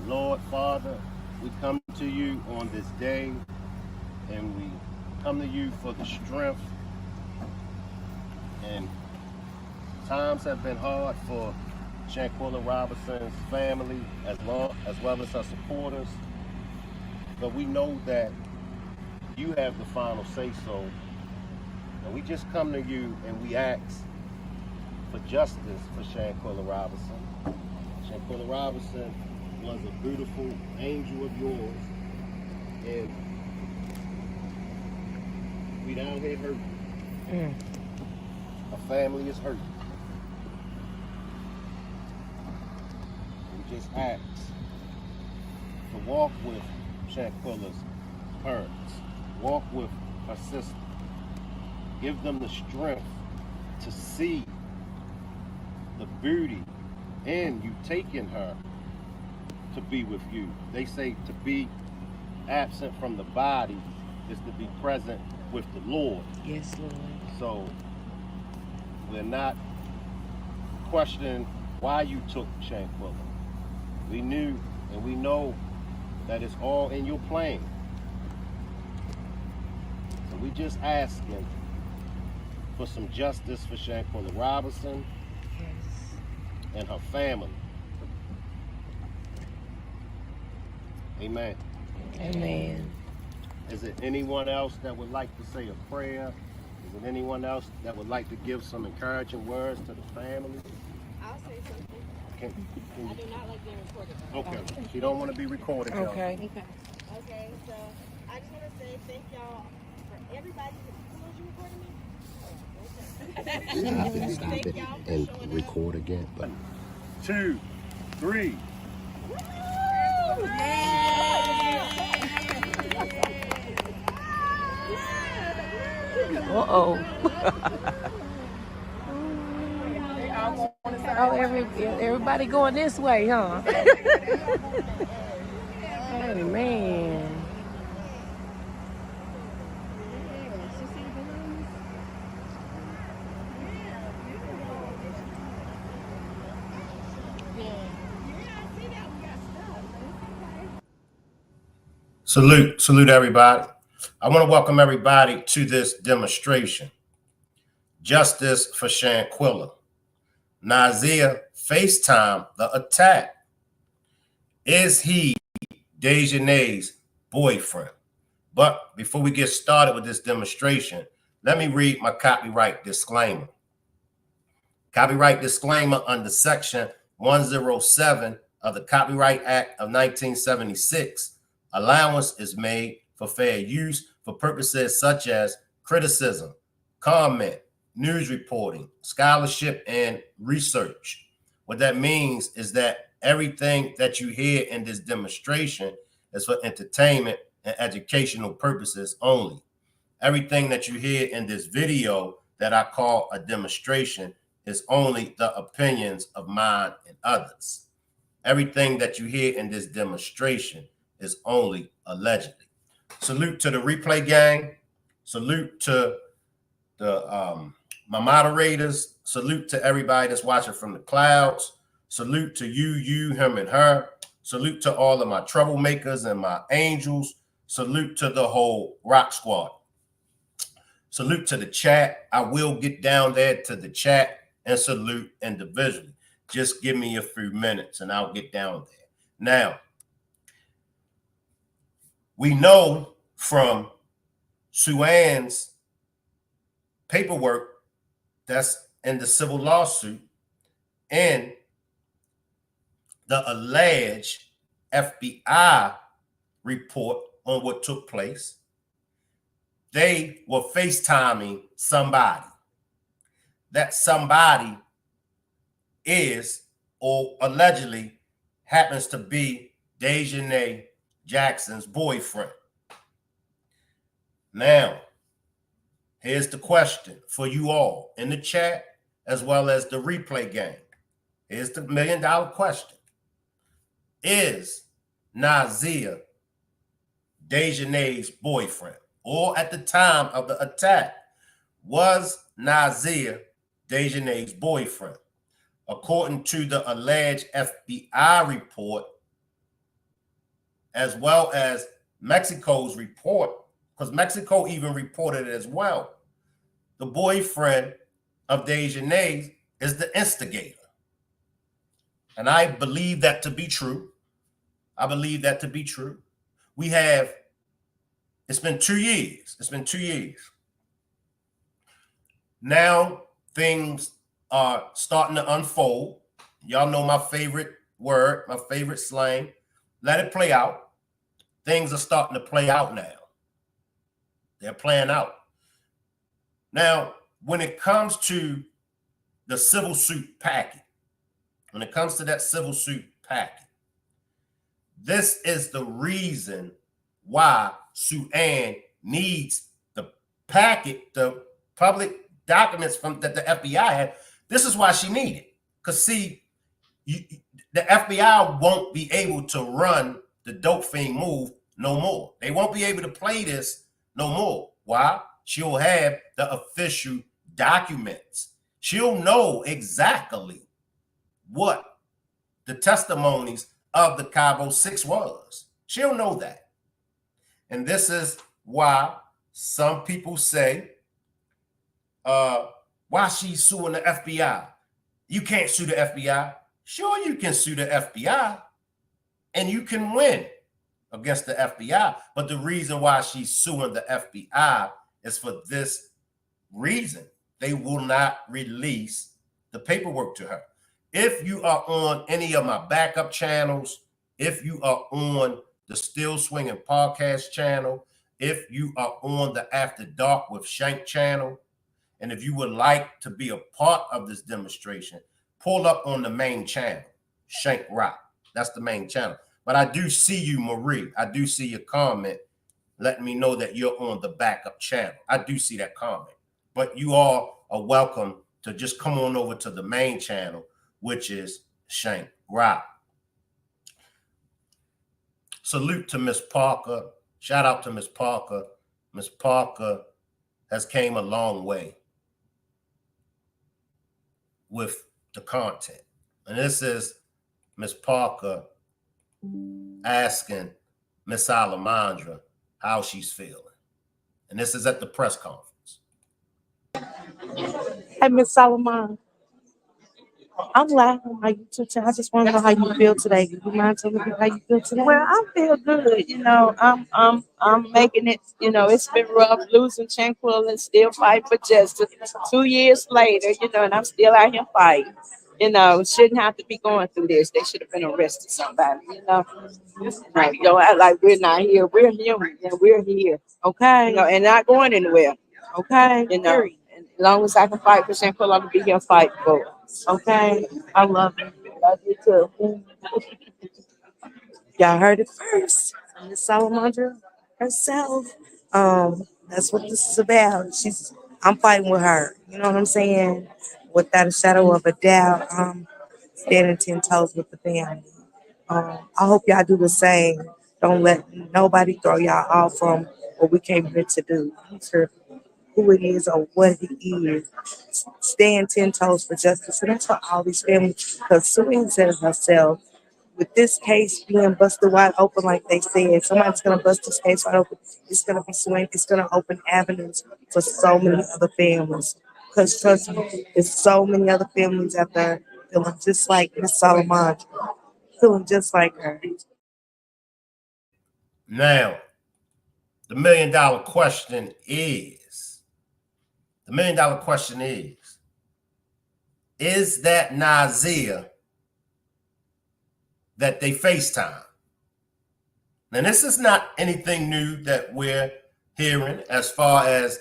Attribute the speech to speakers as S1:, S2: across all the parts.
S1: Lord Father, we come to you on this day, and we come to you for the strength. And times have been hard for Shanquella Robinson's family as well as her supporters. But we know that you have the final say-so. And we just come to you and we ask for justice for Shanquella Robinson. Shanquella Robinson was a beautiful angel of yours. And we down here hurting. Our family is hurting. We just ask to walk with Shanquella's parents, walk with her sister, give them the strength to see the beauty in you taking her to be with you. They say to be absent from the body is to be present with the Lord.
S2: Yes, Lord.
S1: So we're not questioning why you took Shanquella. We knew and we know that it's all in your plan. So we just asking for some justice for Shanquella Robinson and her family. Amen.
S2: Amen.
S1: Is there anyone else that would like to say a prayer? Is there anyone else that would like to give some encouraging words to the family?
S3: I'll say something.
S1: Can
S3: I do not like being recorded.
S1: Okay. She don't want to be recorded, y'all.
S2: Okay.
S3: Okay, so I just want to say thank y'all for everybody. Who was you recording me?
S1: Stop
S3: Thank
S1: it
S3: y'all for
S1: and
S3: showing
S1: record again. 1, 2, 3.
S2: Uh-oh. Everybody going this way, huh? Amen.
S1: Salute everybody. I want to welcome everybody to this demonstration. Justice for Shanquella. Nazeer FaceTimed the attack. Is he Daejhanae's boyfriend? But before we get started with this demonstration, let me read my copyright disclaimer. Copyright disclaimer under Section 107 of the Copyright Act of 1976. Allowance is made for fair use for purposes such as criticism, comment, news reporting, scholarship, and research. What that means is that everything that you hear in this demonstration is for entertainment and educational purposes only. Everything that you hear in this video that I call a demonstration is only the opinions of mine and others. Everything that you hear in this demonstration is only allegedly. Salute to the replay gang. Salute to the my moderators. Salute to everybody that's watching from the clouds. Salute to you, him, and her. Salute to all of my troublemakers and my angels. Salute to the whole Rock Squad. Salute to the chat. I will get down there to the chat and salute individually. Just give me a few minutes and I'll get down there. Now, we know from Suan's paperwork that's in the civil lawsuit and the alleged FBI report on what took place, they were FaceTiming somebody. That somebody is or allegedly happens to be Daejhanae Jackson's boyfriend. Now, here's the question for you all in the chat as well as the replay gang. Here's the $1 million question. Is Nazeer Daejhanae's boyfriend? Or at the time of the attack, was Nazeer Daejhanae's boyfriend? According to the alleged FBI report, as well as Mexico's report, because Mexico even reported it as well. The boyfriend of Daejhanae is the instigator. And I believe that to be true. I believe that to be true. It's been 2 years. It's been 2 years. Now things are starting to unfold. Y'all know my favorite word, my favorite slang. Let it play out. Things are starting to play out now. They're playing out. Now, when it comes to the civil suit packet, this is the reason why Sue Ann needs the packet, the public documents that the FBI had. This is why she needed. Because see, the FBI won't be able to run the dope fiend move no more. They won't be able to play this no more. Why? She'll have the official documents. She'll know exactly what the testimonies of the Cabo Six was. She'll know that. And this is why some people say, why she's suing the FBI. You can't sue the FBI. Sure, you can sue the FBI and you can win against the FBI. But the reason why she's suing the FBI is for this reason. They will not release the paperwork to her. If you are on any of my backup channels, if you are on the Still Swinging podcast channel, if you are on the After Dark with Shank channel, and if you would like to be a part of this demonstration, pull up on the main channel, Shank Rock. That's the main channel. But I do see you, Marie. I do see your comment letting me know that you're on the backup channel. I do see that comment. But you all are welcome to just come on over to the main channel, which is Shank Rock. Salute to Miss Parker. Shout out to Miss Parker. Miss Parker has came a long way with the content. And this is Miss Parker asking Miss Salamandra how she's feeling. And this is at the press conference.
S4: Hey, Miss Solomon, I'm live on my YouTube channel. I just want to know how you feel today. Do you mind telling me how you feel today?
S5: Well, I feel good. I'm making it. It's been rough losing Shanquella and still fighting for justice. 2 years later, and I'm still out here fighting. Shouldn't have to be going through this. They should have been arrested somebody. Don't act like we're not here. We're human and we're here.
S4: Okay.
S5: And not going anywhere.
S4: Okay.
S5: And as long as I can fight for Shanquella, I'm gonna be here fighting for it.
S4: Okay. I love it.
S5: Love you too.
S4: Y'all heard it first. Miss Salamandra herself. That's what this is about. I'm fighting with her. You know what I'm saying? Without a shadow of a doubt. Standing 10 toes with the family. I hope y'all do the same. Don't let nobody throw y'all off from what we came here to do. I don't care who it is or what it is. Stand 10 toes for justice. And that's for all these families. Because Serene said it herself. With this case being busted wide open, like they said, somebody's going to bust this case wide open. It's going to be Serene. It's going to open avenues for so many other families. Because trust me, there's so many other families out there feeling just like Miss Salamandra, feeling just like her.
S1: Now, the $1 million question is, is that Nazeer that they FaceTime? Now, this is not anything new that we're hearing as far as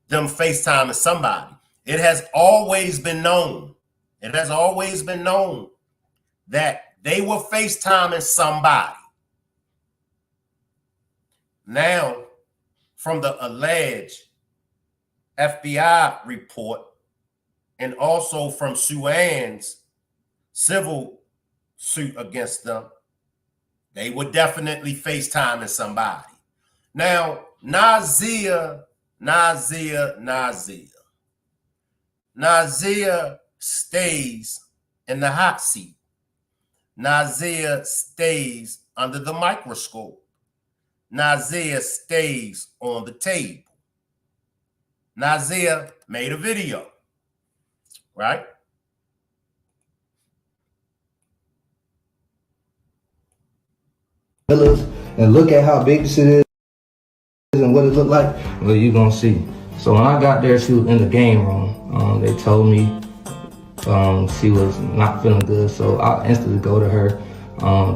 S1: them FaceTiming somebody. It has always been known. It has always been known that they were FaceTiming somebody. Now, from the alleged FBI report and also from Sue Ann's civil suit against them, they were definitely FaceTiming somebody. Now, Nazeer stays in the hot seat. Nazeer stays under the microscope. Nazeer stays on the table. Nazeer made a video, right?
S6: And look at how big this is and what it looked like. Well, you're gonna see. So when I got there, she was in the game room. They told me she was not feeling good, so I instantly go to her,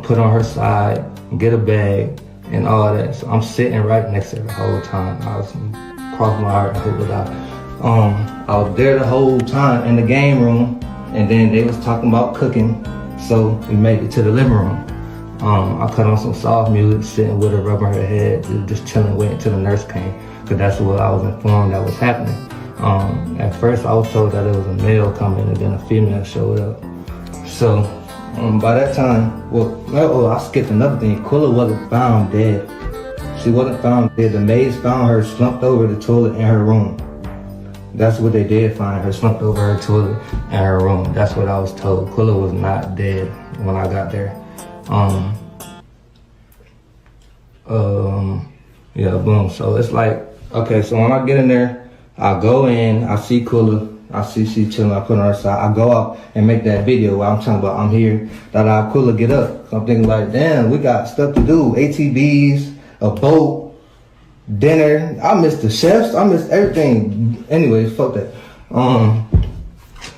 S6: put on her side, get a bag, and all that. So I'm sitting right next to her the whole time. I was crossing my heart and hope it out. I was there the whole time in the game room, and then they was talking about cooking, so we made it to the living room. I cut on some soft music, sitting with her, rubbing her head, just chilling, waiting till the nurse came, because that's what I was informed that was happening. At first I was told that it was a male coming, and then a female showed up. So by that time, well, I skipped another thing. Quilla wasn't found dead. She wasn't found dead. The maids found her slumped over the toilet in her room. That's what they did find her, slumped over her toilet in her room. That's what I was told. Quilla was not dead when I got there. Yeah, boom. So it's like, okay, so when I get in there, I go in, I see Quilla, I see she chilling, I put her on her side, I go out and make that video where I'm talking about I'm here, that Quilla get up. So I'm thinking like, damn, we got stuff to do, ATVs, a boat, dinner. I missed the chefs, I missed everything. Anyways, fuck that.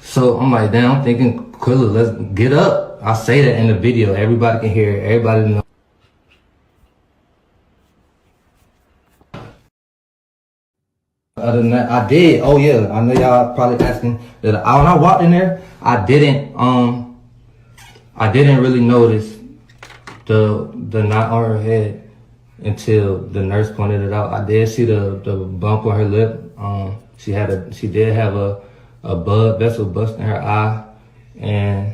S6: So I'm like, damn, I'm thinking, Quilla, let's get up. I say that in the video, everybody can hear it, everybody knows. Other than that, I did. Oh yeah, I know y'all probably asking that. When I walked in there, I didn't really notice the knot on her head until the nurse pointed it out. I did see the bump on her lip. She did have a blood vessel bust in her eye, and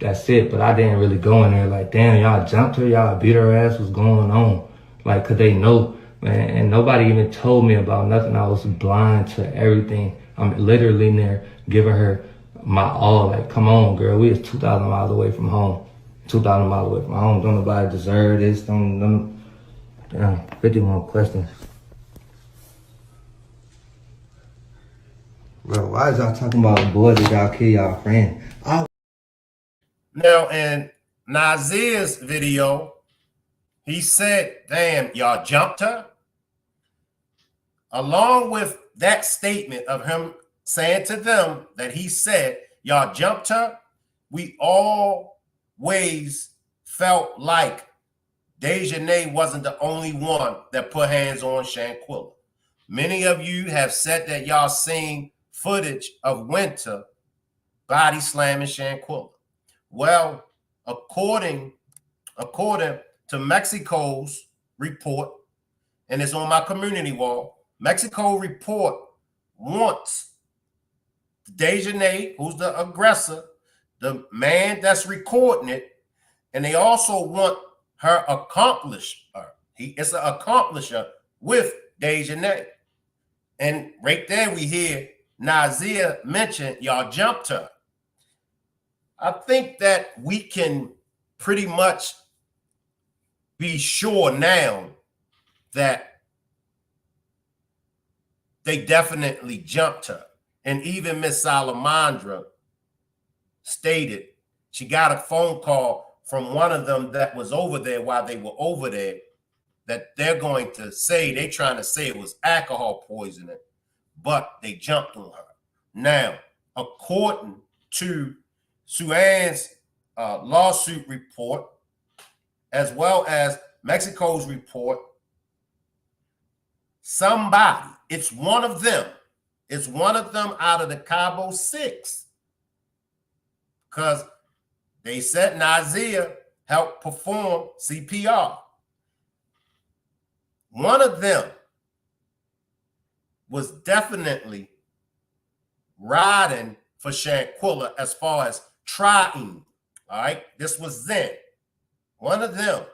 S6: that's it. But I didn't really go in there like, damn, y'all jumped her, y'all beat her ass, what's going on? Like, 'cause they know. Man, and nobody even told me about nothing. I was blind to everything. I'm literally in there giving her my all. Like, come on, girl. We is 2,000 miles away from home. 2,000 miles away from home. Don't nobody deserve this. Damn, 51 questions. Bro, why is y'all talking about boys that y'all kill y'all friend?
S1: Now, in Nazeer's video, he said, damn, y'all jumped her. Along with that statement of him saying to them that he said, y'all jumped her, we always felt like Daejhanae wasn't the only one that put hands on Shanquella. Many of you have said that y'all seen footage of Winter body slamming Shanquella. Well, according to Mexico's report, and it's on my community wall, Mexico report wants Daejhanae, who's the aggressor, the man that's recording it, and they also want her accomplisher. It's an accomplisher with Daejhanae. And right there we hear Nazeer mention y'all jumped her. I think that we can pretty much be sure now that they definitely jumped her. And even Miss Salamandra stated she got a phone call from one of them that was over there while they were over there, that they're going to say, they're trying to say it was alcohol poisoning, but they jumped on her. Now, according to Suan's lawsuit report, as well as Mexico's report, somebody, it's one of them out of the Cabo 6, because they said Nazeer helped perform CPR. One of them was definitely riding for Shanquella as far as trying. All right, this was then. One of them.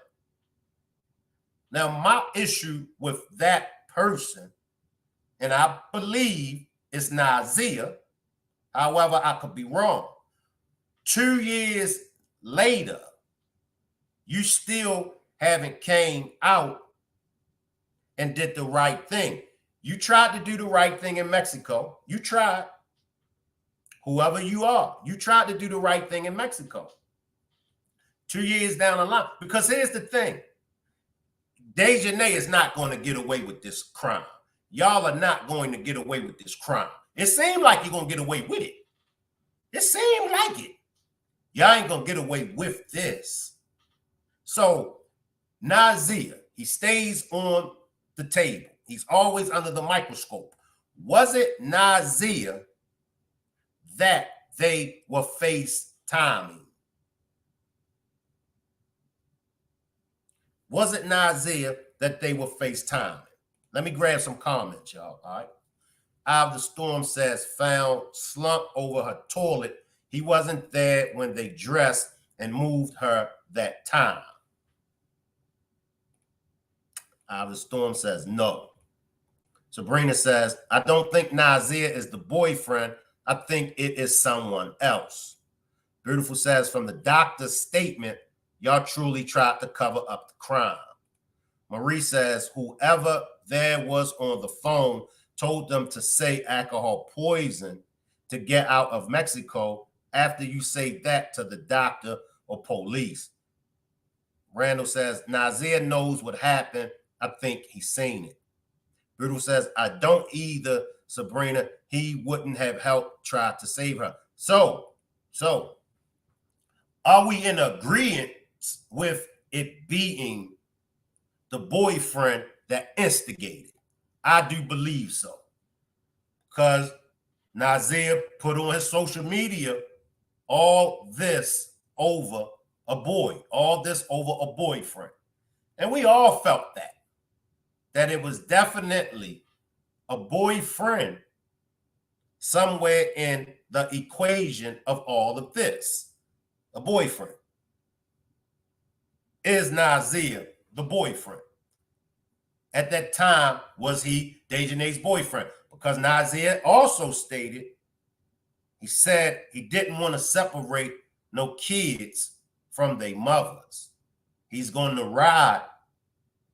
S1: Now, my issue with that person, and I believe it's Nazeer, however, I could be wrong. 2 years later, you still haven't came out and did the right thing. You tried to do the right thing in Mexico. You tried. Whoever you are, you tried to do the right thing in Mexico. 2 years down the line. Because here's the thing. Daejhanae is not going to get away with this crime. Y'all are not going to get away with this crime. It seemed like you're going to get away with it. It seemed like it. Y'all ain't going to get away with this. So Nazeer, he stays on the table. He's always under the microscope. Was it Nazeer that they were FaceTiming? Was it Nazeer that they were FaceTiming? Let me grab some comments, y'all. All right. Out of the Storm says, found slumped over her toilet. He wasn't there when they dressed and moved her that time. Out of the Storm says, no. Sabrina says, I don't think Nazeer is the boyfriend. I think it is someone else. Beautiful says, from the doctor's statement, y'all truly tried to cover up the crime. Marie says, whoever there was on the phone told them to say alcohol poison to get out of Mexico after you say that to the doctor or police. Randall says, Nazeer knows what happened. I think he's seen it. Beautiful says, I don't either, Sabrina. He wouldn't have helped try to save her. So are we in agreement with it being the boyfriend that instigated? I do believe so. Because Nazeer put on his social media all this over a boy, all this over a boyfriend. And we all felt that it was definitely a boyfriend somewhere in the equation of all of this. A boyfriend. Is Nazeer the boyfriend? At that time, was he Daejhanae's boyfriend? Because Nazeer also stated, he said he didn't want to separate no kids from their mothers. He's going to ride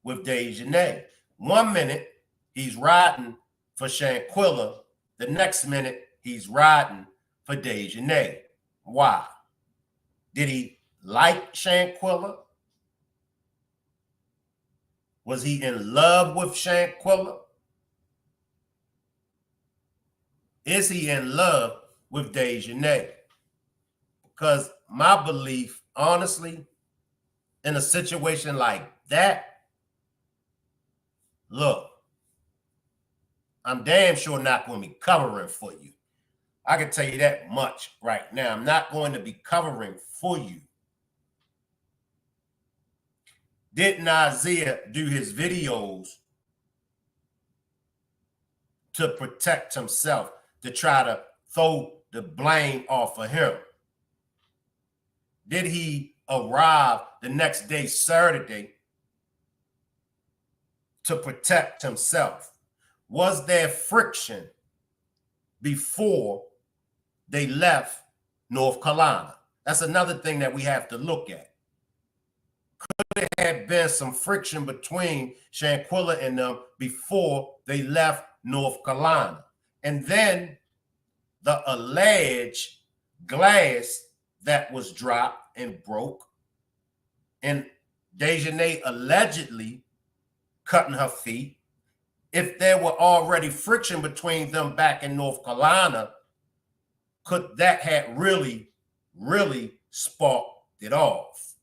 S1: with Daejhanae. 1 minute, he's riding for Shanquella. The next minute, he's riding for Daejhanae. Why? Did he like Shanquella? Was he in love with Shanquella? Is he in love with Daejhanae? Because my belief, honestly, in a situation like that, look, I'm damn sure not going to be covering for you. I can tell you that much right now. I'm not going to be covering for you. Did Nazeer do his videos to protect himself, to try to throw the blame off of him? Did he arrive the next day, Saturday, to protect himself? Was there friction before they left North Carolina? That's another thing that we have to look at. Could there have been some friction between Shanquella and them before they left North Carolina? And then the alleged glass that was dropped and broke, and Daejhanae allegedly cutting her feet. If there were already friction between them back in North Carolina, could that have really sparked it off?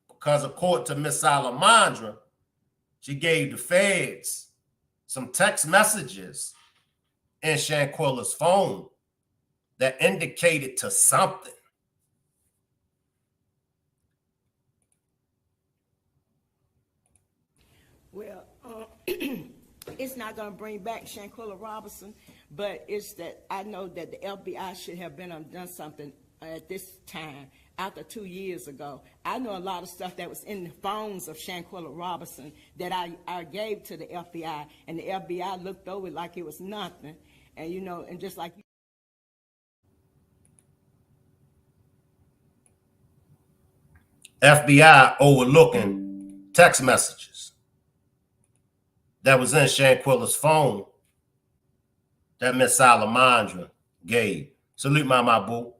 S1: Because according to Miss Salamandra, she gave the feds some text messages in Shanquella's phone that indicated to something.
S7: Well, it's not going to bring back Shanquella Robinson, but it's that I know that the FBI should have been done something at this time, after 2 years ago. I know a lot of stuff that was in the phones of Shanquella Robinson that I gave to the FBI, and the FBI looked over it like it was nothing. And, you know, and just like
S1: FBI overlooking text messages that was in Shanquella's phone that Miss Salamandra gave. Salute my boo.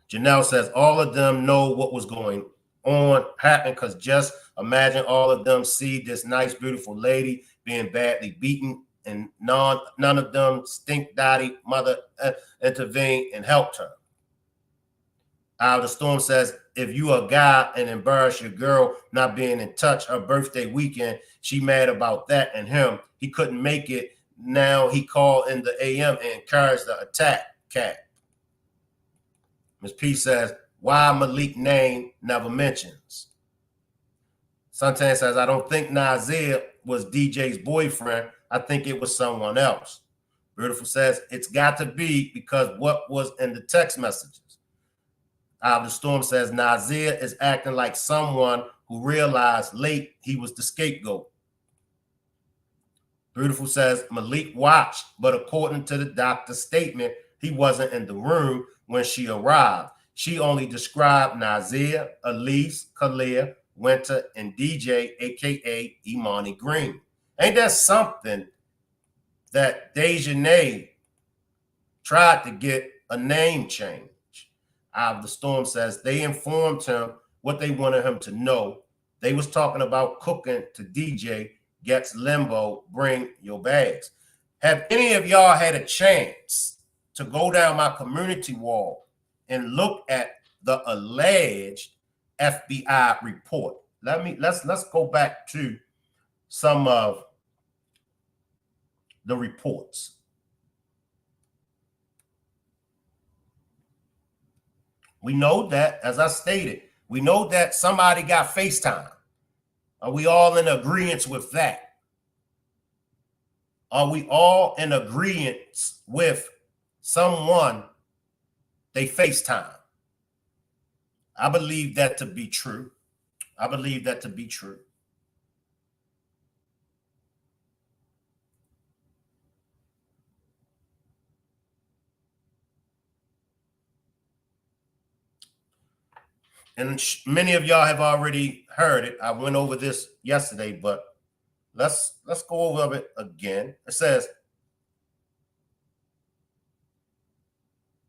S1: Janelle says all of them know what was going on happening, because just imagine all of them see this nice, beautiful lady being badly beaten, and none of them stink daddy mother intervened and helped her. Out of the Storm says, if you a guy and embarrass your girl not being in touch her birthday weekend, she mad about that and him. He couldn't make it. Now he called in the AM and encouraged the attack. Cat. Ms. P says, why Malik name never mentions? Suntan says, I don't think Nazeer was DJ's boyfriend. I think it was someone else. Beautiful says, it's got to be because what was in the text messages. Out of the Storm says, Nazeer is acting like someone who realized late he was the scapegoat. Beautiful says, Malik watched, but according to the doctor's statement, he wasn't in the room when she arrived. She only described Nazeer, Elise, Khalil, Winter, and DJ, aka Imani Green. Ain't that something that Daejhanae tried to get a name change? Out of the Storm says they informed him what they wanted him to know. They was talking about cooking to DJ, gets limbo, bring your bags. Have any of y'all had a chance to go down my community wall and look at the alleged FBI report? Let's go back to some of the reports. We know that, as I stated, we know that somebody got FaceTime. Are we all in agreement with that? Are we all in agreement with someone they FaceTime? I believe that to be true. I believe that to be true. And many of y'all have already heard it. I went over this yesterday, but let's go over it again. It says,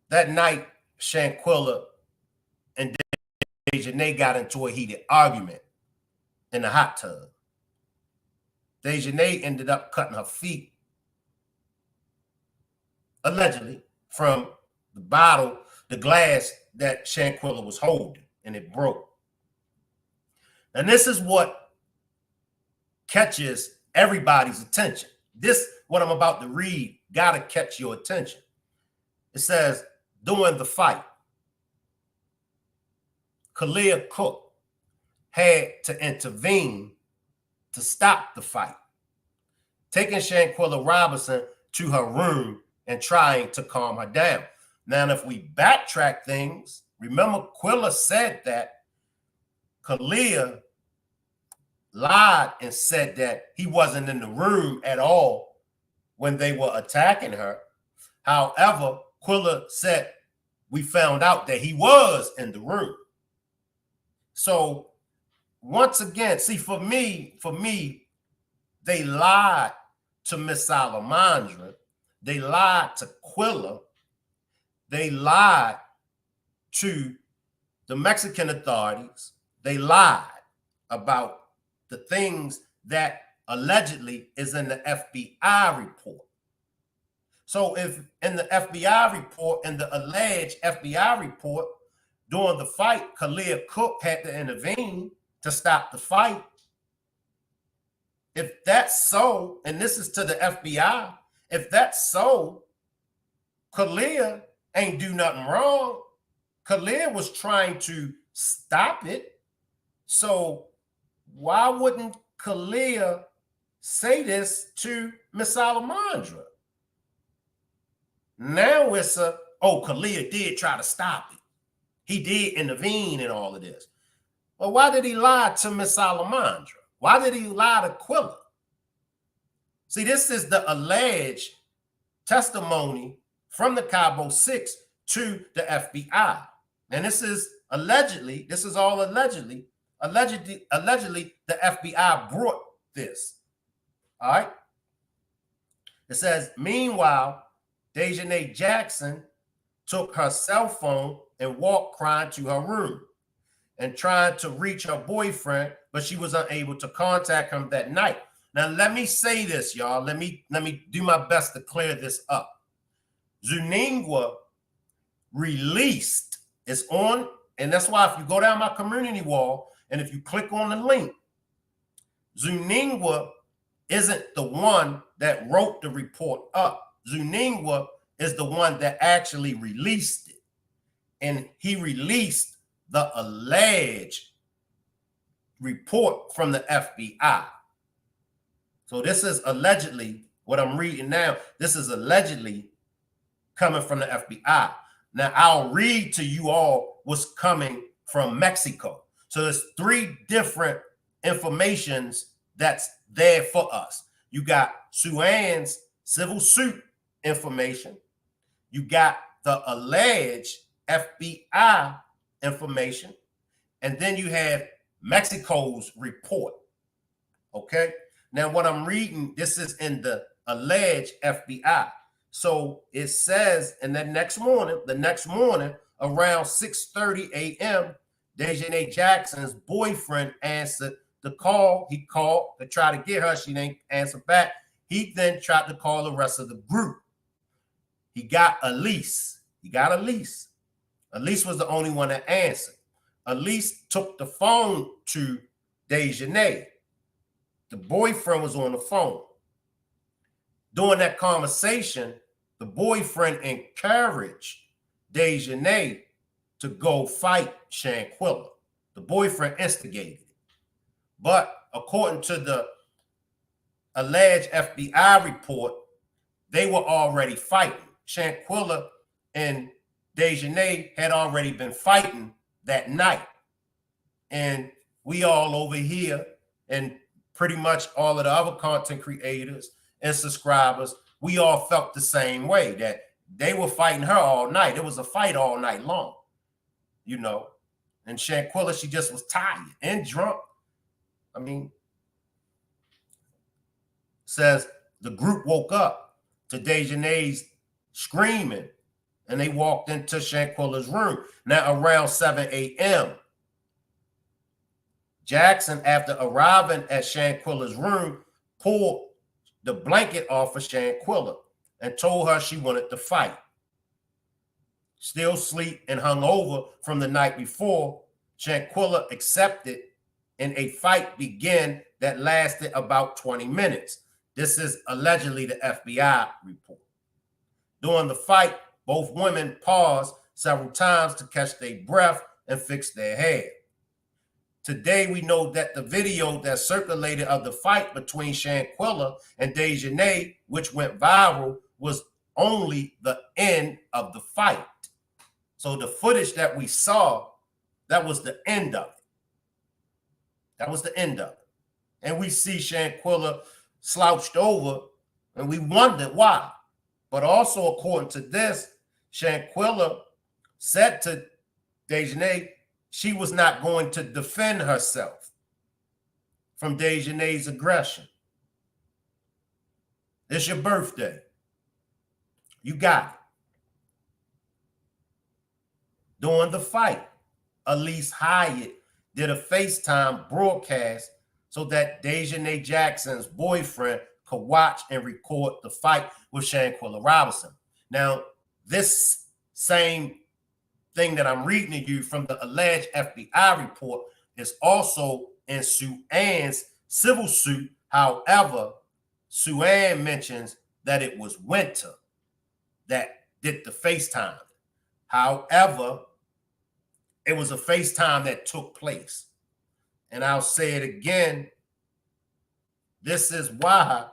S1: that night, Shanquella and Daejhanae got into a heated argument in the hot tub. Daejhanae ended up cutting her feet, allegedly, from the bottle, the glass that Shanquella was holding, and it broke. And this is what catches everybody's attention. This, what I'm about to read, gotta catch your attention. It says, during the fight, Khalil Cook had to intervene to stop the fight, taking Shanquella Robinson to her room and trying to calm her down. Now, if we backtrack things, remember Quilla said that Khalil lied and said that he wasn't in the room at all when they were attacking her. However, Quilla said we found out that he was in the room. So once again, see, for me, they lied to Miss Salamandra. They lied to Quilla. They lied to the Mexican authorities. They lied about the things that allegedly is in the FBI report. So if in the FBI report, in the alleged FBI report, during the fight, Khalil Cook had to intervene to stop the fight. If that's so, and this is to the FBI, if that's so, Khalil ain't do nothing wrong. Khalil was trying to stop it. So why wouldn't Khalil say this to Miss Salamandra? Now it's Khalil did try to stop it. He did intervene in all of this. But why did he lie to Miss Salamandra? Why did he lie to Quilla? See, this is the alleged testimony from the Cabo 6 to the FBI. And this is allegedly, this is all allegedly, the FBI brought this. All right. It says, meanwhile, Daejhanae Jackson took her cell phone and walked crying to her room and tried to reach her boyfriend, but she was unable to contact him that night. Now, let me say this, y'all. Let me do my best to clear this up. Zuningwa released is on, and that's why if you go down my community wall and if you click on the link, Zuningwa isn't the one that wrote the report up. Zuningwa is the one that actually released it. And he released the alleged report from the FBI. So this is allegedly what I'm reading now. This is allegedly coming from the FBI. Now I'll read to you all what's coming from Mexico. So there's 3 different informations that's there for us. You got Suan's civil suit information. You got the alleged FBI information. And then you have Mexico's report. Okay. Now what I'm reading, this is in the alleged FBI. So it says in the next morning around 6:30 a.m., Daejhanae Jackson's boyfriend answered the call. He called to try to get her. She didn't answer back. He then tried to call the rest of the group. He got Elise. Elise was the only one that answered. Elise took the phone to Daejhanae. The boyfriend was on the phone. During that conversation, the boyfriend encouraged Daejhanae to go fight Shanquella. The boyfriend instigated it. But according to the alleged FBI report, they were already fighting. Shanquella and Daejhanae had already been fighting that night. And we all over here, and pretty much all of the other content creators and subscribers, we all felt the same way, that they were fighting her all night. It was a fight all night long, you know. And Shanquella, she just was tired and drunk. I mean, says the group woke up to Daejhanae's screaming, and they walked into Shanquella's room. Now around 7 a.m., Jackson, after arriving at Shanquella's room, pulled the blanket off of Shanquella and told her she wanted to fight. Still asleep and hungover from the night before, Shanquella accepted, and a fight began that lasted about 20 minutes. This is allegedly the FBI report. During the fight, both women paused several times to catch their breath and fix their hair. Today, we know that the video that circulated of the fight between Shanquella and Daejhanae, which went viral, was only the end of the fight. So the footage that we saw, that was the end of it. That was the end of it. And we see Shanquella slouched over, and we wondered why. But also, according to this, Shanquella said to Daejhanae she was not going to defend herself from Daejhanae's aggression. It's your birthday. You got it. During the fight, Elise Hyatt did a FaceTime broadcast so that Daejhanae Jackson's boyfriend could watch and record the fight with Shanquella Robinson. Now, this same thing that I'm reading to you from the alleged FBI report is also in Suan's civil suit. However, Suan mentions that it was Winter that did the FaceTime. However, it was a FaceTime that took place. And I'll say it again. This is why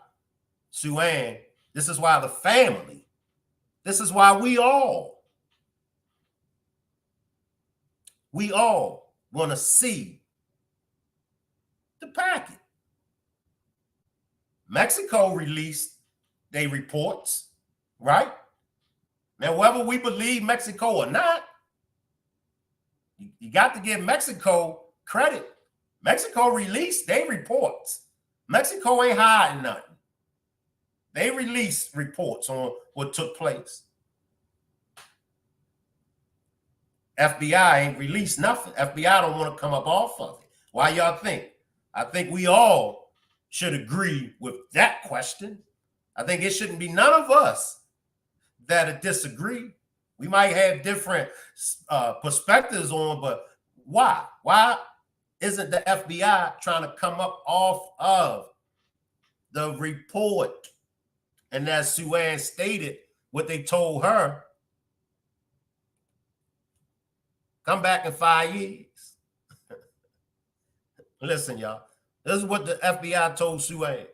S1: Suan, this is why the family, this is why we all want to see the packet. Mexico released their reports, right? Now, whether we believe Mexico or not, You got to give Mexico credit. Mexico released their reports. Mexico ain't hiding nothing. They released reports on what took place. FBI ain't released nothing. FBI don't want to come up off of it. Why y'all think? I think we all should agree with that question. I think it shouldn't be none of us that disagree. We might have different perspectives on, but why? Why isn't the FBI trying to come up off of the report? And as Sue Ann stated, what they told her, come back in 5 years. Listen, y'all, this is what the FBI told Sue Ann.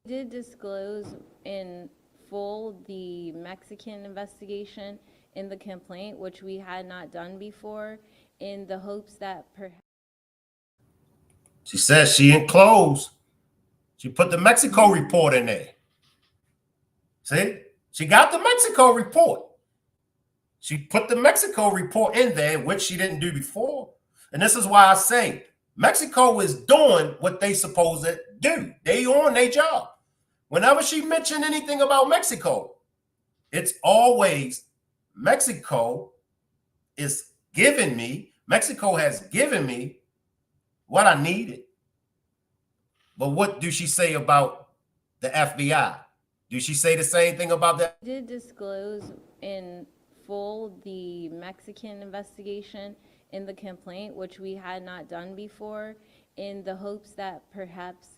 S8: Did disclose in full the Mexican investigation in the complaint, which we had not done before, in the hopes that perhaps.
S1: She says she enclosed. She put the Mexico report in there. See? She got the Mexico report. She put the Mexico report in there, which she didn't do before. And this is why I say Mexico is doing what they supposed to do. They on their job. Whenever she mentioned anything about Mexico, it's always Mexico is giving me, Mexico has given me what I needed. But what do she say about the FBI? Do she say the same thing about that?
S8: Did disclose in full the Mexican investigation in the complaint, which we had not done before, in the hopes that perhaps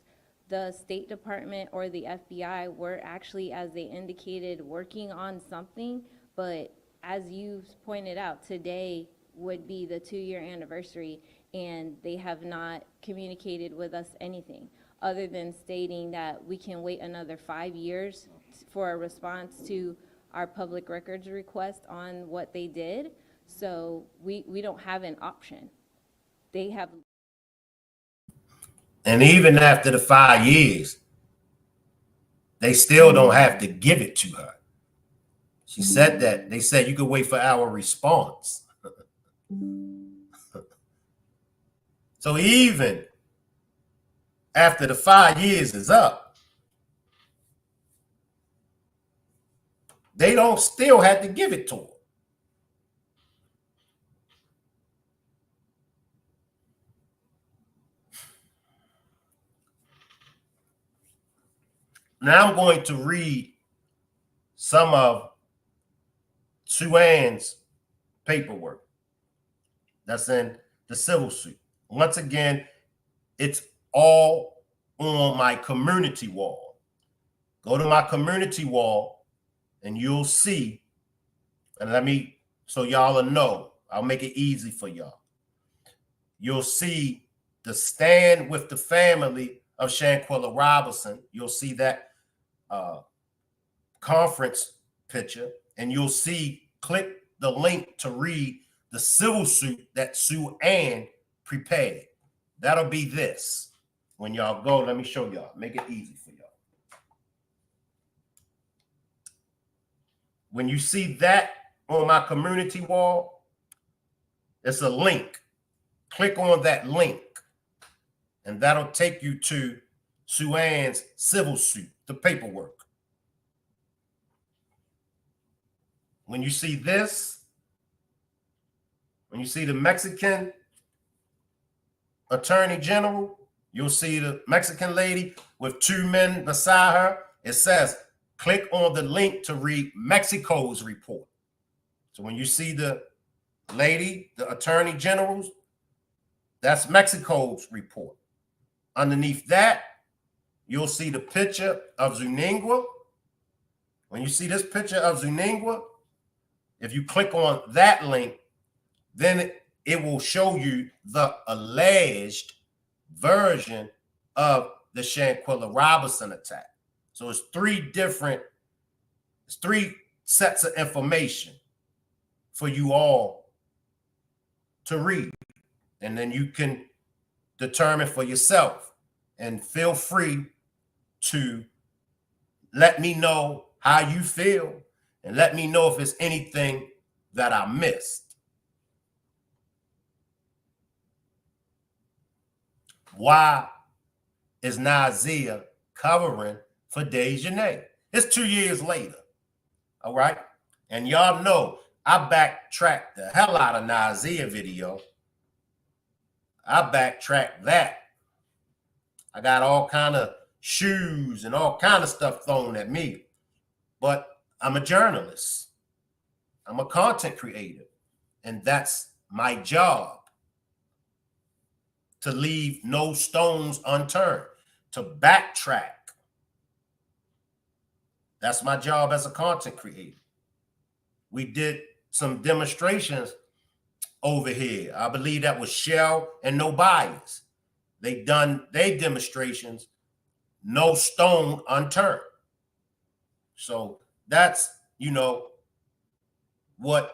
S8: the State Department or the FBI were actually, as they indicated, working on something. But as you pointed out, today would be the 2-year anniversary, and they have not communicated with us anything other than stating that we can wait another 5 years for a response to our public records request on what they did. So we don't have an option. They have.
S1: And even after the 5 years, they still don't have to give it to her. She said that. They said you could wait for our response. So even after the 5 years is up, they don't still have to give it to her. Now I'm going to read some of Sue Ann's paperwork that's in the civil suit. Once again, it's all on my community wall. Go to my community wall and you'll see, and let me, so y'all will know, I'll make it easy for y'all. You'll see the Stand with the Family of Shanquella Robinson. You'll see that conference picture, and you'll see, click the link to read the civil suit that Sue Ann prepared. That'll be this. When y'all go, let me show y'all, make it easy for y'all. When you see that on my community wall, it's a link. Click on that link, and that'll take you to Sue Ann's civil suit, the paperwork. When you see this, when you see the Mexican Attorney General, you'll see the Mexican lady with 2 men beside her. It says, click on the link to read Mexico's report. So when you see the lady, the Attorney General's, that's Mexico's report. Underneath that, you'll see the picture of Zuningua. When you see this picture of Zuningua, if you click on that link, then it will show you the alleged version of the Shanquella Robinson attack. So it's 3 sets of information for you all to read. And then you can determine for yourself, and feel free to let me know how you feel and let me know if it's anything that I missed. why is Nazeer covering for Daejhanae? It's 2 years later, all right? And y'all know I backtracked the hell out of Nazeer video. I backtracked that. I got all kind of shoes and all kind of stuff thrown at me. But I'm a journalist. I'm a content creator. And that's my job, to leave no stones unturned, to backtrack. That's my job as a content creator. We did some demonstrations over here. I believe that was Shell and No Bias. They done their demonstrations, no stone unturned. So that's, you know, what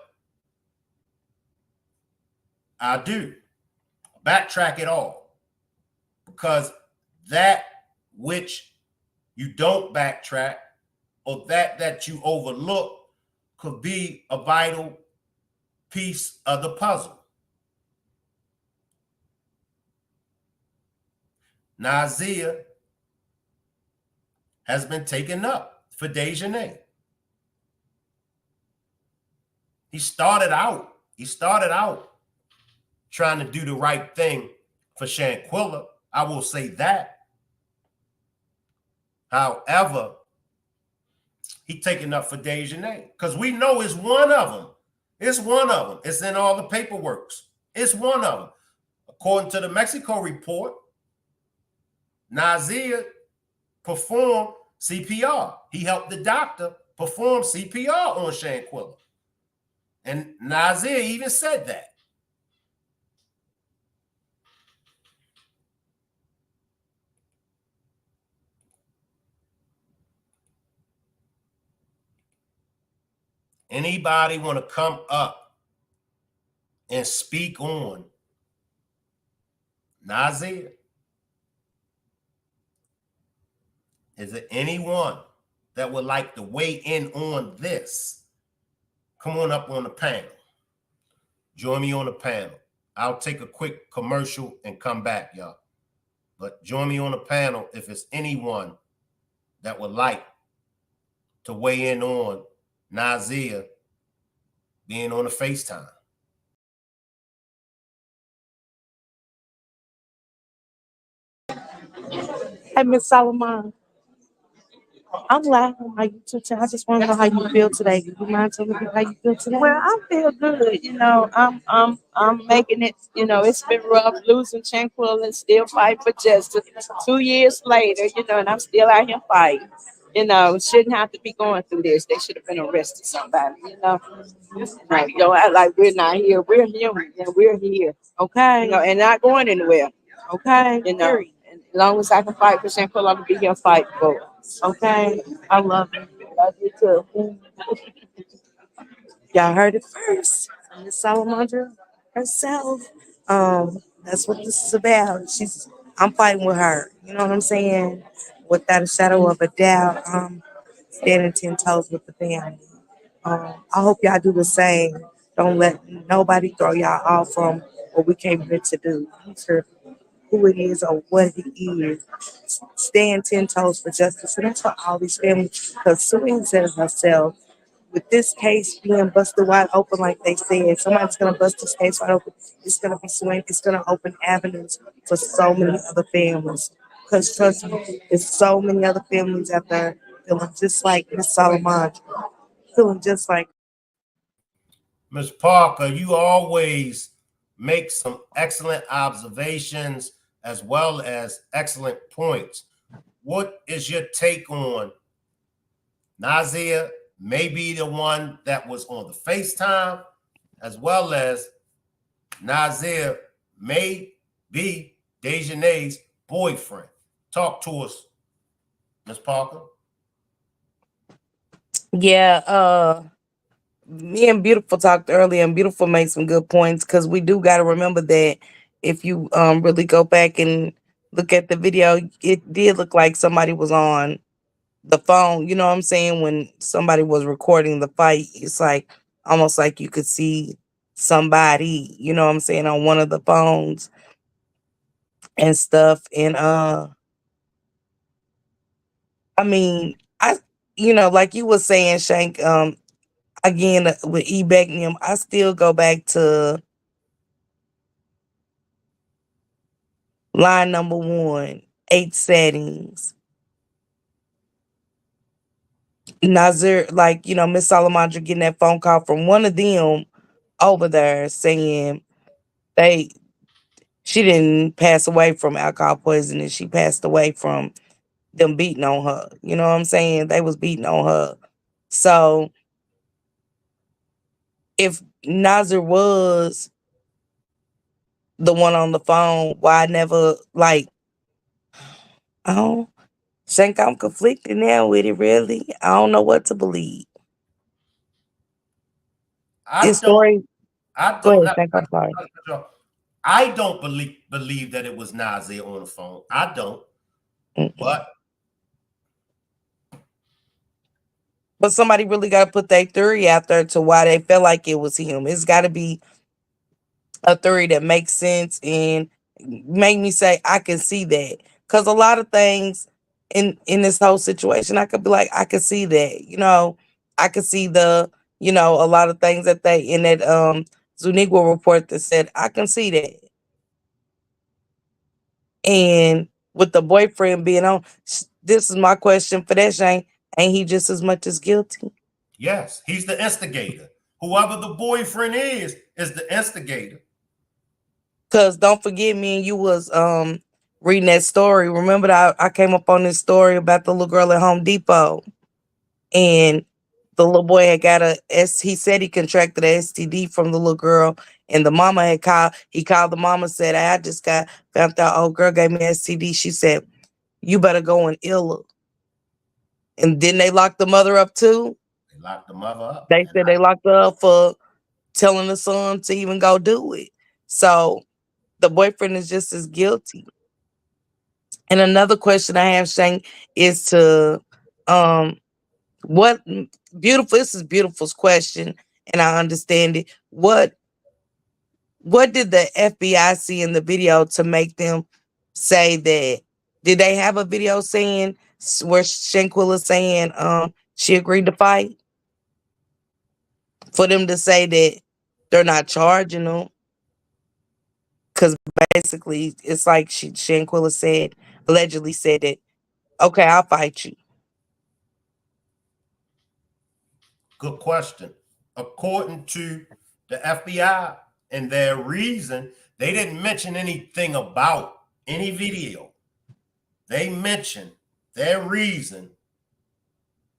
S1: I do. Backtrack it all. Because that which you don't backtrack, or that you overlook, could be a vital piece of the puzzle. Nazeer has been taken up for Daejhanae. He started out trying to do the right thing for Shanquella. I will say that. However, he taken up for Daejhanae because we know it's one of them. It's one of them. It's in all the paperwork. It's one of them. According to the Mexico report, Nazeer performed CPR. He helped the doctor perform CPR on Shanquella. And Nazeer even said that. Anybody want to come up and speak on Nazeer? Is there anyone that would like to weigh in on this? Come on up on the panel. Join me on the panel. I'll take a quick commercial and come back, y'all. But join me on the panel if it's anyone that would like to weigh in on Nazeer being on the FaceTime.
S4: Hey, Miss Solomon. I'm live on my YouTube channel. I just want to know how you feel today. Do you mind telling me how you feel today?
S5: Well, I feel good. You know, I'm making it. You know, it's been rough losing Shanquella and still fight for justice. 2 years later, you know, and I'm still out here fighting. You know, shouldn't have to be going through this. They should have been arrested somebody. You know, don't act like we're not here. We're human and we're here.
S4: Okay.
S5: You know, and not going anywhere.
S4: Okay.
S5: You know, and as long as I can fight for Shanquella, I'm gonna be here fighting for it.
S4: Okay. I love it.
S5: Love you too.
S4: Y'all heard it first. Miss Salamandra herself. That's what this is about. I'm fighting with her. You know what I'm saying? Without a shadow of a doubt. Standing 10 toes with the family. I hope y'all do the same. Don't let nobody throw y'all off from what we came here to do. I don't care who it is or what it is. Stand 10 toes for justice. And that's for all these families. Because Serene said it herself. With this case being busted wide open, like they said, somebody's going to bust this case wide open. It's going to be swing. It's going to open avenues for so many other families. Because trust me, there's so many other families out there feeling just like Miss Solomon, feeling just like.
S1: Ms. Parker, you always make some excellent observations as well as excellent points. What is your take on Nazeer may be the one that was on the FaceTime, as well as Nazeer may be Daejhanae's boyfriend? Talk to us, Ms. Parker.
S4: Yeah, me and Beautiful talked earlier, and Beautiful made some good points because we do got to remember that if you really go back and look at the video, it did look like somebody was on the phone. You know what I'm saying? When somebody was recording the fight, it's like almost like you could see somebody, you know what I'm saying, on one of the phones. and stuff. And I mean, like you were saying, Shank, again with Ebecnium, I still go back to line number 1, 8 settings. Nazeer, like, Miss Salamandra getting that phone call from one of them over there saying they she didn't pass away from alcohol poisoning. She passed away from them beating on her. You know what I'm saying? They was beating on her. So if Nazeer was the one on the phone, why never I don't think I'm conflicted now with it really. I don't know what to believe.
S1: I
S4: This
S1: don't,
S4: story,
S1: I
S4: go
S1: don't,
S4: ahead,
S1: not,
S4: Shank, I'm sorry.
S1: I don't believe that it was Nazeer on the phone. I don't,
S4: Mm-mm.
S1: but
S4: But somebody really got to put their theory out there to why they felt like it was him. It's got to be a theory that makes sense and make me say I can see that. Because a lot of things in this whole situation, I could be like, I could see that. I could see a lot of things that they in that Zuniga report that said I can see that. And with the boyfriend being on, this is my question for that, Shane. Ain't he just as much as guilty?
S1: yes, he's the instigator. Whoever the boyfriend is the instigator.
S4: Cause don't forget, me and you was reading that story. Remember that I came up on this story about the little girl at Home Depot, and the little boy had got he said he contracted a STD from the little girl, and the mama had called. He called the mama, said, "I just got found out old girl gave me STD." She said, "You better go and ill her." And then they locked the mother up too.
S1: They locked the mother up.
S4: They said they locked her up for telling the son to even go do it. So the boyfriend is just as guilty. And another question I have, Shane, is to um what beautiful this is beautiful's question, and I understand it. What did the FBI see in the video to make them say that? Did they have a video saying where Shanquella saying she agreed to fight? For them to say that they're not charging them. Because basically it's like Shanquella said, allegedly said that, okay, I'll fight you.
S1: Good question. According to the FBI and their reason, they didn't mention anything about any video. They mentioned their reason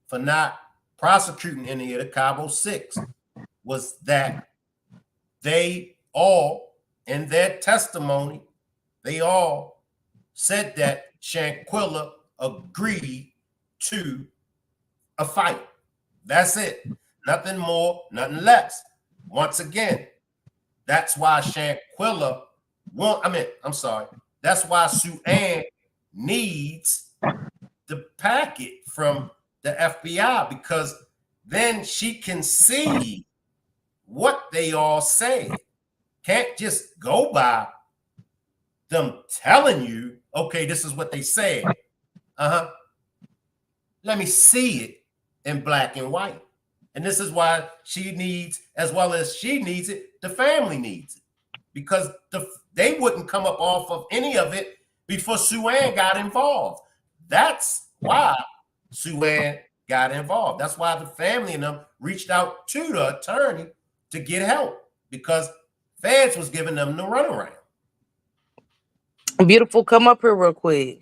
S1: for not prosecuting any of the Cabo Six was that they all, in their testimony, they all said that Shanquella agreed to a fight. That's it. Nothing more, nothing less. Once again, that's why Shanquella I'm sorry. That's why Sue Ann needs the packet from the FBI, because then she can see what they all say. Can't just go by them telling you, okay, this is what they said. Uh-huh. Let me see it in black and white. And this is why she needs, as well as she needs it, the family needs it. Because they wouldn't come up off of any of it before Sue Ann got involved. That's why Sue Ann got involved. That's why the family and them reached out to the attorney to get help, because feds was giving them the runaround.
S4: Beautiful, come up here real quick.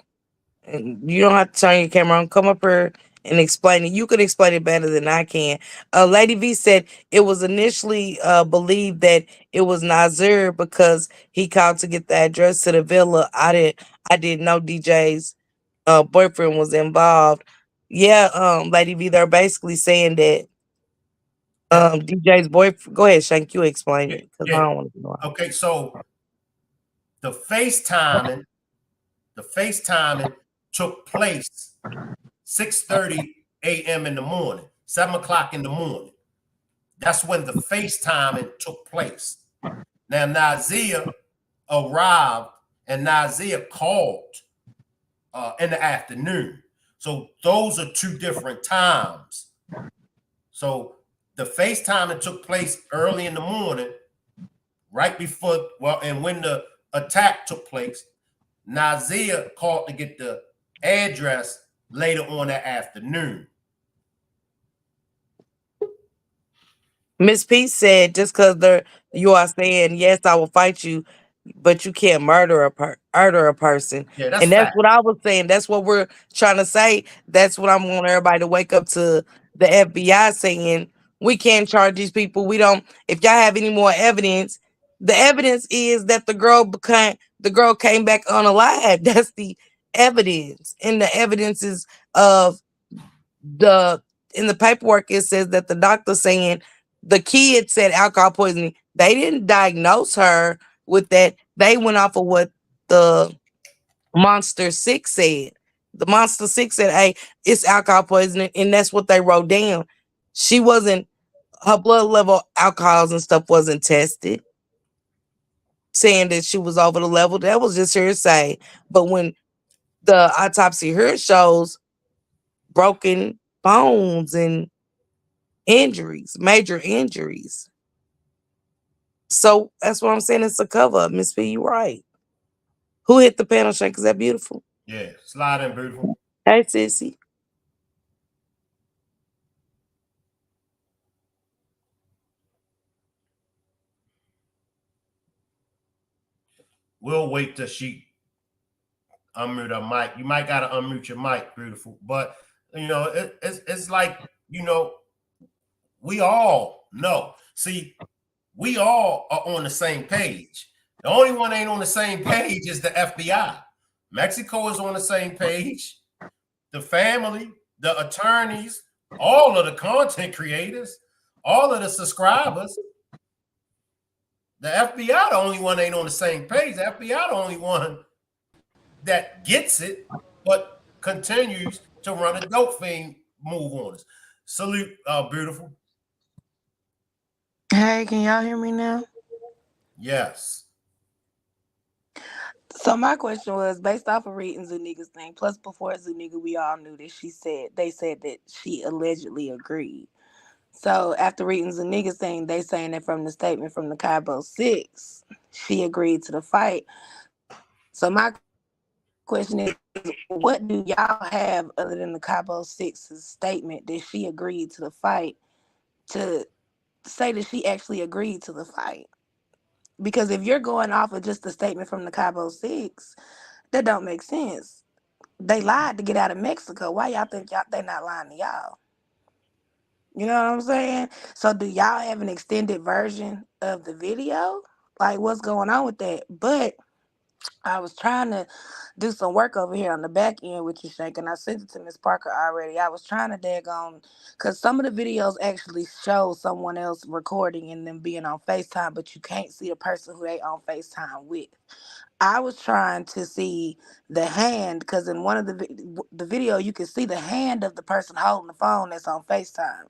S4: And you don't have to turn your camera on. Come up here and explain it. You can explain it better than I can. Lady V said it was initially believed that it was Nazeer because he called to get the address to the villa. I didn't know DJ's boyfriend was involved. Yeah, Lady V, they're basically saying that DJ's boyfriend. Go ahead, Shank. You explain it because I don't want to know.
S1: Okay, so the FaceTiming took place 6:30 a.m. in the morning, 7 o'clock in the morning. That's when the FaceTiming took place. Now, Nazeer arrived and Nazeer called in the afternoon. So those are two different times. So the FaceTime that took place early in the morning, right before, well, and when the attack took place, Nazeer called to get the address later on that afternoon.
S4: Miss P said just because you are saying yes, I will fight you, but you can't murder a person.
S1: Yeah, that's
S4: And that's
S1: fact.
S4: what I was saying. That's what we're trying to say. That's what I'm wanting everybody to wake up to the FBI saying we can't charge these people. We don't. If y'all have any more evidence, the evidence is that the girl came back unalive. That's the evidence, and the evidence is of the in the paperwork. It says that the doctor saying the kid said alcohol poisoning. They didn't diagnose her with that. They went off of what the Monster 6 said. The Monster 6 said, hey, it's alcohol poisoning, and that's what they wrote down. She wasn't, her blood level, alcohols and stuff wasn't tested, saying that she was over the level. That was just hearsay. But when the autopsy here shows broken bones and injuries, major injuries. So that's what I'm saying. It's a cover up, Miss P. You right. Who hit the panel shake? Is that beautiful?
S1: Yeah, slide in, beautiful.
S4: Hey, sissy.
S1: We'll wait till she unmute her mic. You might gotta unmute your mic, beautiful. But you know, it's like, you know, we all know. See, we all are on the same page. The only one ain't on the same page is the FBI. Mexico is on the same page. The family, the attorneys, all of the content creators, all of the subscribers. The FBI, the only one ain't on the same page. The FBI, the only one that gets it, but continues to run a dope fiend move on us. Salute, beautiful.
S2: Hey, can y'all hear me now?
S1: Yes.
S2: So my question was based off of reading Zuniga's thing. Plus, before Zuniga, we all knew that they said that she allegedly agreed. So after reading Zuniga's thing, they saying that from the statement from the Cabo 6, she agreed to the fight. So my question is, what do y'all have other than the Cabo 6's statement that she agreed to the fight to say that she actually agreed to the fight? Because if you're going off of just the statement from the Cabo 6, that don't make sense. They lied to get out of Mexico. Why y'all think they not lying to y'all? You know what I'm saying? So do y'all have an extended version of the video? Like what's going on with that? But I was trying to do some work over here on the back end with you, Shank, and I sent it to Miss Parker already. I was trying to daggone, because some of the videos actually show someone else recording and them being on FaceTime, but you can't see the person who they on FaceTime with. I was trying to see the hand, because in one of the video, you can see the hand of the person holding the phone that's on FaceTime.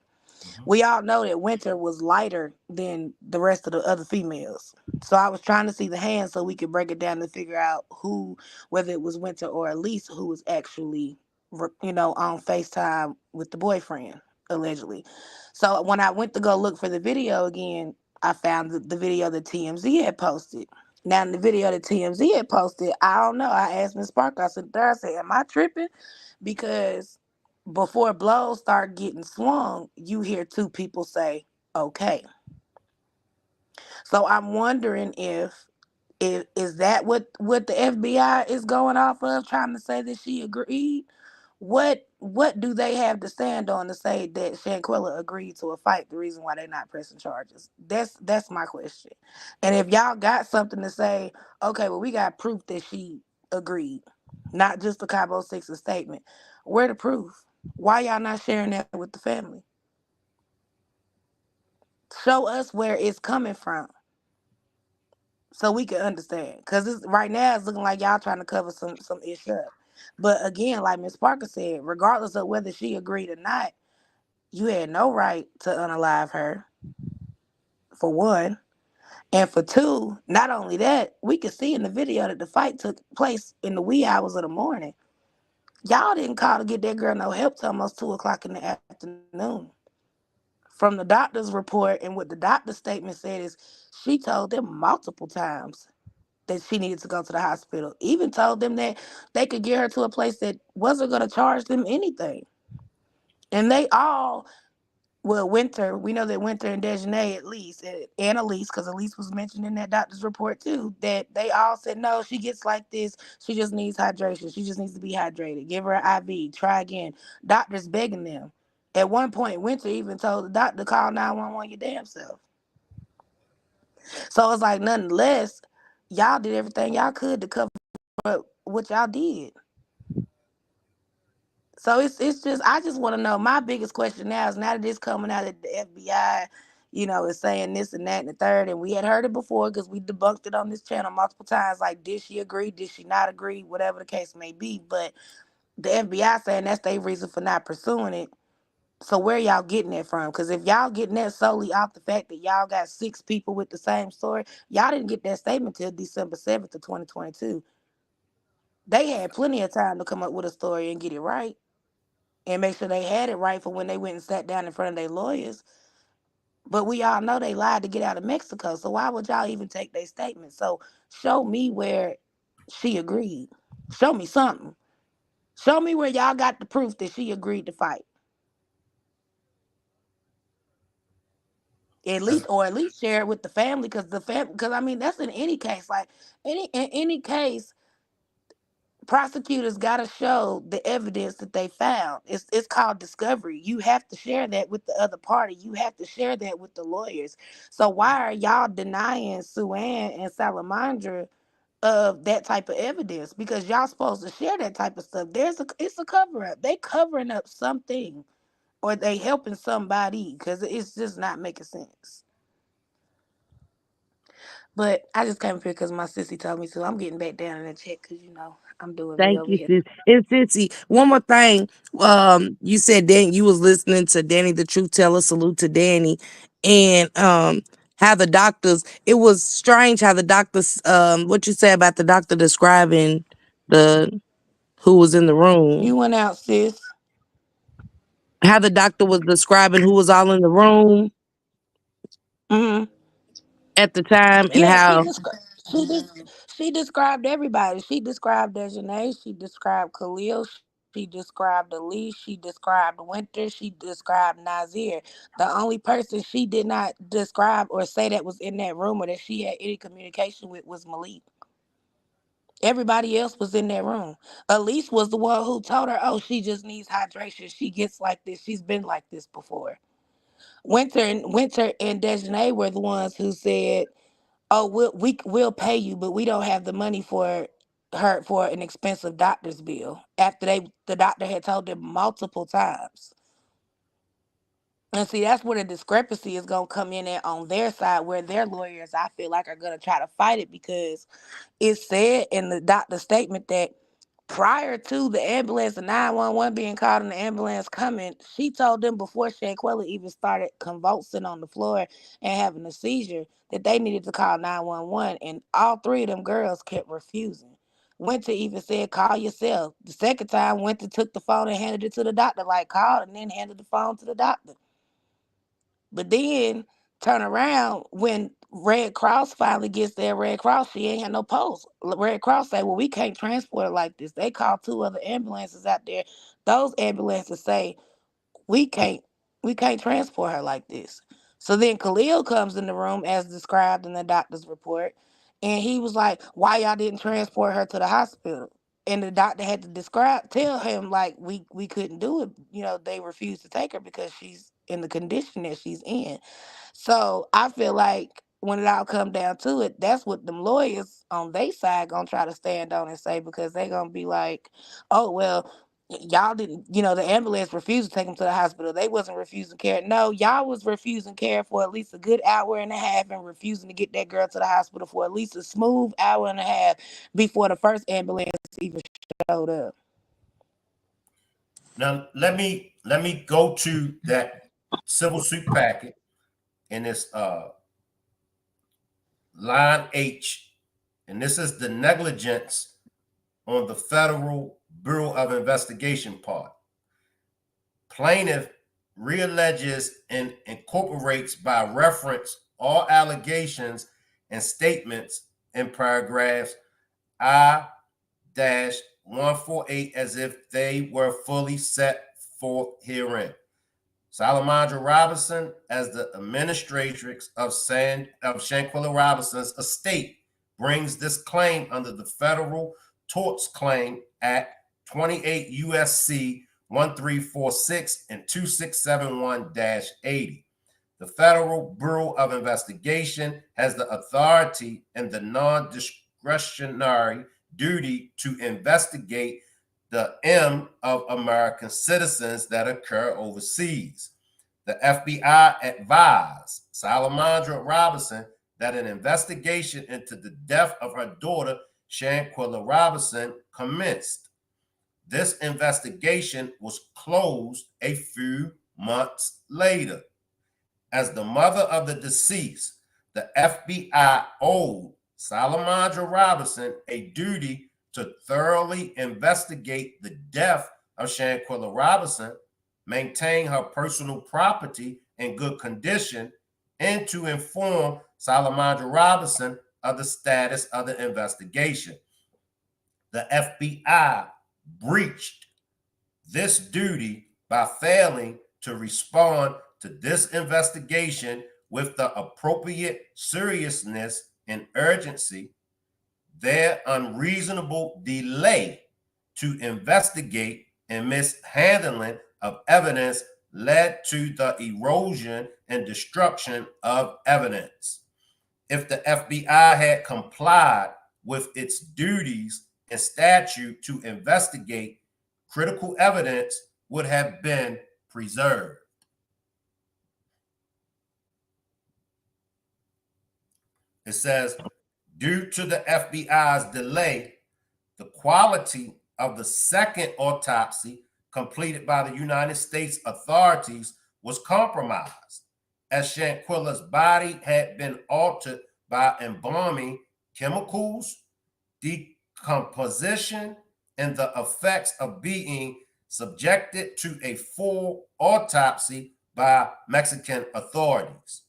S2: We all know that Winter was lighter than the rest of the other females. So I was trying to see the hand so we could break it down and figure out who, whether it was Winter or Elise, who was actually, on FaceTime with the boyfriend, allegedly. So when I went to go look for the video again, I found the video that TMZ had posted. Now, in the video that TMZ had posted, I don't know. I asked Miss Parker, I said, am I tripping? Because before blows start getting swung, you hear two people say, okay. So I'm wondering if is that what the FBI is going off of, trying to say that she agreed? What do they have to stand on to say that Shanquella agreed to a fight? The reason why they're not pressing charges. That's my question. And if y'all got something to say, okay, well we got proof that she agreed, not just the Cabo 6 statement. Where the proof? Why y'all not sharing that with the family? Show us where it's coming from so we can understand. Because right now it's looking like y'all trying to cover some issue up. But again, like Miss Parker said, regardless of whether she agreed or not, you had no right to unalive her, for one. And for two, not only that, we could see in the video that the fight took place in the wee hours of the morning. Y'all didn't call to get that girl no help till almost 2 o'clock in the afternoon. From the doctor's report and what the doctor's statement said is she told them multiple times that she needed to go to the hospital. Even told them that they could get her to a place that wasn't going to charge them anything. And they all, well, Winter, we know that Winter and Daejhanae at least, and Elise, because Elise was mentioned in that doctor's report too, that they all said, no, she gets like this. She just needs hydration. She just needs to be hydrated. Give her an IV. Try again. Doctors begging them. At one point, Winter even told the doctor to call 911 your damn self. So it's like, nonetheless, y'all did everything y'all could to cover up what y'all did. So it's just, I just want to know. My biggest question now is, now that it's coming out that the FBI, is saying this and that and the third, and we had heard it before because we debunked it on this channel multiple times. Like, did she agree? Did she not agree? Whatever the case may be. But the FBI saying that's their reason for not pursuing it. So where y'all getting that from? Because if y'all getting that solely off the fact that y'all got 6 people with the same story, y'all didn't get that statement till December 7th of 2022. They had plenty of time to come up with a story and get it right and make sure they had it right for when they went and sat down in front of their lawyers. But we all know they lied to get out of Mexico. So why would y'all even take their statement? So show me where she agreed. Show me something. Show me where y'all got the proof that she agreed to fight. At least share it with the family, because I mean, that's in any case. Like, in any case, prosecutors got to show the evidence that they found. It's called discovery. You have to share that with the other party. You have to share that with the lawyers. So why are y'all denying Suann and Salamandra of that type of evidence? Because y'all supposed to share that type of stuff. It's a cover up. They covering up something, or they helping somebody, because it's just not making sense. But I just came up here because my sissy told me to. I'm getting back down in the chat because, I'm doing me
S4: Thank
S2: over
S4: you,
S2: here.
S4: sis. And Sissy, one more thing. You said Dan, you was listening to Danny the Truth Teller. Salute to Danny. And how the doctors, it was strange how the doctors, what you said about the doctor describing the who was in the room.
S2: You went out, sis.
S4: How the doctor was describing who was all in the room
S2: Mm-hmm.
S4: at the time, and
S2: Yeah,
S4: how
S2: she described everybody. She described Daejhanae. She described Khalil. She described Elise. She described Winter. She described Nazeer. The only person she did not describe or say that was in that room or that she had any communication with was Malik. Everybody else was in that room. Elise was the one who told her, oh, she just needs hydration. She gets like this. She's been like this before. Winter and Daejhanae were the ones who said, oh, we'll pay you, but we don't have the money for an expensive doctor's bill, after the doctor had told them multiple times. And see, that's where the discrepancy is going to come in at on their side, where their lawyers, I feel like, are going to try to fight it, because it said in the doctor's statement that prior to the ambulance, the 911 being called and the ambulance coming, she told them before Shanquella even started convulsing on the floor and having a seizure that they needed to call 911. And all 3 of them girls kept refusing. Winter even said, call yourself. The second time, Winter took the phone and handed it to the doctor, like, called and then handed the phone to the doctor. But then turn around when Red Cross finally gets there. Red Cross, she ain't had no pulse. Red Cross say, well, we can't transport her like this. They call 2 other ambulances out there. Those ambulances say, we can't transport her like this. So then Khalil comes in the room as described in the doctor's report, and he was like, why y'all didn't transport her to the hospital? And the doctor had to tell him, like, we couldn't do it. They refused to take her because she's in the condition that she's in. So I feel like when it all come down to it, that's what them lawyers on their side gonna try to stand on and say, because they gonna be like, oh, well, y'all didn't, the ambulance refused to take them to the hospital. They wasn't refusing care. No, y'all was refusing care for at least a good hour and a half and refusing to get that girl to the hospital for at least a smooth hour and a half before the first ambulance even showed up.
S1: Now let me go to that civil suit packet in this line H, and this is the negligence on the Federal Bureau of Investigation part. Plaintiff realleges and incorporates by reference all allegations and statements in paragraphs I-148 as if they were fully set forth herein. Salamandra Robinson, as the administratrix of Shanquella Robinson's estate, brings this claim under the Federal Torts Claim Act 28 USC 1346 and 2671-80. The Federal Bureau of Investigation has the authority and the non-discretionary duty to investigate the M of American citizens that occur overseas. The FBI advised Salamandra Robinson that an investigation into the death of her daughter, Shanquella Robinson, commenced. This investigation was closed a few months later. As the mother of the deceased, the FBI owed Salamandra Robinson a duty to thoroughly investigate the death of Shanquella Robinson, maintain her personal property in good condition, and to inform Salamandra Robinson of the status of the investigation. The FBI breached this duty by failing to respond to this investigation with the appropriate seriousness and urgency. Their unreasonable delay to investigate and mishandling of evidence led to the erosion and destruction of evidence. If the FBI had complied with its duties and statute to investigate, critical evidence would have been preserved. It says, due to the FBI's delay, the quality of the second autopsy completed by the United States authorities was compromised, as Shanquella's body had been altered by embalming chemicals, decomposition, and the effects of being subjected to a full autopsy by Mexican authorities.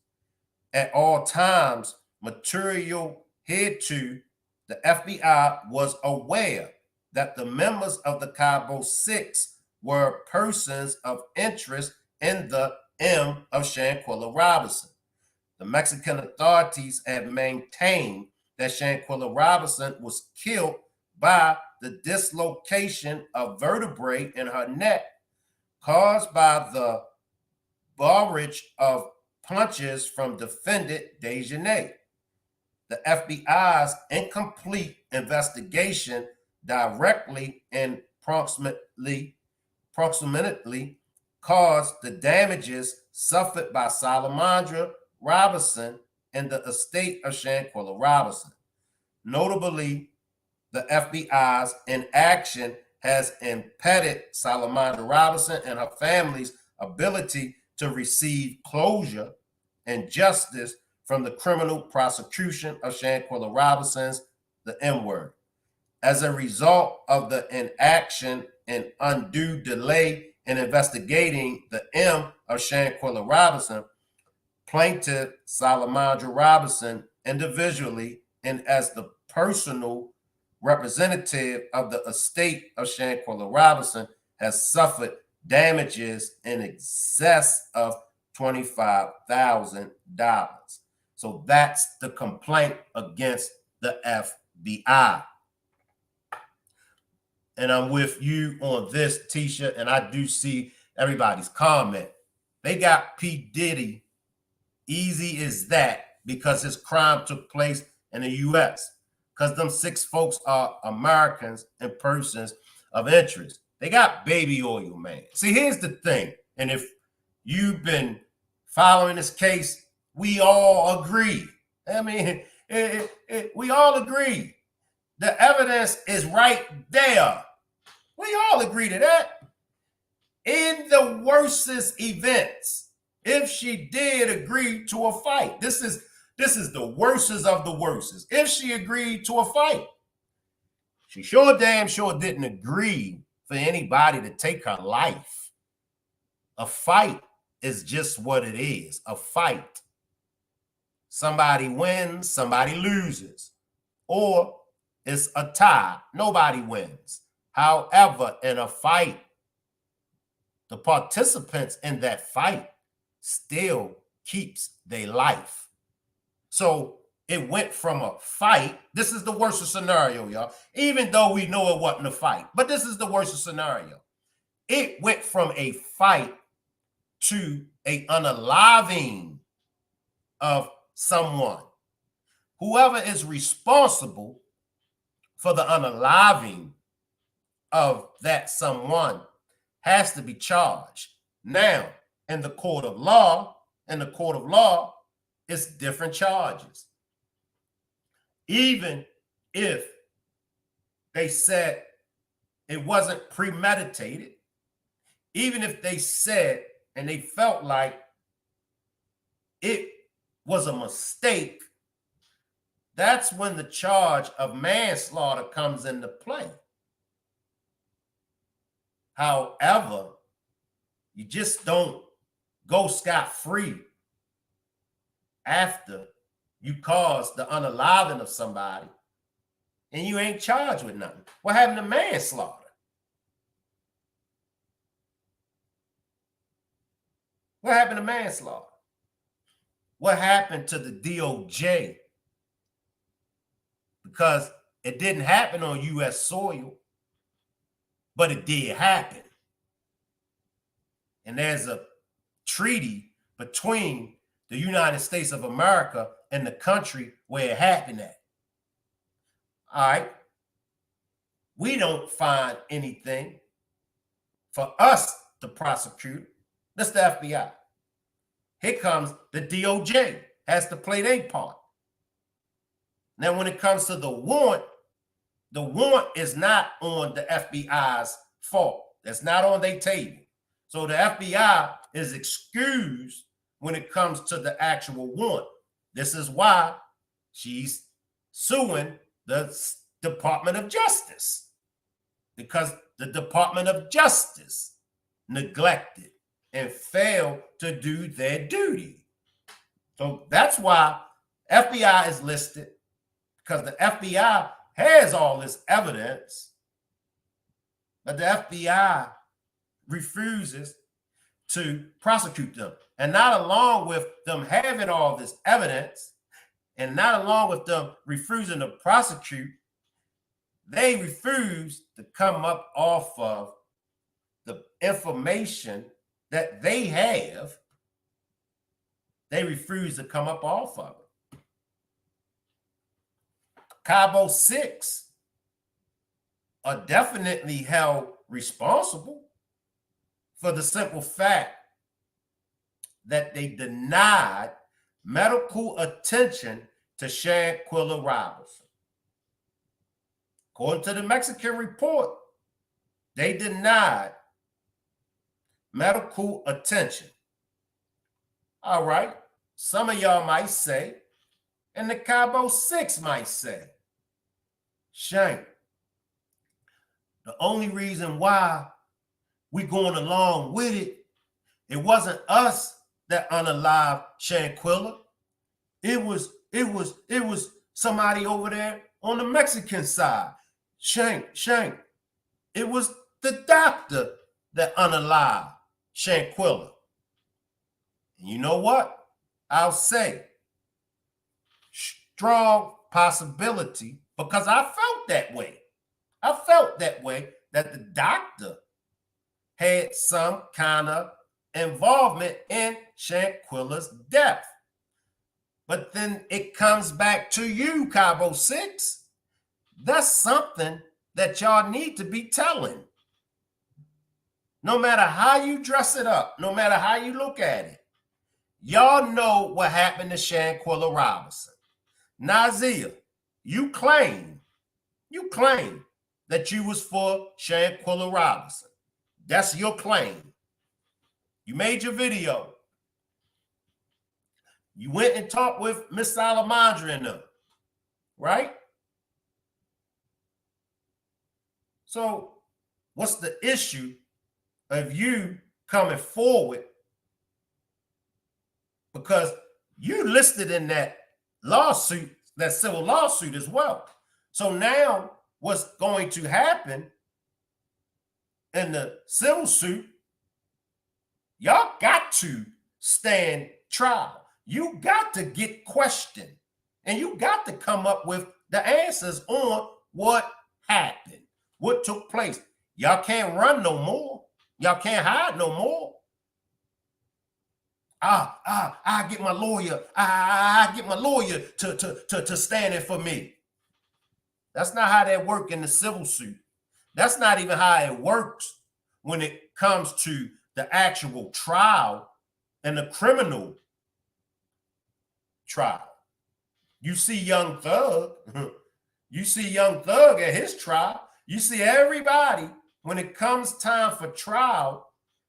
S1: At all times, material hereto, the FBI was aware that the members of the Cabo Six were persons of interest in the M of Shanquella Robinson. The Mexican authorities had maintained that Shanquella Robinson was killed by the dislocation of vertebrae in her neck caused by the barrage of punches from defendant Daejhanae. The FBI's incomplete investigation directly and proximately caused the damages suffered by Salamandra Robinson and the estate of Shanquella Robinson. Notably, the FBI's inaction has impeded Salamandra Robinson and her family's ability to receive closure and justice from the criminal prosecution of Shanquella Robinson's the M-word. As a result of the inaction and undue delay in investigating the M of Shanquella Robinson, plaintiff Salamandra Robinson individually and as the personal representative of the estate of Shanquella Robinson has suffered damages in excess of $25,000. So that's the complaint against the FBI. And I'm with you on this, Tisha, and I do see everybody's comment. They got P. Diddy easy as that because his crime took place in the U.S. because them 6 folks are Americans and persons of interest. They got baby oil, man. See, here's the thing. And if you've been following this case, we all agree. I mean, we all agree. The evidence is right there. We all agree to that. In the worstest events, if she did agree to a fight, this is This is the worstest of the worstest. If she agreed to a fight, she sure damn sure didn't agree for anybody to take her life. A fight is just what it is, a fight. Somebody wins, somebody loses, or it's a tie. Nobody wins. However, in a fight, the participants in that fight still keeps their life. So it went from a fight. This is the worst scenario, y'all. Even though we know it wasn't a fight, but this is the worst scenario. It went from a fight to a unaliving of someone. Whoever is responsible for the unaliving of that someone has to be charged. Now, in the court of law, it's different charges. Even if they said it wasn't premeditated, even if they said and they felt like it was a mistake, that's when the charge of manslaughter comes into play. However, you just don't go scot-free after you cause the unaliving of somebody and you ain't charged with nothing. What happened to manslaughter? What happened to manslaughter? What happened to the DOJ? Because it didn't happen on U.S. soil, but it did happen. And there's a treaty between the United States of America and the country where it happened at. All right. We don't find anything for us to prosecute. That's the FBI. Here comes the DOJ, has to play their part. Now, when it comes to the warrant is not on the FBI's fault. That's not on their table. So the FBI is excused when it comes to the actual warrant. This is why she's suing the Department of Justice, because the Department of Justice neglected and failed to do their duty. So that's why FBI is listed, because the FBI has all this evidence, but the FBI refuses to prosecute them. And not along with them having all this evidence, and not along with them refusing to prosecute, they refuse to come up off of the information that they have. They refuse to come up off of it. Cabo 6 are definitely held responsible for the simple fact that they denied medical attention to Shanquella Robinson. According to the Mexican report, they denied medical attention. All right, some of y'all might say, and the Cabo 6 might say, Shank, the only reason why we going along with it, it wasn't us that unalived Shanquella. It was somebody over there on the Mexican side. Shank, it was the doctor that unalived Shanquella. And you know what? I'll say strong possibility, because I felt that way. I felt that way, that the doctor had some kind of involvement in Shanquella's death. But then it comes back to you, Cabo 6. That's something that y'all need to be telling. No matter how you dress it up, no matter how you look at it, y'all know what happened to Shanquella Robinson. Nazeer, you claim that you was for Shanquella Robinson. That's your claim. You made your video. You went and talked with Miss Salamandra and them, right? So what's the issue of you coming forward? Because you listed in that lawsuit, that civil lawsuit as well. So now what's going to happen in the civil suit, y'all got to stand trial. You got to get questioned, and you got to come up with the answers on what happened, what took place. Y'all can't run no more. Y'all can't hide no more. I get my lawyer. I get my lawyer to stand in for me. That's not how that works in the civil suit. That's not even how it works when it comes to the actual trial and the criminal trial. You see Young Thug. You see Young Thug at his trial. You see everybody, when it comes time for trial,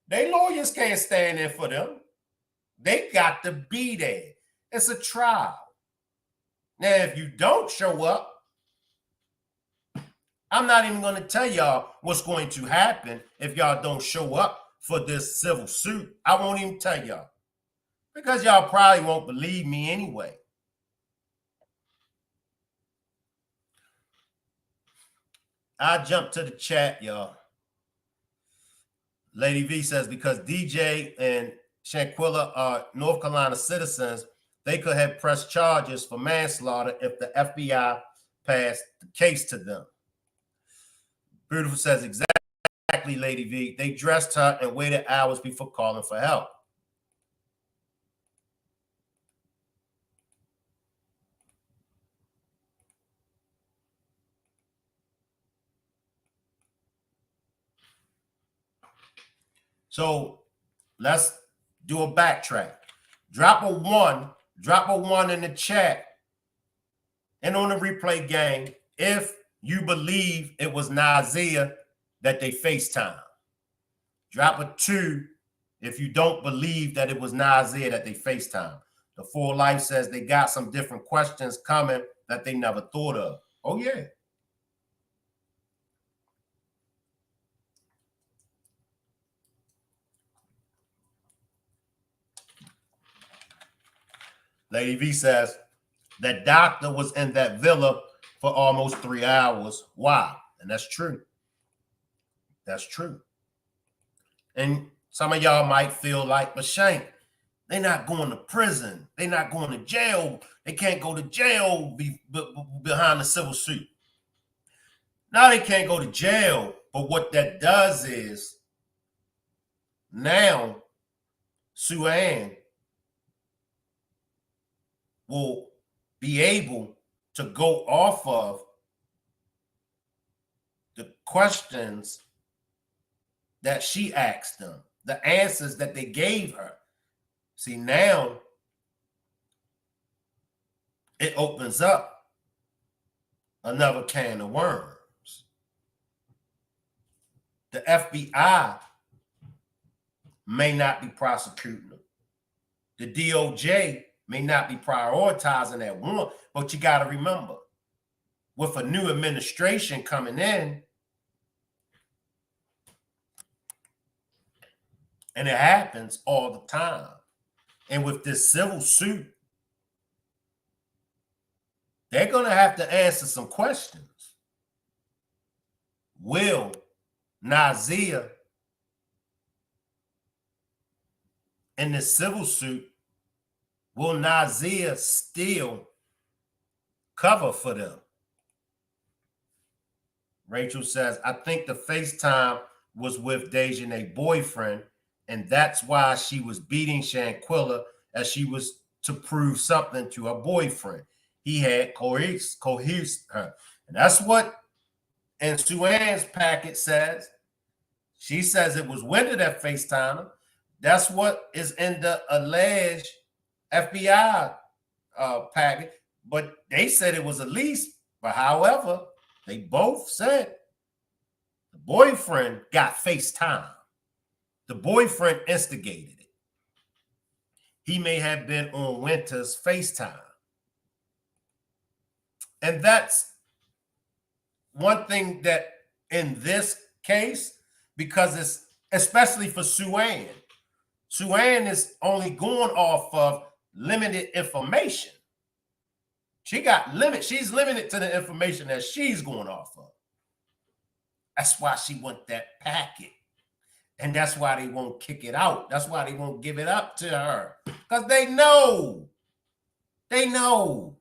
S1: their lawyers can't stand in for them. They got to be there. It's a trial. Now, if you don't show up, I'm not even going to tell y'all what's going to happen if y'all don't show up for this civil suit. I won't even tell y'all, because y'all probably won't believe me anyway. I jump to the chat, y'all. Lady V says, because DJ and Shanquella are North Carolina citizens, they could have pressed charges for manslaughter if the FBI passed the case to them. Beautiful says, exactly, Lady V. They dressed her and waited hours before calling for help. So let's do a backtrack. Drop a one in the chat and on the replay gang if you believe it was Nazeer that they FaceTimed. Drop a 2 if you don't believe that it was Nazeer that they FaceTimed. The Full Life says they got some different questions coming that they never thought of. Oh, yeah. Lady V says that doctor was in that villa for almost 3 hours. Wow. And that's true. That's true. And some of y'all might feel like, but Shank, they're not going to prison. They're not going to jail. They can't go to jail behind the civil suit. Now they can't go to jail. But what that does is now Sue Ann will be able to go off of the questions that she asked them, the answers that they gave her. See, now it opens up another can of worms. The FBI may not be prosecuting them. The DOJ may not be prioritizing that one, but you got to remember, with a new administration coming in, and it happens all the time. And with this civil suit, they're going to have to answer some questions. Will Nazeer in this civil suit, will Nazeer still cover for them? Rachel says, I think the FaceTime was with Daejhanae's boyfriend, and that's why she was beating Shanquella, as she was to prove something to her boyfriend. He had coerced her. And that's what in Sue Ann's packet says. She says it was Wendell that FaceTimed her. That's what is in the alleged FBI packet. But they said it was Elise. But however, they both said the boyfriend got FaceTime. The boyfriend instigated it. he may have been on Winter's FaceTime. And that's one thing that in this case, because it's especially for Sue-Ann is only going off of limited information. She's limited to the information that she's going off of. That's why she want that packet. And that's why they won't kick it out. That's why they won't give it up to her. Because they know. They know.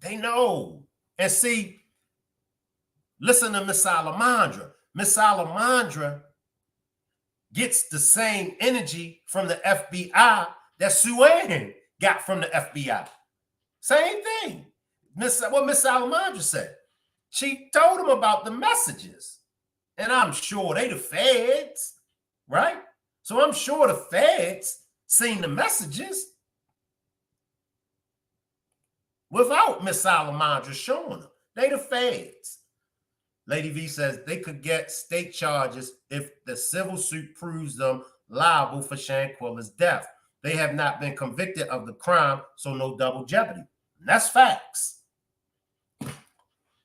S1: They know. And see, listen to Miss Salamandra. Miss Salamandra gets the same energy from the FBI that Sue-Ann got from the FBI. Same thing. What Miss Salamandra said. She told him about the messages. And I'm sure they the feds, right? So I'm sure the feds seen the messages without Miss Salamandra showing them. They the feds. Lady V says they could get state charges if the civil suit proves them liable for Shanquella's death. They have not been convicted of the crime, so no double jeopardy. And that's facts.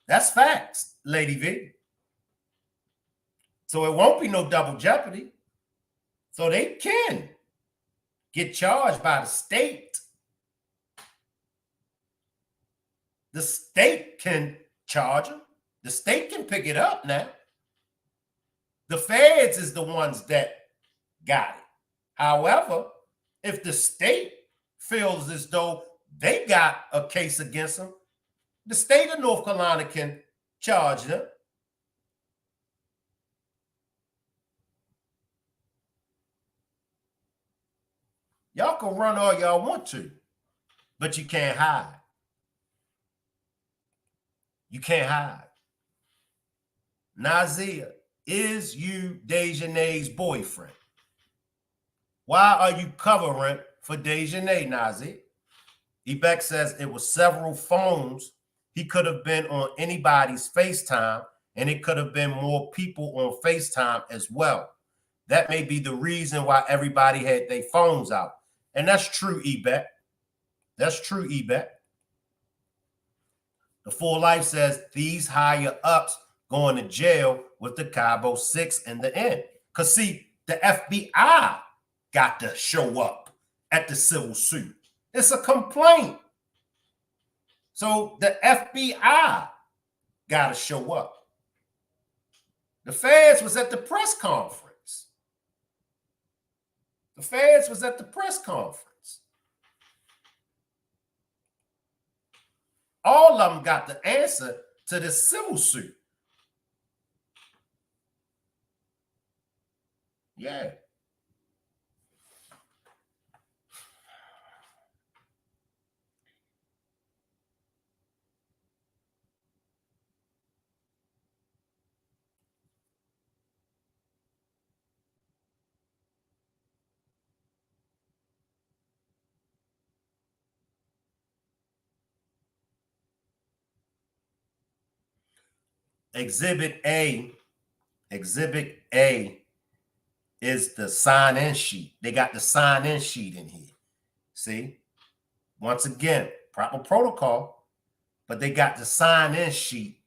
S1: That's facts, Lady V. So it won't be no double jeopardy. So they can get charged by the state. The state can charge them. The state can pick it up now. The feds is the ones that got it. However, if the state feels as though they got a case against them, the state of North Carolina can charge them. Y'all can run all y'all want to, but you can't hide. You can't hide. Nazeer, is you Daejhanae's boyfriend? Why are you covering for Daejhanae, Nazeer? Ebek says it was several phones. He could have been on anybody's FaceTime, and it could have been more people on FaceTime as well. That may be the reason why everybody had their phones out. And that's true, Ebek. That's true, Ebek. The Full Life says these higher ups going to jail with the Cabo 6 in the end. Because, see, the FBI got to show up at the civil suit. It's a complaint. So the FBI got to show up. The feds was at the press conference. The feds was at the press conference. All of them got the answer to the civil suit. Yeah. Exhibit A is the sign-in sheet. They got the sign-in sheet in here. See? Once again, proper protocol, but they got the sign-in sheet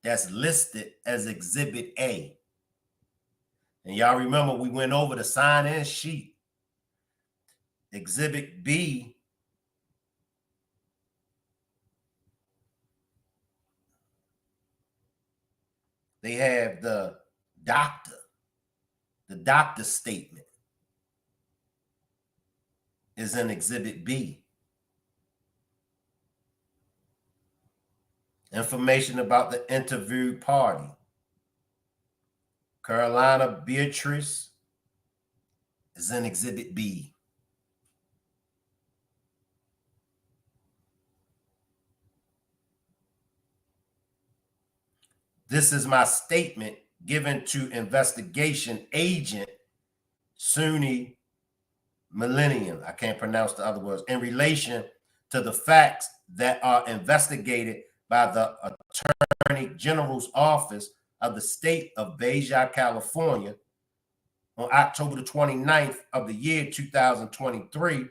S1: that's listed as Exhibit A. And y'all remember we went over the sign-in sheet. Exhibit B they have the doctor statement is in Exhibit B. Information about the interviewed party. Carolina Beatrice is in Exhibit B. This is my statement given to investigation agent Sunni Millennium. I can't pronounce the other words. In relation to the facts that are investigated by the Attorney General's Office of the State of Baja, California, on October the 29th of the year 2023,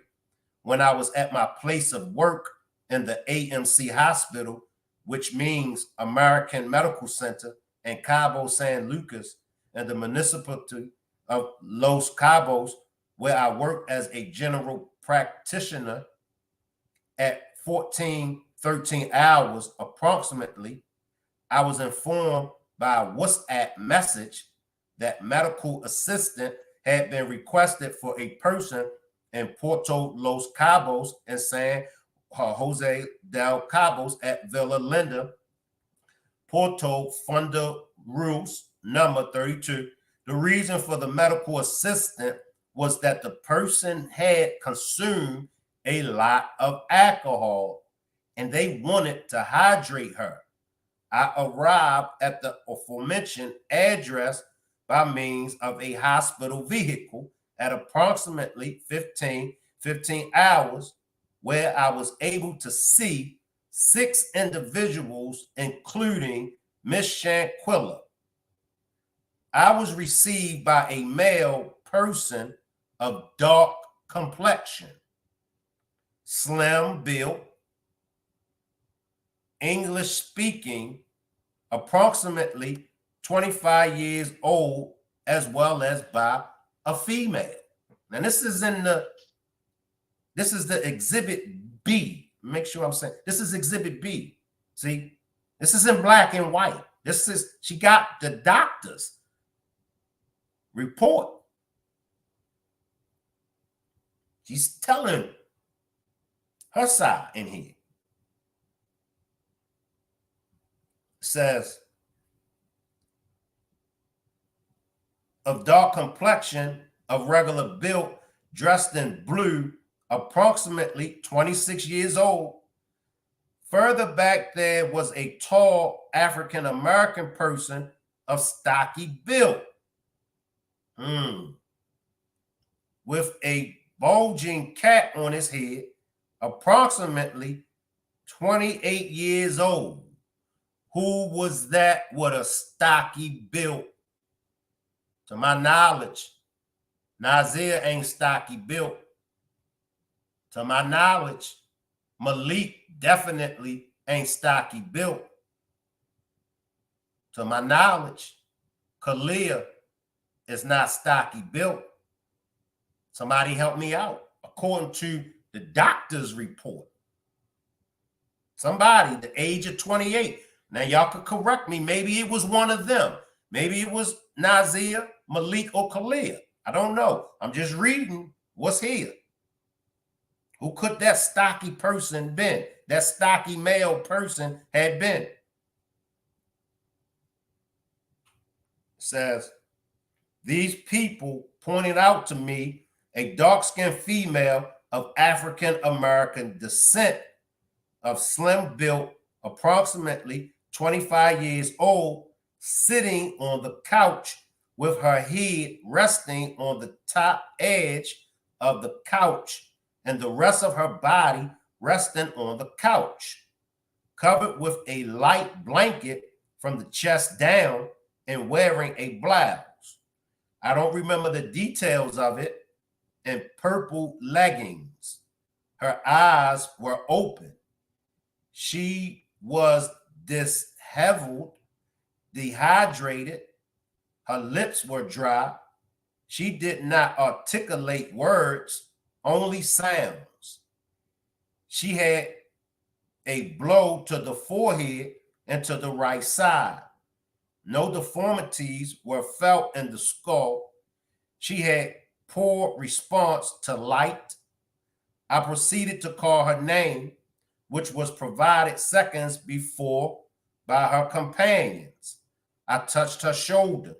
S1: when I was at my place of work in the AMC Hospital, which means American Medical Center in Cabo San Lucas, and the municipality of Los Cabos, where I work as a general practitioner at 13 hours approximately, I was informed by a WhatsApp message that medical assistant had been requested for a person in Puerto Los Cabos and San Jose del Cabos at Villa Linda, Puerto Fonderos, number 32. The reason for the medical assistant was that the person had consumed a lot of alcohol and they wanted to hydrate her. I arrived at the aforementioned address by means of a hospital vehicle at approximately 15 hours, where I was able to see 6 individuals, including Miss Shanquella. I was received by a male person of dark complexion, slim built, English speaking, approximately 25 years old, as well as by a female. Now this is the exhibit B. Make sure I'm saying this is exhibit B. See, this is in black and white. She got the doctor's report. She's telling her side in here. Says, of dark complexion, of regular build, dressed in blue, approximately 26 years old. Further back there was a tall African-American person of stocky build, with a bulging cap on his head, approximately 28 years old. Who was that with a stocky build? To my knowledge, Nazeer ain't stocky built. To my knowledge, Malik definitely ain't stocky built. To my knowledge, Kalia is not stocky built. Somebody help me out. According to the doctor's report, somebody the age of 28. Now, y'all could correct me. Maybe it was one of them. Maybe it was Nazeer, Malik, or Kalia. I don't know. I'm just reading what's here. Who could that stocky person been? That stocky male person had been. It says, these people pointed out to me a dark-skinned female of African-American descent, of slim built, approximately 25 years old, sitting on the couch with her head resting on the top edge of the couch and the rest of her body resting on the couch, covered with a light blanket from the chest down and wearing a blouse. I don't remember the details of it, and purple leggings. Her eyes were open. She was disheveled, dehydrated. Her lips were dry. She did not articulate words, only sounds. She had a blow to the forehead and to the right side. No deformities were felt in the skull. She had poor response to light. I proceeded to call her name, which was provided seconds before by her companions. I touched her shoulder.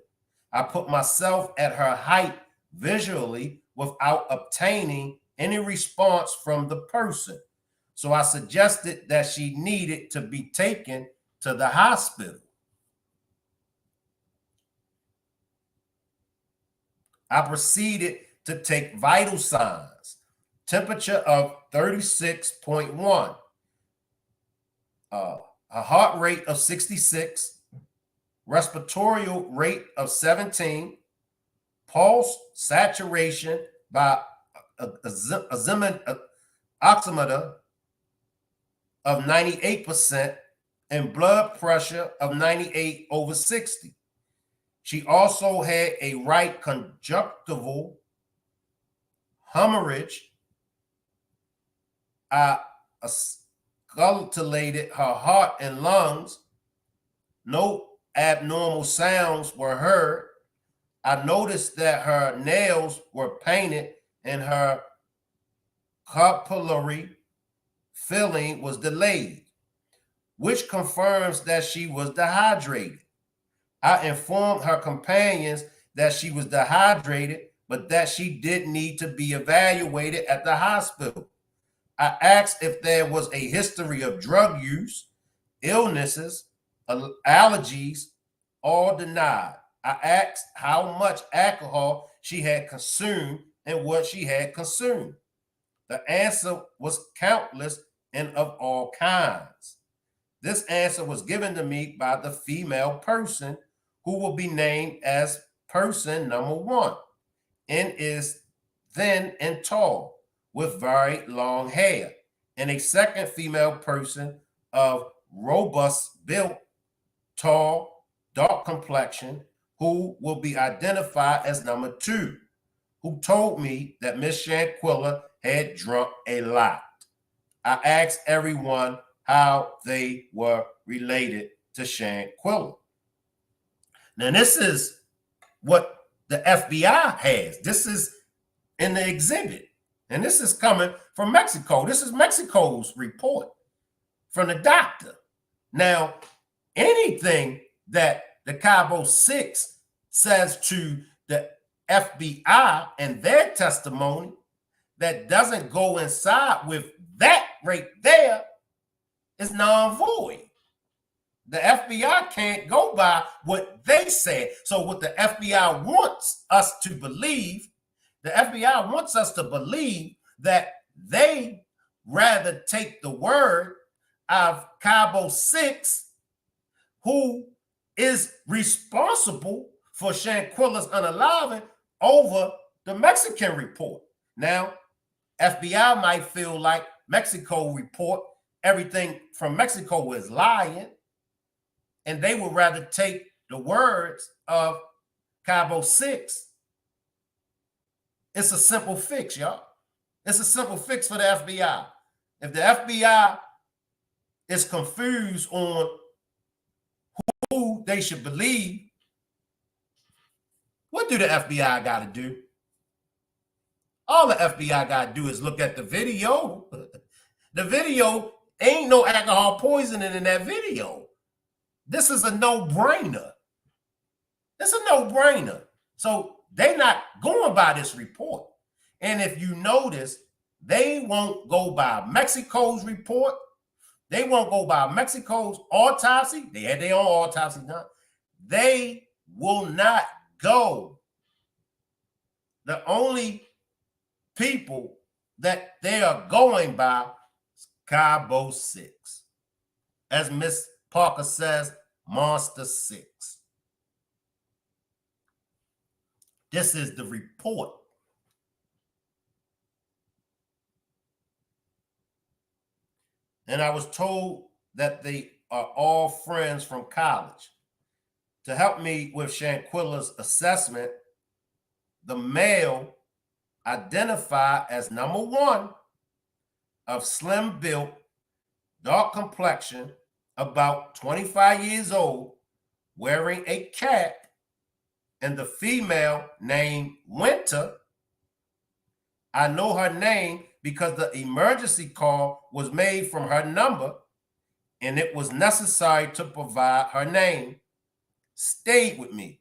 S1: I put myself at her height visually without obtaining any response from the person. So I suggested that she needed to be taken to the hospital. I proceeded to take vital signs. Temperature of 36.1. A heart rate of 66. Respiratory rate of 17. pulse saturation by oximeter of 98% and blood pressure of 98/60. She also had a right conjunctival hemorrhage. I auscultated her heart and lungs. No abnormal sounds were heard. I noticed that her nails were painted and her capillary filling was delayed, which confirms that she was dehydrated. I informed her companions that she was dehydrated, but that she did need to be evaluated at the hospital. I asked if there was a history of drug use, illnesses, allergies, all denied. I asked how much alcohol she had consumed and what she had consumed. The answer was countless and of all kinds. This answer was given to me by the female person who will be named as person number 1 and is thin and tall with very long hair, and a second female person of robust build, tall, dark complexion, who will be identified as number 2, who told me that Miss Shanquella had drunk a lot. I asked everyone how they were related to Shanquella. Now, this is what the FBI has. This is in the exhibit. And this is coming from Mexico. This is Mexico's report from the doctor. Now, anything that the Cabo 6 says to the FBI and their testimony that doesn't go inside with that right there is non-void. The FBI can't go by what they said. So what the FBI wants us to believe, the FBI wants us to believe that they rather take the word of Cabo 6, who is responsible for Shanquella's unaliving, over the Mexican report. Now, FBI might feel like Mexico report, everything from Mexico is lying, and they would rather take the words of Cabo 6. It's a simple fix, y'all. It's a simple fix for the FBI. If the FBI is confused on who they should believe, what do the FBI got to do? All the FBI got to do is look at the video. The video, ain't no alcohol poisoning in that video. This is a no-brainer. It's a no-brainer. So they're not going by this report. And if you notice, they won't go by Mexico's report. They won't go by Mexico's autopsy. They had their own autopsy done. They will not go. The only people that they are going by is Cabo 6. As Miss Parker says, Monster 6. This is the report. And I was told that they are all friends from college. To help me with Shanquella's assessment, the male identified as number 1 of slim built, dark complexion, about 25 years old, wearing a cap, and the female named Winter. I know her name because the emergency call was made from her number, and it was necessary to provide her name. Stayed with me.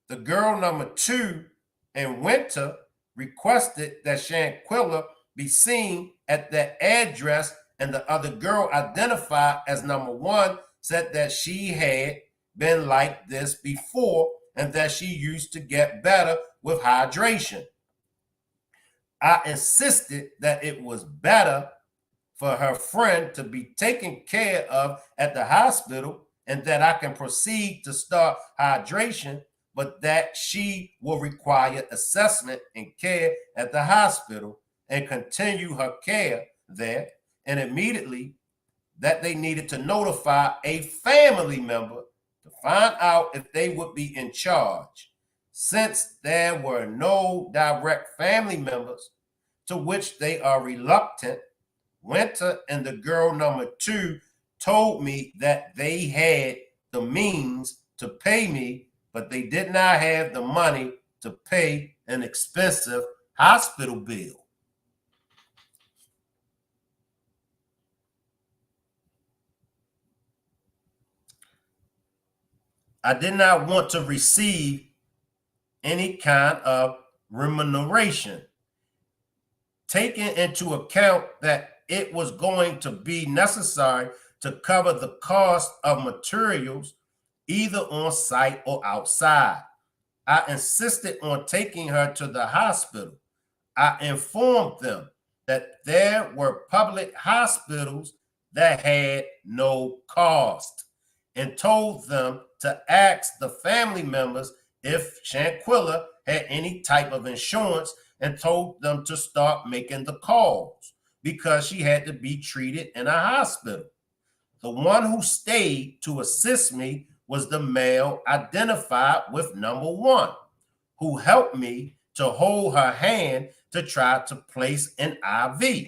S1: The girl number 2 and Winter requested that Shanquella be seen at that address, and the other girl, identified as number 1, said that she had been like this before and that she used to get better with hydration. I insisted that it was better for her friend to be taken care of at the hospital and that I can proceed to start hydration but that she will require assessment and care at the hospital and continue her care there, and immediately that they needed to notify a family member to find out if they would be in charge. Since there were no direct family members to which they are reluctant, Winter and the girl number 2 told me that they had the means to pay me, but they did not have the money to pay an expensive hospital bill. I did not want to receive any kind of remuneration, taking into account that it was going to be necessary to cover the cost of materials either on site or outside. I insisted on taking her to the hospital. I informed them that there were public hospitals that had no cost and told them to ask the family members if Shanquella had any type of insurance, and told them to start making the calls because she had to be treated in a hospital. The one who stayed to assist me was the male identified with number 1, who helped me to hold her hand to try to place an IV.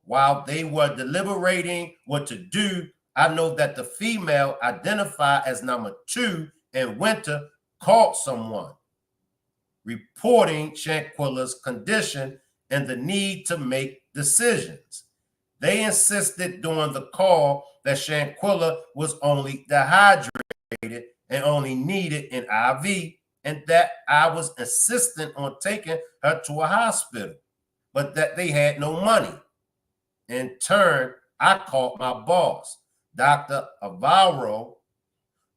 S1: While they were deliberating what to do, I know that the female identified as number 2 in Winter called someone, reporting Shanquella's condition and the need to make decisions. They insisted during the call that Shanquella was only dehydrated and only needed an IV, and that I was insistent on taking her to a hospital, but that they had no money. In turn, I called my boss, Dr. Avaro,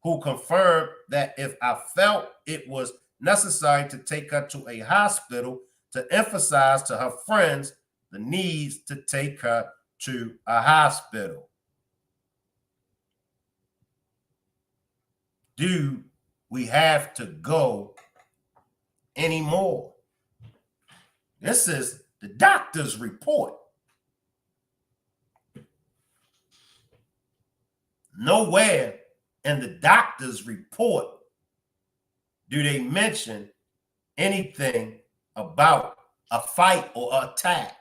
S1: who confirmed that if I felt it was necessary to take her to a hospital, to emphasize to her friends the needs to take her to a hospital. Do we have to go anymore? This is the doctor's report. Nowhere in the doctor's report do they mention anything about a fight or attack.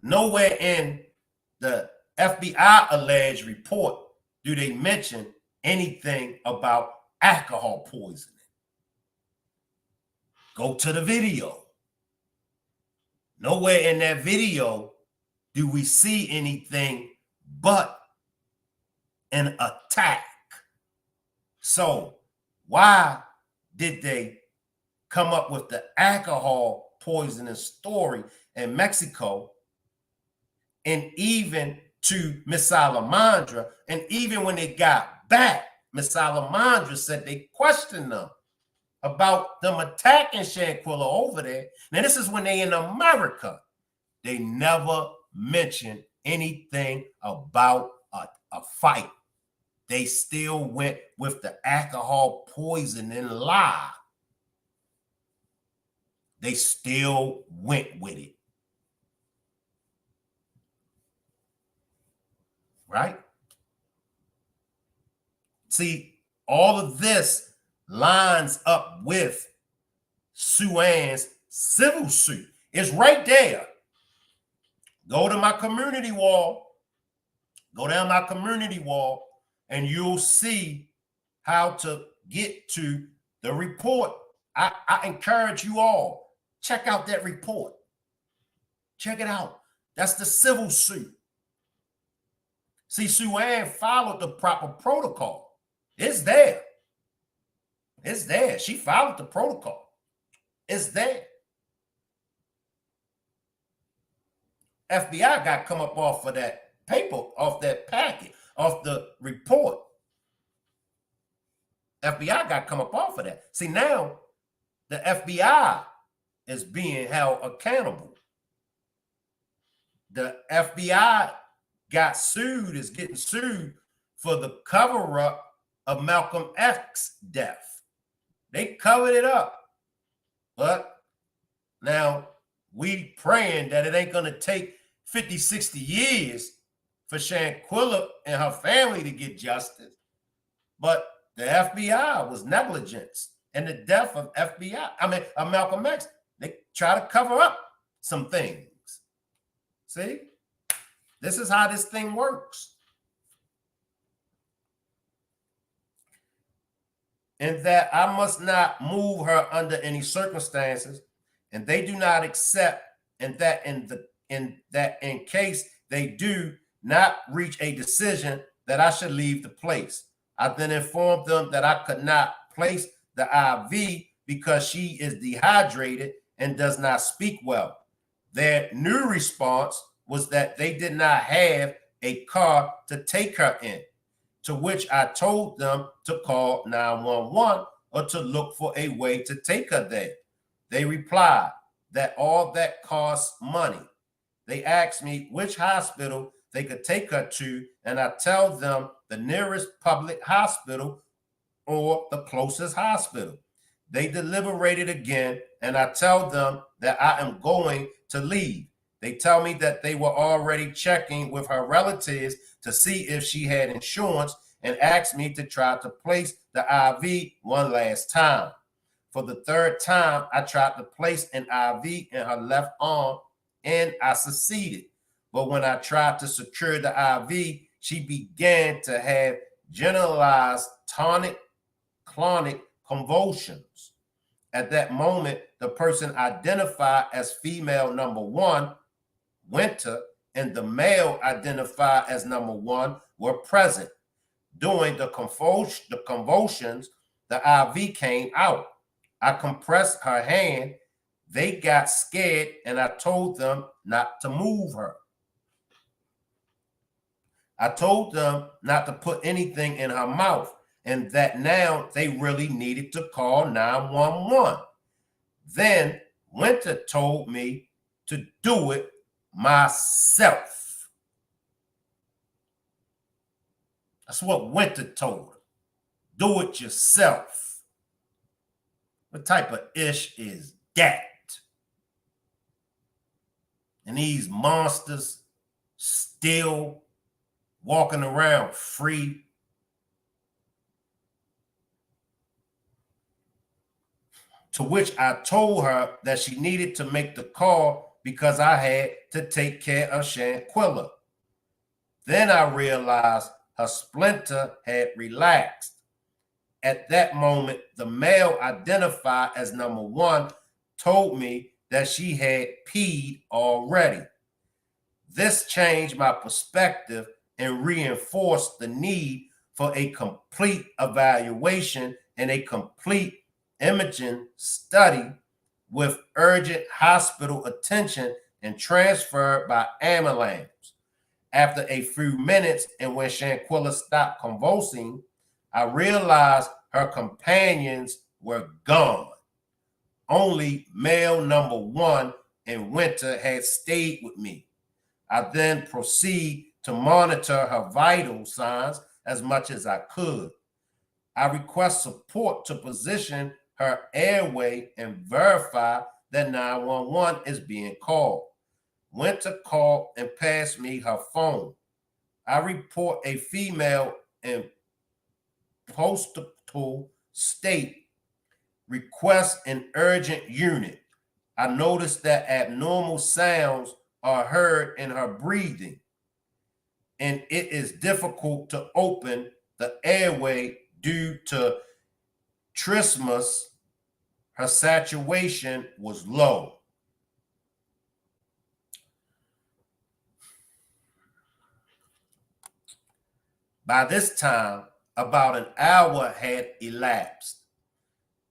S1: Nowhere in the FBI alleged report do they mention anything about alcohol poisoning. Go to the video. Nowhere in that video do we see anything but an attack. So why did they come up with the alcohol poisoning story in Mexico? And even to Miss Salamandra, and even when they got back, Miss Salamandra said they questioned them about them attacking Shanquella over there. Now, this is when they in America. They never mentioned anything about a fight. They still went with the alcohol poisoning lie. They still went with it. Right? See, all of this lines up with Sue Ann's civil suit. It's right there. Go to my community wall. Go down my community wall, and you'll see how to get to the report. I encourage you all, check out that report. Check it out. That's the civil suit. See, Sue Ann followed the proper protocol. It's there. It's there. She followed the protocol. It's there. FBI got to come up off of that paper, off that packet, off the report. FBI got to come up off of that. See, now the FBI is being held accountable. The FBI got sued, is getting sued for the cover-up of Malcolm X's death. They covered it up. But now we praying that it ain't going to take 50, 60 years for Shanquella and her family to get justice. But the FBI was negligence, and the death of of Malcolm X, they try to cover up some things. See, this is how this thing works. And that I must not move her under any circumstances, and they do not accept, and that in case they do not reach a decision, that I should leave the place. I then informed them that I could not place the IV because she is dehydrated and does not speak well. Their new response was that they did not have a car to take her in, to which I told them to call 911 or to look for a way to take her there. They replied that all that costs money. They asked me which hospital they could take her to, and I tell them the nearest public hospital or the closest hospital. They deliberated again, and I tell them that I am going to leave. They tell me that they were already checking with her relatives to see if she had insurance, and asked me to try to place the IV one last time. For the third time, I tried to place an IV in her left arm, and I succeeded. But when I tried to secure the IV, she began to have generalized tonic-clonic convulsions. At that moment, the person identified as female number 1, Winter, and the male identified as number 1 were present. During the convulsions, the IV came out. I compressed her hand. They got scared, and I told them not to move her. I told them not to put anything in her mouth, and that now they really needed to call 911. Then Winter told me to do it myself. That's what Winter told her. Do it yourself. What type of ish is that? And these monsters still walking around free. To which I told her that she needed to make the call because I had to take care of Shanquella. Then I realized her splinter had relaxed. At that moment, the male identified as number 1 told me that she had peed already. This changed my perspective and reinforced the need for a complete evaluation and a complete imaging study with urgent hospital attention and transfer by ambulance. After a few minutes, and when Shanquella stopped convulsing, I realized her companions were gone. Only male number 1 and Winter had stayed with me. I then proceed to monitor her vital signs as much as I could. I request support to position her airway and verify that 911 is being called. Winter called and passed me her phone. I report a female in postnatal state, request an urgent unit. I noticed that abnormal sounds are heard in her breathing, and it is difficult to open the airway due to trismus. Her saturation was low. By this time, about an hour had elapsed.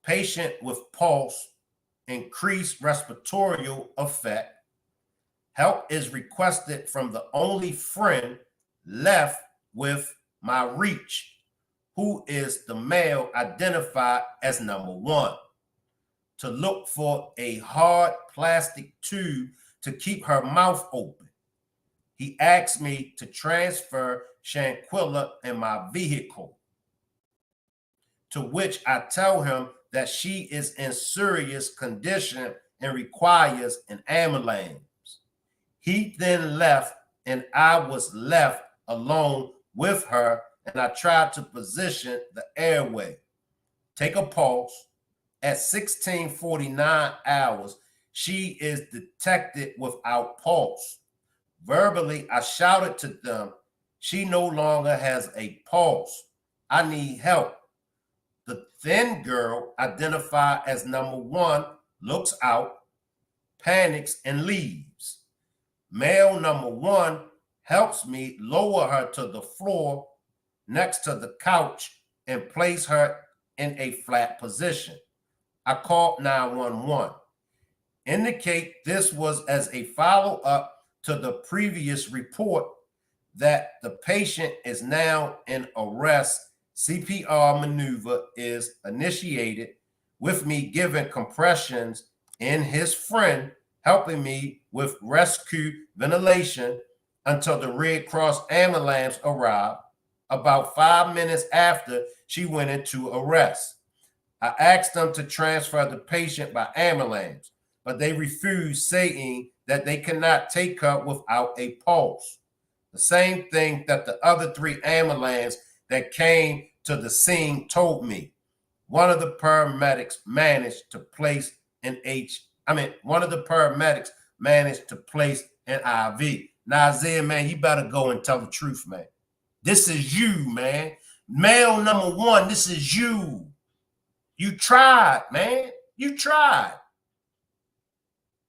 S1: Patient with pulse, increased respiratory effect. Help is requested from the only friend left with my reach, who is the male identified as number 1, to look for a hard plastic tube to keep her mouth open. He asked me to transfer Shanquella in my vehicle. to which I tell him that she is in serious condition and requires an ambulance. He then left, and I was left alone with her, and I tried to position the airway. Take a pulse. At 16:49 hours, she is detected without pulse. Verbally, I shouted to them, she no longer has a pulse. I need help. The thin girl, identified as number 1, looks out, panics, and leaves. Male number 1 helps me lower her to the floor next to the couch and place her in a flat position. I called 911. Indicate this was as a follow-up to the previous report that the patient is now in arrest. CPR maneuver is initiated with me giving compressions and his friend helping me with rescue ventilation until the Red Cross ambulance arrived about 5 minutes after she went into arrest. I asked them to transfer the patient by ambulance, but they refused, saying that they cannot take her without a pulse. The same thing that the other 3 ambulances that came to the scene told me. One of the paramedics managed to place an IV. Nazeer, man, you better go and tell the truth, man. This is you, man. Male number 1, this is you. You tried, man. You tried.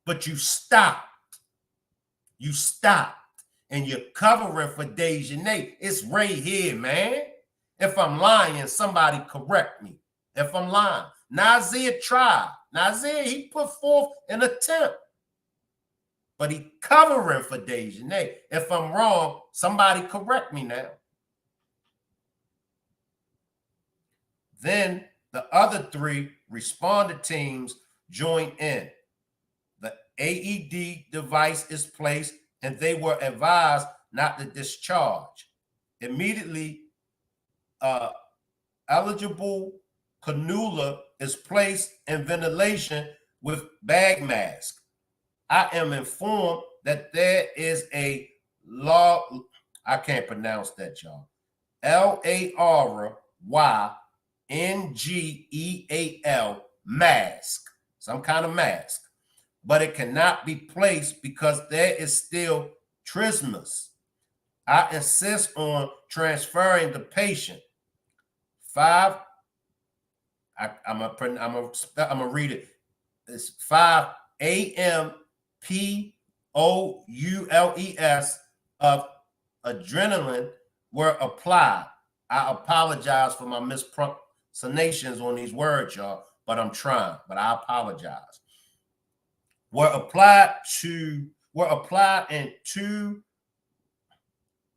S1: But you stopped. You stopped. And you're covering for Daejhanae. It's right here, man. If I'm lying, somebody correct me. If I'm lying. Nazeer tried. Nazeer, he put forth an attempt. But he covering for Daejhanae. If I'm wrong, somebody correct me now. Then the other 3 responder teams joined in. The AED device is placed, and they were advised not to discharge. Immediately, eligible cannula is placed in ventilation with bag mask. I am informed that there is a law, I can't pronounce that, y'all. LARYNGEAL mask, some kind of mask, but it cannot be placed because there is still trismus. I insist on transferring the patient. 5, I'm gonna read it. It's 5 AMPOULES of adrenaline were applied. I apologize for my mispronunciations on these words, y'all, but I'm trying, but I apologize. Were applied in 2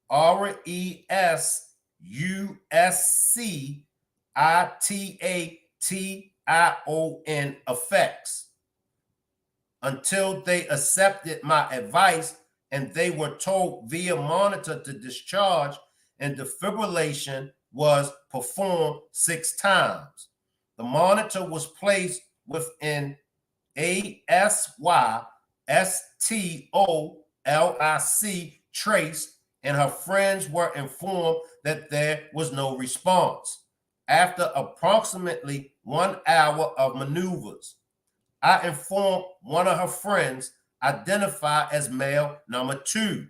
S1: RESCITATION effects until they accepted my advice and they were told via monitor to discharge, and defibrillation was performed 6 times. The monitor was placed within ASYSTOLIC trace, and her friends were informed that there was no response. After approximately 1 hour of maneuvers, I informed one of her friends, identified as male number 2,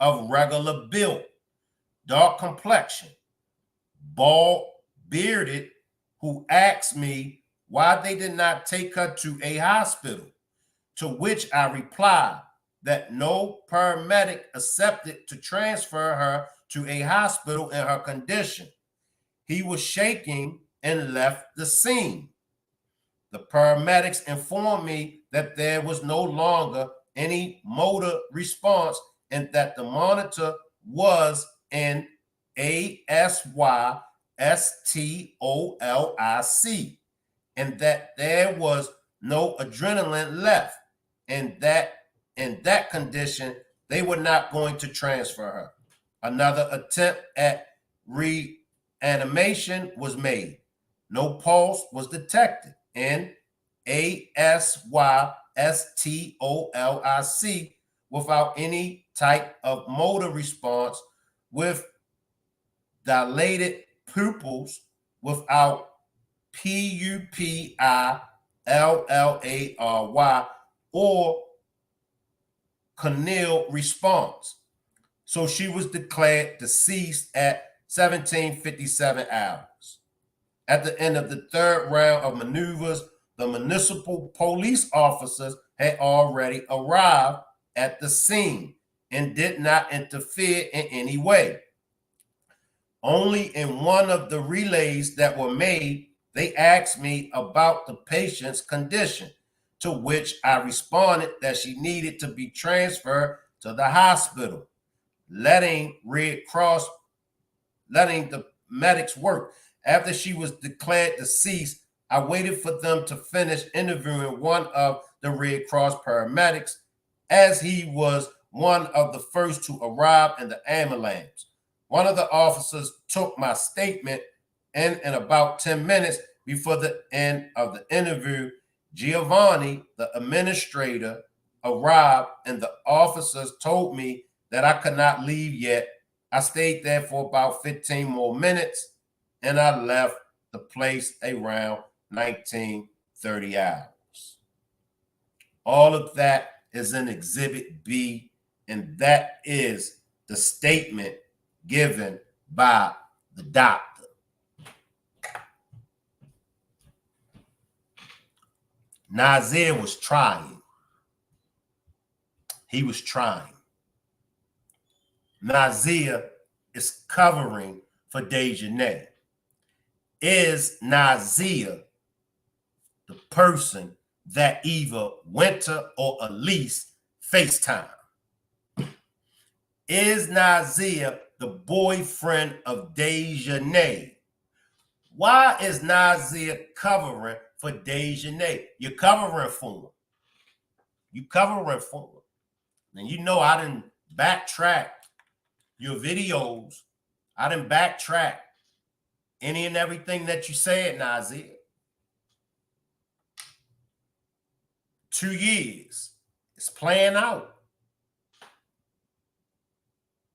S1: of regular build, dark complexion, bald, bearded, who asked me why they did not take her to a hospital, to which I replied that no paramedic accepted to transfer her to a hospital in her condition. He was shaking and left the scene. The paramedics informed me that there was no longer any motor response and that the monitor was in ASYSTOLIC, and that there was no adrenaline left, and that in that condition, they were not going to transfer her. Another attempt at reanimation was made. No pulse was detected. NASYSTOLIC without any type of motor response, with dilated pupils without PUPILLARY or corneal response. So she was declared deceased at 17:57 hours. At the end of the third round of maneuvers, the municipal police officers had already arrived at the scene and did not interfere in any way. Only in one of the relays that were made, they asked me about the patient's condition, to which I responded that she needed to be transferred to the hospital, letting the medics work. After she was declared deceased, I waited for them to finish interviewing one of the Red Cross paramedics, as he was one of the first to arrive in the ambulance. One of the officers took my statement, and in about 10 minutes before the end of the interview, Giovanni, the administrator, arrived, and the officers told me that I could not leave yet. I stayed there for about 15 more minutes, and I left the place around 19:30 hours. All of that is in Exhibit B, and that is the statement given by the doctor. Nazeer was trying. He was trying. Nazeer is covering for Daejhanae. Is Nazeer the person that either Winter or Elise FaceTime? Is Nazeer the boyfriend of Daejhanae? Why is Nazeer covering for Daejhanae? You're covering for him. You covering for him. And you know I didn't backtrack your videos. I didn't backtrack any and everything that you said, Nazeer. 2 years. It's playing out.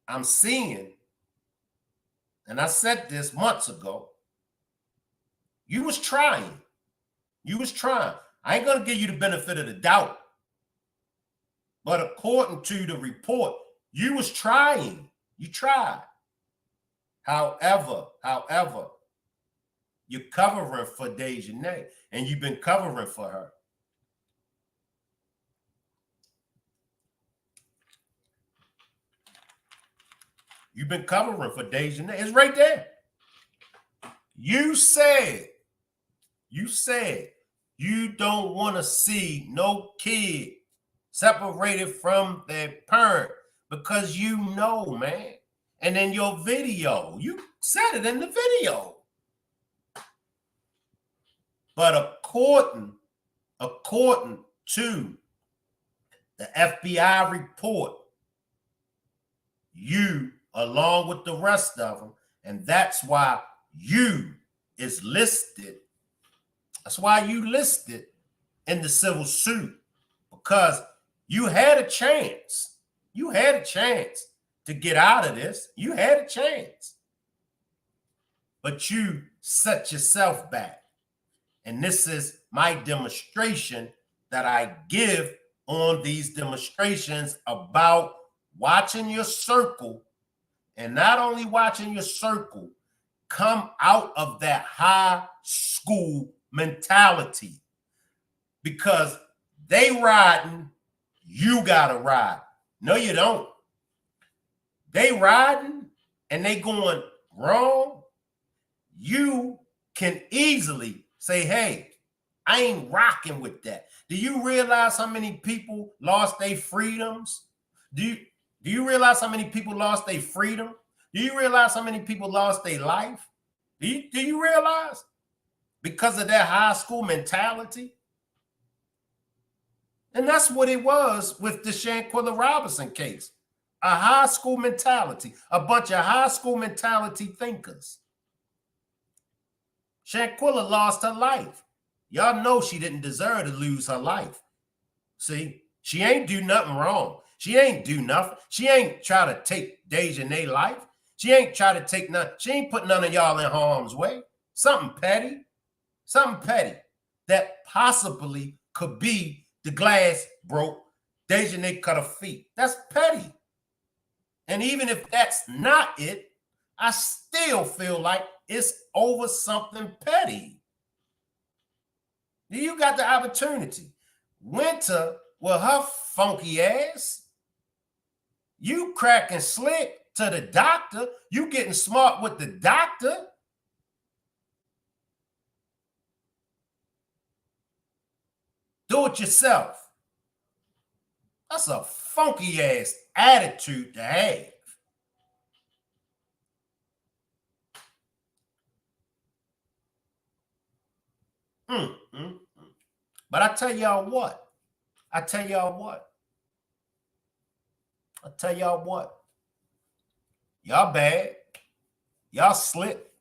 S1: I'm seeing, and I said this months ago, you was trying. You was trying. I ain't going to give you the benefit of the doubt. But according to the report, you was trying. You tried. However, you're covering for Daejhanae, and you've been covering for her. You've been covering for Daejhanae. It's right there. You said you don't want to see no kid separated from their parent because you know, man. And in your video, you said it in the video. But according to the FBI report, you, along with the rest of them, and that's why you is listed. That's why you listed in the civil suit, because you had a chance. You had a chance to get out of this. You had a chance. But you set yourself back. And this is my demonstration that I give on these demonstrations about watching your circle, and not only watching your circle, come out of that high school mentality, because they riding, you gotta ride. No, you don't. They riding and they going wrong. You can easily say, hey, I ain't rocking with that. Do you realize how many people lost their freedoms? Do you realize how many people lost their freedom? Do you realize how many people lost their life? Do you realize? Because of that high school mentality. And that's what it was with the Shanquella Robinson case. A high school mentality, a bunch of high school mentality thinkers. Shanquella lost her life. Y'all know she didn't deserve to lose her life. See, she ain't do nothing wrong. She ain't do nothing. She ain't try to take Daejhanae life. She ain't try to take none. She ain't put none of y'all in harm's way. Something petty that possibly could be the glass broke. Daejhanae cut her feet. That's petty. And even if that's not it, I still feel like it's over something petty. You got the opportunity. Winter, well, her funky ass, you cracking slick to the doctor. You getting smart with the doctor. Do it yourself. That's a funky ass attitude to have. But I tell y'all what. Y'all bad. Y'all slick.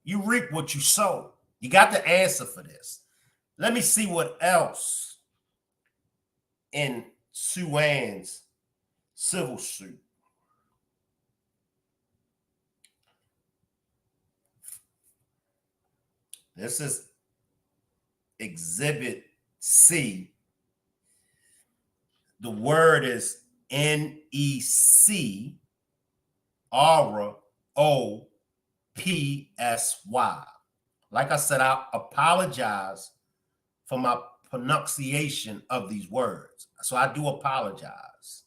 S1: You reap what you sow. You got the answer for this. Let me see what else in Sue Ann's civil suit. This is Exhibit C. The word is NEC ROPSY. Like I said, I apologize for my pronunciation of these words. So I do apologize.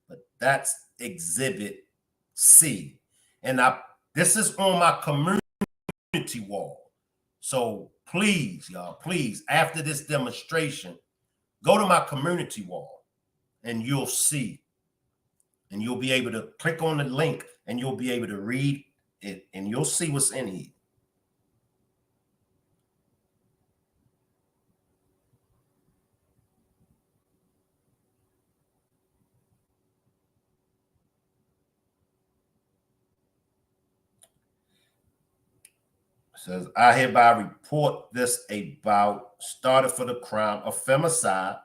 S1: But that's Exhibit C. And this is on my community wall. So please, y'all, please, after this demonstration, go to my community wall and you'll see. And you'll be able to click on the link and you'll be able to read it and you'll see what's in here. Says, I hereby report this about started for the crime of femicide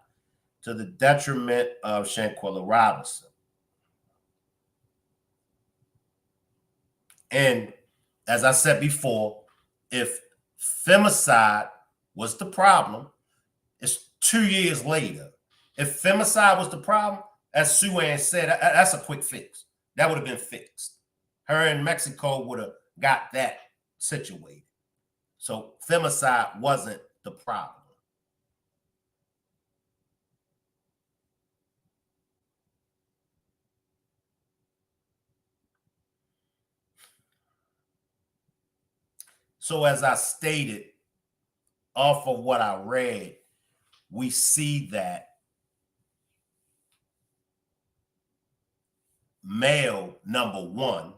S1: to the detriment of Shanquella Robinson. And as I said before, if femicide was the problem, it's 2 years later. If femicide was the problem, as Sue Ann said, that's a quick fix. That would have been fixed. Her in Mexico would have got that situated. So femicide wasn't the problem. So as I stated, off of what I read, we see that male number one,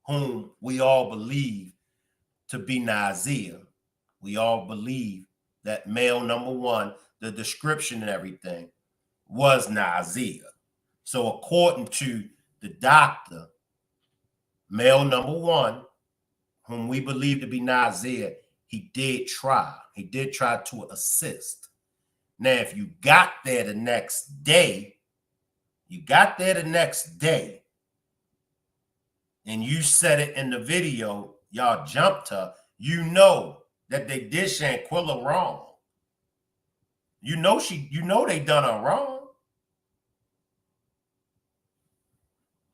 S1: whom we all believe to be Nazeer, we all believe that male number one, the description and everything, was Nazeer. So according to the doctor, male number one, whom we believe to be Nazeer, he did try to assist. Now, if you got there the next day, and you said it in the video, y'all jumped her, you know that they did Shanquella wrong. You know they done her wrong.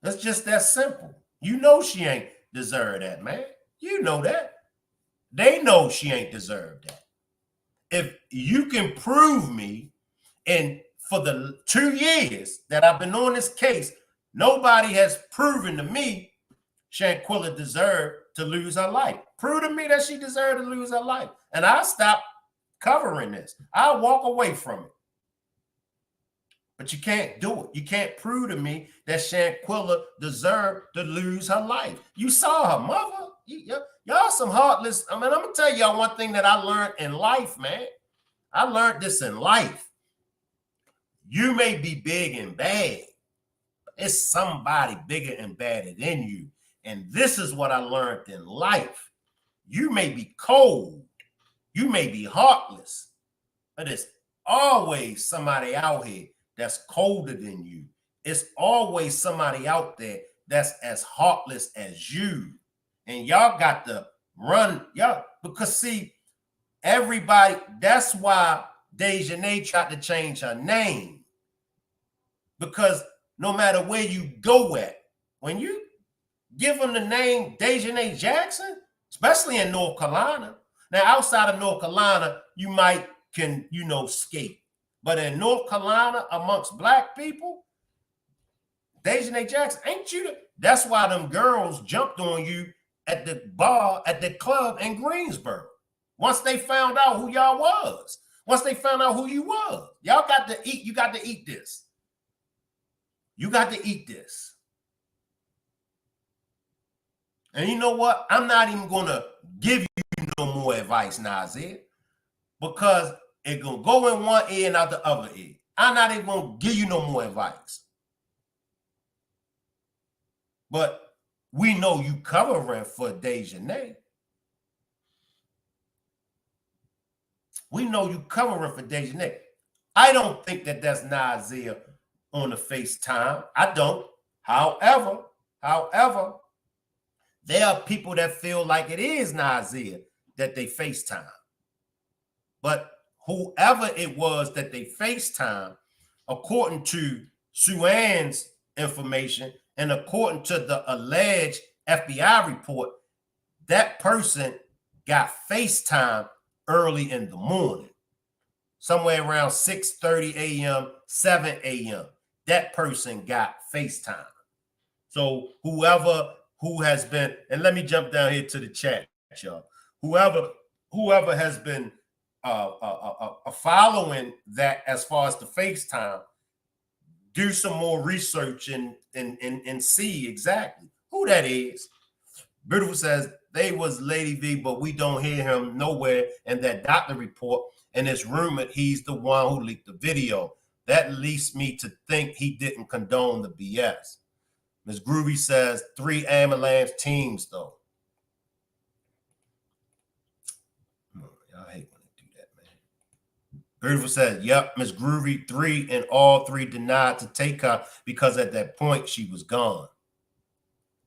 S1: That's just that simple. You know she ain't deserve that, man. You know that. They know she ain't deserved that. If you can prove me, and for the 2 years that I've been on this case, nobody has proven to me Shanquella deserved to lose her life. Prove to me that she deserved to lose her life. And I'll stop covering this. I'll walk away from it. But you can't do it. You can't prove to me that Shanquella deserved to lose her life. You saw her mother. Y'all some heartless. I mean, I'm going to tell y'all one thing that I learned in life, man. I learned this in life. You may be big and bad. It's somebody bigger and badder than you And this is what I learned in life. You may be cold, you may be heartless, but it's always somebody out here that's colder than you. It's always somebody out there that's as heartless as you. And y'all got to run, y'all, because see, everybody, that's why Daejhanae tried to change her name. Because no matter where you go at, when you give them the name Daejhanae Jackson, especially in North Carolina. Now, outside of North Carolina, you might can, skate. But in North Carolina, amongst black people, Daejhanae Jackson, ain't you? That's why them girls jumped on you at the bar, at the club in Greensboro. Once they found out who y'all was. Once they found out who you was. Y'all got to eat. You got to eat this. You got to eat this. And you know what? I'm not even going to give you no more advice, Nazeer, because it's going to go in one ear and out the other ear. I'm not even going to give you no more advice. But we know you covering for Daejhanae. We know you covering for Daejhanae. I don't think that that's Nazeer on the FaceTime. I don't. However, there are people that feel like it is Nazeer that they FaceTime. But whoever it was that they FaceTime, according to Suan's information and according to the alleged FBI report, that person got FaceTime early in the morning, somewhere around 6:30 a.m., 7 a.m. That person got FaceTime. So who has been, and let me jump down here to the chat, y'all. Whoever has been following that as far as the FaceTime, do some more research and see exactly who that is. Beautiful says they was Lady V, but we don't hear him nowhere in that doctor report. And it's rumored he's the one who leaked the video. That leads me to think he didn't condone the BS. Ms. Groovy says 3 ambulance teams, though. I hate when they do that, man. Beautiful says, yep, Ms. Groovy, 3 and all 3 denied to take her because at that point she was gone.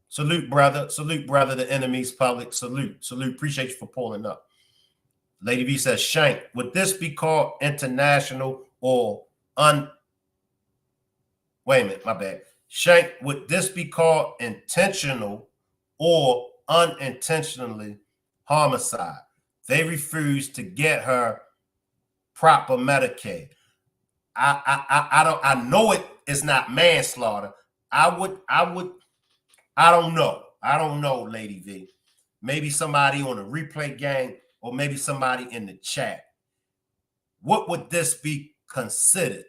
S1: Salute, brother. Salute, brother. The enemy's public. Salute. Salute. Appreciate you for pulling up. Lady V says, Shank, would this be called international or wait a minute, my bad. Shank, would this be called intentional or unintentionally homicide? They refused to get her proper Medicaid. I know it's not manslaughter. I don't know. I don't know, Lady V. Maybe somebody on a replay gang or maybe somebody in the chat. What would this be considered?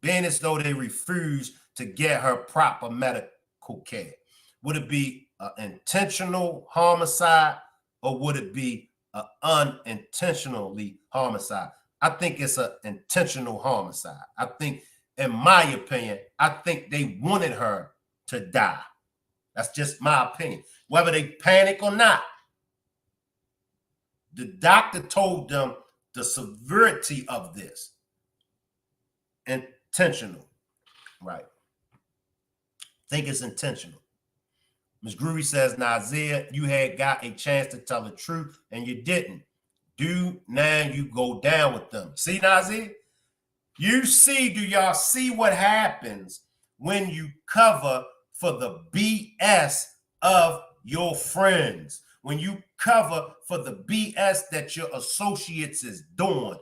S1: Being as though they refused to get her proper medical care. Would it be an intentional homicide or would it be an unintentionally homicide? I think it's an intentional homicide. I think, in my opinion, I think they wanted her to die. That's just my opinion. Whether they panic or not, the doctor told them the severity of this. Intentional, right? Think it's intentional. Ms. Groovy says, Nazeer, you had got a chance to tell the truth and you didn't. Now you go down with them. See, Nazeer? Do y'all see what happens when you cover for the BS of your friends? When you cover for the BS that your associates is doing,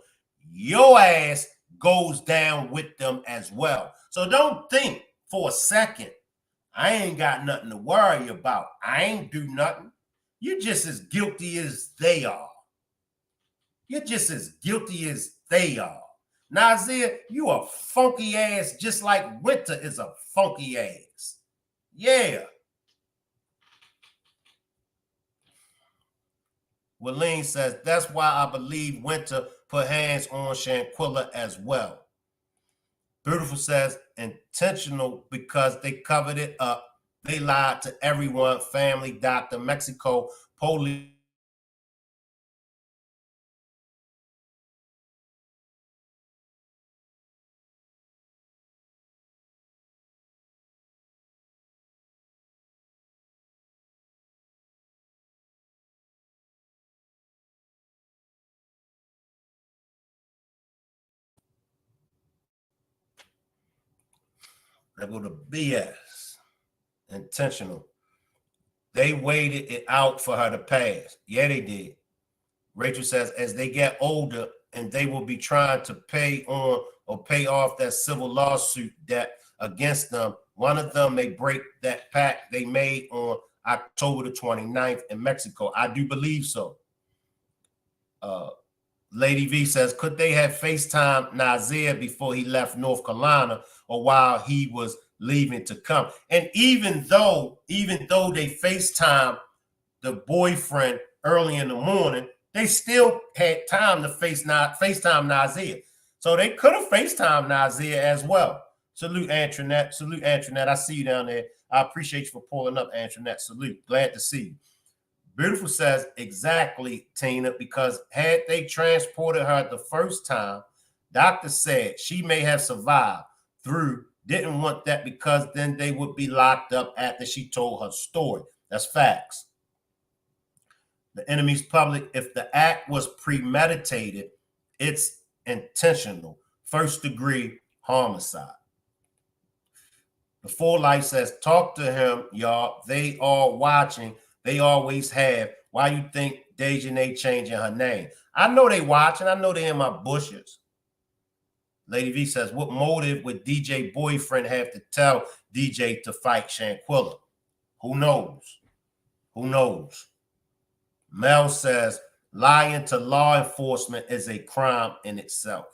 S1: your ass goes down with them as well. So don't think for a second, I ain't got nothing to worry about. I ain't do nothing. You're just as guilty as they are. You're just as guilty as they are. Nazeer, you a funky ass just like Winter is a funky ass. Yeah. Willeen says, that's why I believe Winter put hands on Shanquella as well. Beautiful says, intentional because they covered it up They lied to everyone, family, doctor, Mexico, police. That go to BS. Intentional. They waited it out for her to pass. Yeah, they did. Rachel says, as they get older and they will be trying to pay on or pay off that civil lawsuit debt against them, one of them may break that pact they made on October the 29th in Mexico. I do believe so. Lady V says, could they have FaceTimed Nazeer before he left North Carolina or while he was leaving to come? And even though they FaceTimed the boyfriend early in the morning, they still had time to FaceTime Nazeer. So they could have FaceTimed Nazeer as well. Salute, Antoinette. Salute, Antoinette. I see you down there. I appreciate you for pulling up, Antoinette. Salute. Glad to see you. Beautiful says, exactly, Tina, because had they transported her the first time, doctor said she may have survived through, didn't want that because then they would be locked up after she told her story. That's facts. The enemy's public, if the act was premeditated, it's intentional. First degree homicide. The Full Life says, talk to him, y'all. They are watching. They always have. Why you think Daejhanae changing her name? I know they watching. I know they in my bushes. Lady V says, what motive would DJ boyfriend have to tell DJ to fight Shanquella? Who knows? Who knows? Mel says, lying to law enforcement is a crime in itself.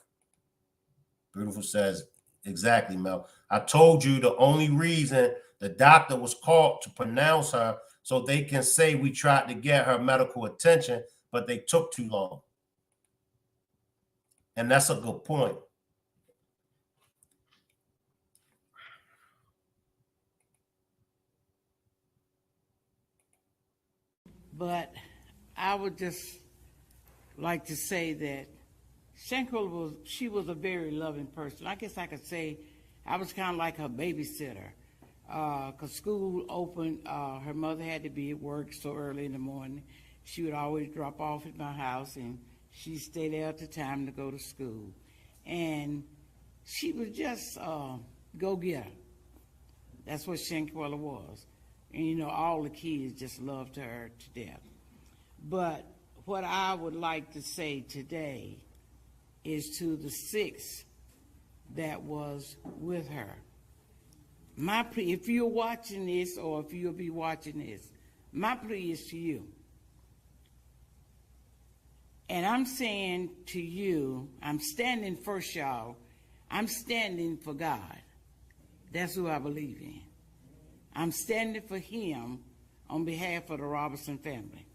S1: Beautiful says, exactly, Mel. I told you the only reason the doctor was called to pronounce her so they can say we tried to get her medical attention, but they took too long. And that's a good point.
S9: But I would just like to say that Shanquella was a very loving person. I guess I could say I was kind of like her babysitter. Because school opened, her mother had to be at work so early in the morning. She would always drop off at my house, and she'd stay there at the time to go to school. And she was just go-getter. That's what Shanquella was. And, you know, all the kids just loved her to death. But what I would like to say today is to the 6 that was with her. My plea, if you're watching this or if you'll be watching this, my plea is to you. And I'm saying to you, I'm standing first, y'all. I'm standing for God. That's who I believe in. I'm standing for him on behalf of the Robinson family.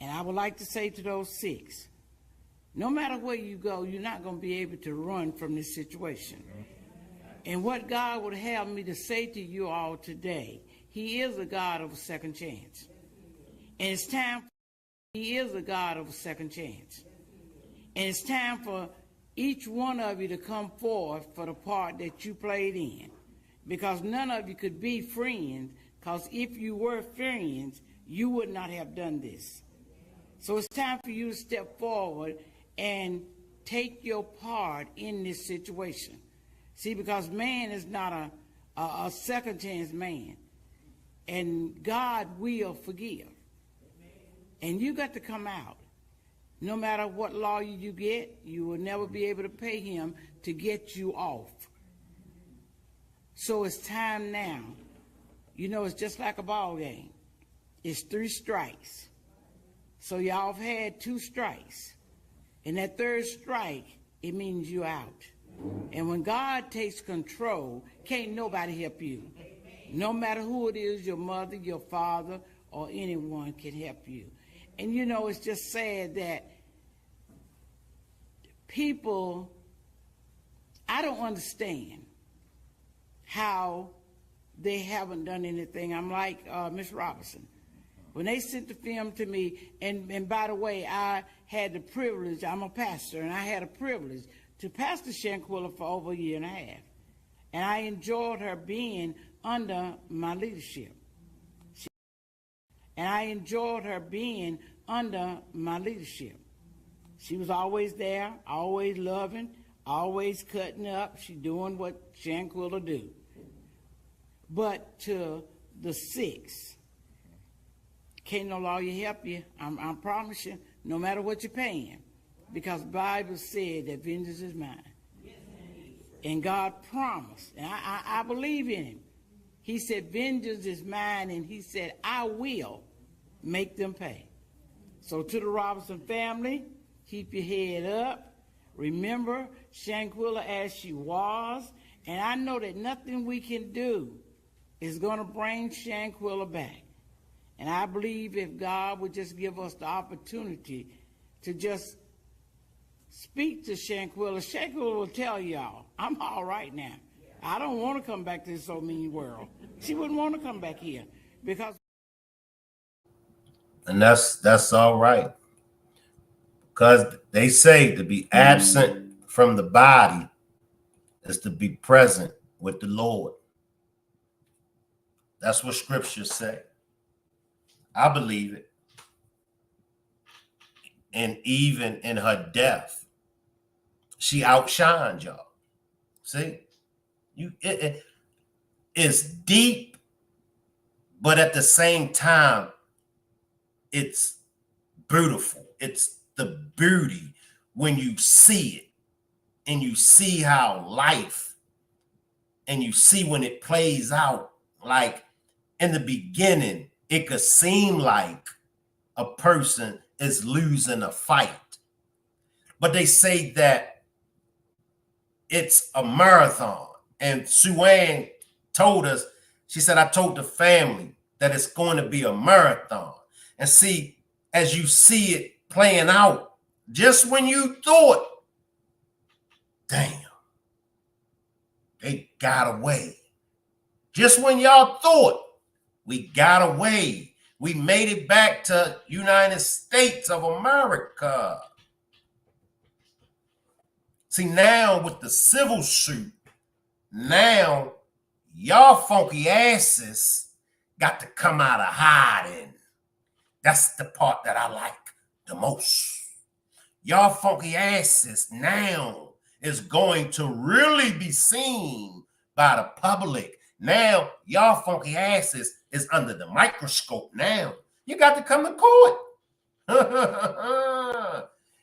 S9: And I would like to say to those 6, no matter where you go, you're not going to be able to run from this situation. And what God would have me to say to you all today, he is a God of a second chance. And it's time, he is a God of a second chance. And it's time for each one of you to come forth for the part that you played in. Because none of you could be friends, because if you were friends, you would not have done this. So it's time for you to step forward and take your part in this situation. See, because man is not a second chance man. And God will forgive. And you got to come out. No matter what lawyer you get, you will never be able to pay him to get you off. So it's time now. You know, it's just like a ball game. It's 3 strikes. So y'all have had 2 strikes. And that 3rd strike, it means you're out. And when God takes control, can't nobody help you. No matter who it is, your mother, your father, or anyone can help you. And you know, it's just sad that people, I don't understand how they haven't done anything. I'm like Miss Robinson. When they sent the film to me, and by the way, I had the privilege, I'm a pastor, and I had a privilege to pastor Shanquella for over a year and a half. And I enjoyed her being under my leadership. She was always there, always loving, always cutting up. She doing what Shanquella do. But to the 6, can't no lawyer help you. I promise you, no matter what you're paying, because the Bible said that vengeance is mine. And God promised, and I believe in him. He said, vengeance is mine, and he said, I will make them pay. So to the Robinson family, keep your head up. Remember Shanquella as she was, and I know that nothing we can do is going to bring Shanquella back. And I believe if God would just give us the opportunity to just speak to Shanquella, Shanquella will tell y'all, I'm all right now. I don't want to come back to this so mean world. She wouldn't want to come back here because.
S1: And that's all right. Because they say to be absent from the body is to be present with the Lord. That's what scriptures say. I believe it. And even in her death, she outshined y'all. See? It's deep, but at the same time, it's beautiful. It's the beauty when you see it and you see how life and you see when it plays out. Like in the beginning, it could seem like a person is losing a fight, but they say that it's a marathon. And Sue-Ann told us, she said, I told the family that it's going to be a marathon. And see, as you see it playing out, just when you thought, damn, they got away. Just when y'all thought we got away, we made it back to United States of America. See, now with the civil suit, now y'all funky asses got to come out of hiding. That's the part that I like the most. Y'all funky asses now is going to really be seen by the public. Now y'all funky asses is under the microscope now. You got to come to court.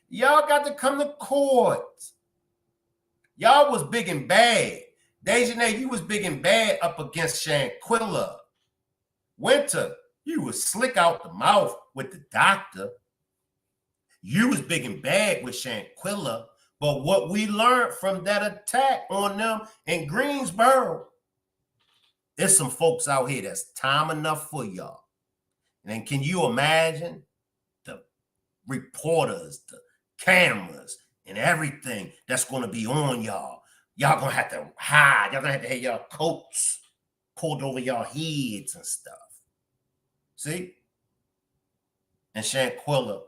S1: Y'all got to come to court. Y'all was big and bad. Daejhanae, you was big and bad up against Shanquella. Winter, you was slick out the mouth with the doctor. You was big and bad with Shanquella. But what we learned from that attack on them in Greensboro, there's some folks out here that's time enough for y'all. And can you imagine the reporters, the cameras, and everything that's going to be on y'all? Y'all going to have to hide. Y'all going to have to have y'all coats pulled over y'all heads and stuff. See? And Shanquella,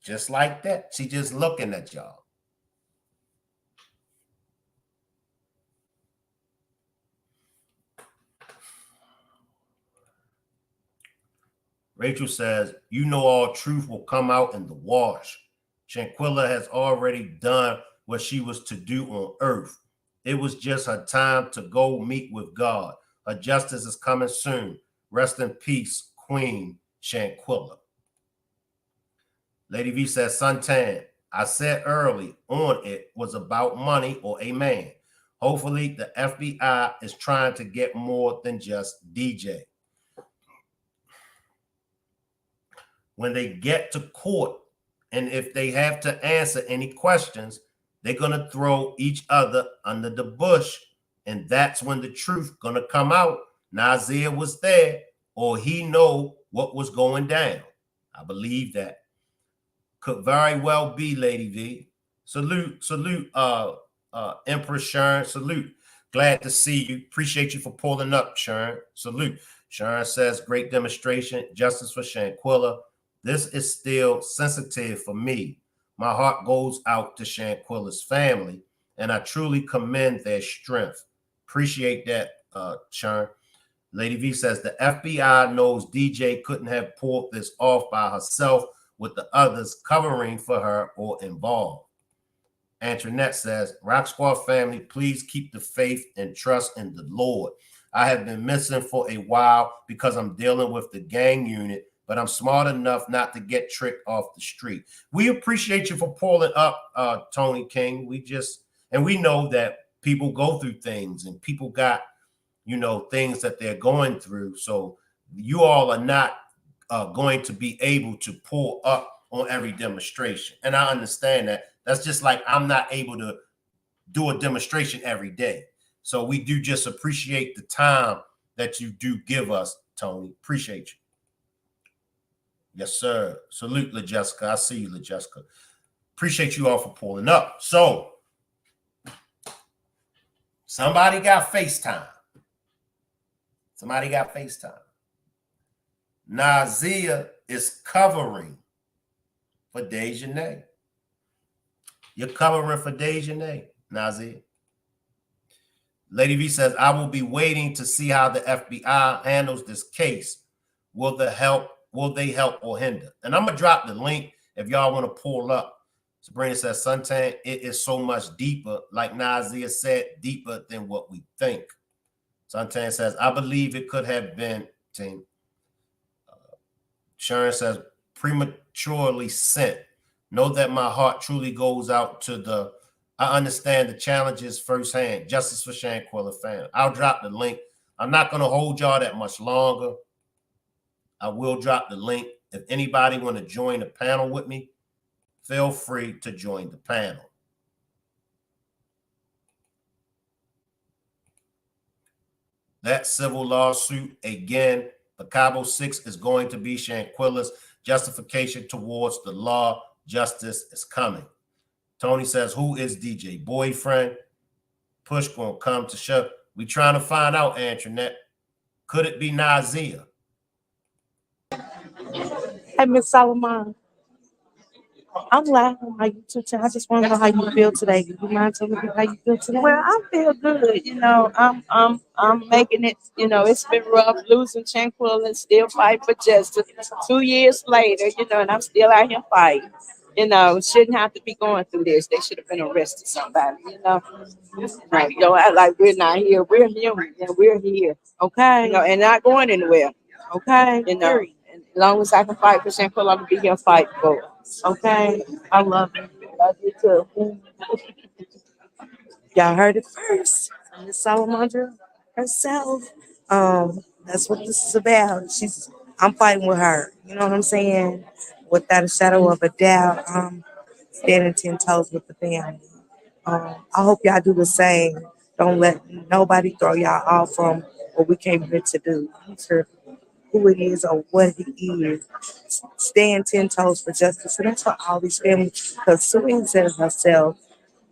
S1: just like that, she just looking at y'all. Rachel says, you know all truth will come out in the wash. Shanquella has already done what she was to do on earth. It was just her time to go meet with God. Her justice is coming soon. Rest in peace, Queen Shanquella. Lady V says, Suntan, I said early on it was about money or a man. Hopefully the FBI is trying to get more than just DJ. When they get to court, and if they have to answer any questions, they're going to throw each other under the bush. And that's when the truth going to come out. Nazeer was there, or he know what was going down. I believe that. Could very well be, Lady V. Salute, Empress Sharon, salute. Glad to see you. Appreciate you for pulling up, Sharon. Salute. Sharon says, great demonstration. Justice for Shanquella. This is still sensitive for me. My heart goes out to Shanquella's family, and I truly commend their strength. Appreciate that, Sharon. Lady V says, the FBI knows DJ couldn't have pulled this off by herself with the others covering for her or involved. Antoinette says, Rock Squad family, please keep the faith and trust in the Lord. I have been missing for a while because I'm dealing with the gang unit, but I'm smart enough not to get tricked off the street. We appreciate you for pulling up, Tony King. We know that people go through things and people got, things that they're going through. So you all are not going to be able to pull up on every demonstration. And I understand that. That's just like I'm not able to do a demonstration every day. So we do just appreciate the time that you do give us, Tony. Appreciate you. Yes, sir. Salute, LaJessica. I see you, LaJessica. Appreciate you all for pulling up. So somebody got FaceTime. Somebody got FaceTime. Nazeer is covering for Daejhanae. You're covering for Daejhanae, Nazeer. Lady V says, I will be waiting to see how the FBI handles this case. Will they help or hinder? And I'm going to drop the link if y'all want to pull up. Sabrina says, Suntan, it is so much deeper, like Nazeer said, deeper than what we think. Suntan says, I believe it could have been, team. Sharon says, prematurely sent. Know that my heart truly goes out to I understand the challenges firsthand. Justice for Shanquella fan. I'll drop the link. I'm not going to hold y'all that much longer. I will drop the link. If anybody want to join the panel with me, feel free to join the panel. That civil lawsuit, again, the Cabo 6 is going to be Shanquella's justification towards the law. Justice is coming. Tony says, who is DJ? Boyfriend? Push gonna come to shove. We trying to find out, Antoinette. Could it be Nazeer?
S4: Hey, Miss Solomon. I'm laughing on my YouTube channel. I just want to know how you feel today. Do you mind telling me how you feel today?
S5: Well, I feel good. I'm making it. It's been rough losing Shanquella and still fight for justice. 2 years later, and I'm still out here fighting. Shouldn't have to be going through this. They should have been arrested somebody. Don't act like we're not here. We're human and we're here.
S4: Okay.
S5: And not going anywhere.
S4: Okay.
S5: And as long as I can fight for Shanquella, I'm gonna be here fighting for it.
S4: Okay. I love it.
S5: Love you too.
S4: Y'all heard it first. Miss Salamandra herself. That's what this is about. I'm fighting with her. You know what I'm saying? Without a shadow of a doubt. Standing 10 toes with the family. I hope y'all do the same. Don't let nobody throw y'all off from what we came here to do. Who it is or what it is. Stand 10 toes for justice. And that's for all these families. Because Suing said herself,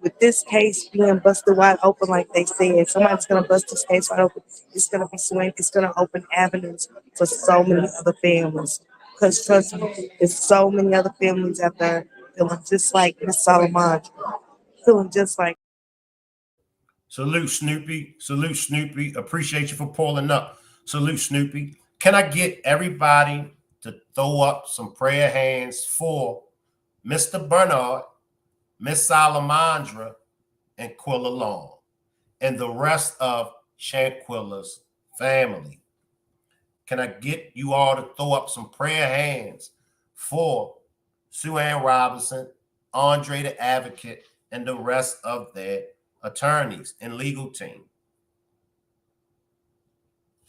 S4: with this case being busted wide open, like they said, somebody's going to bust this case wide open. It's going to be Suing. It's going to open avenues for so many other families. Because trust me, there's so many other families out there feeling just like Miss Solomon, feeling just like.
S1: Salute, Snoopy. Salute, Snoopy. Appreciate you for pulling up. Salute, Snoopy. Can I get everybody to throw up some prayer hands for Mr. Bernard, Miss Salamandra, and Quilla Long, and the rest of Shanquella's family? Can I get you all to throw up some prayer hands for Sue Ann Robinson, Andre the Advocate, and the rest of their attorneys and legal team?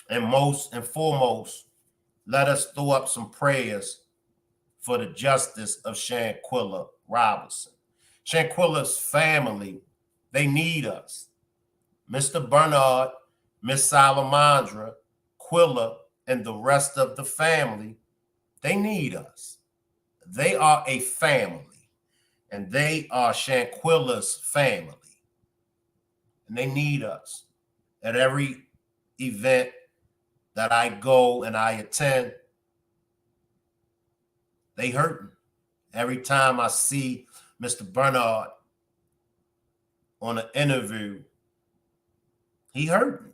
S1: And most and foremost, let us throw up some prayers for the justice of Shanquella Robinson. Shanquella's family, they need us. Mr. Bernard, Miss Salamandra, Quilla, and the rest of the family, they need us. They are a family, and they are Shanquella's family, and they need us. at every event that I go and I attend, they hurting. Every time I see Mr. Bernard on an interview, he hurting.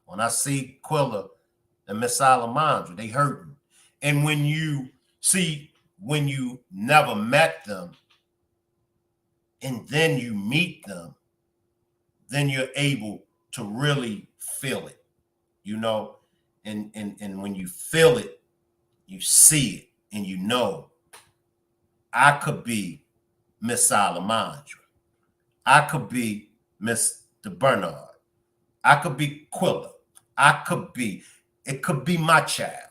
S1: When I see Quilla and Miss Salamandra, they hurting. And when you never met them and then you meet them, then you're able to really feel it, you know? And when you feel it, you see it, and you know, I could be Miss Salamandra. I could be Mr. Bernard. I could be Quilla. It could be my child.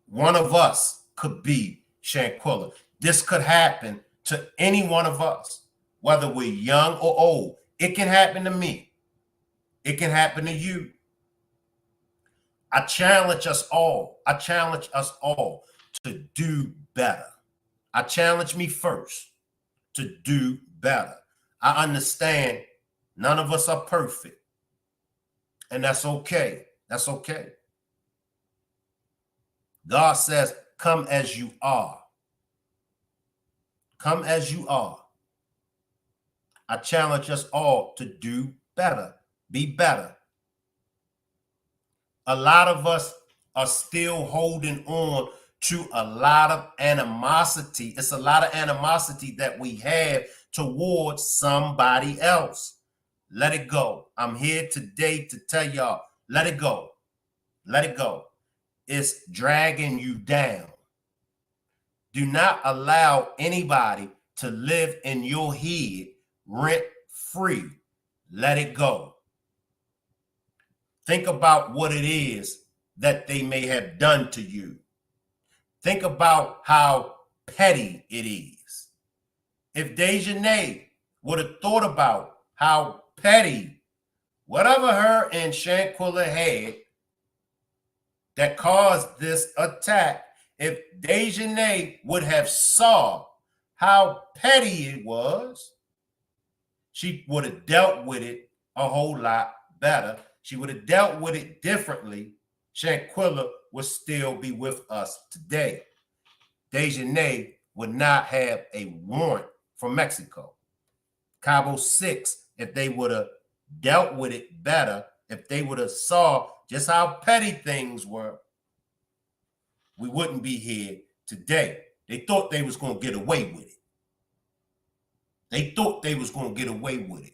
S1: One of us could be Shanquella. This could happen to any one of us, whether we're young or old. It can happen to me. It can happen to you. I challenge us all. I challenge us all to do better. I challenge me first to do better. I understand none of us are perfect. And that's okay. That's okay. God says, come as you are. Come as you are. I challenge us all to do better. Be better. A lot of us are still holding on to a lot of animosity. It's a lot of animosity that we have towards somebody else. Let it go. I'm here today to tell y'all, let it go. Let it go. It's dragging you down. Do not allow anybody to live in your head rent free. Let it go. Think about what it is that they may have done to you. Think about how petty it is. If Daejhanae would have thought about how petty whatever her and Shanquella had that caused this attack, if Daejhanae would have saw how petty it was, she would have dealt with it a whole lot better. She would have dealt with it differently. Shanquella would still be with us today. Daejhanae would not have a warrant from Mexico. Cabo 6, if they would have dealt with it better, if they would have saw just how petty things were, we wouldn't be here today. They thought they was going to get away with it. They thought they was going to get away with it.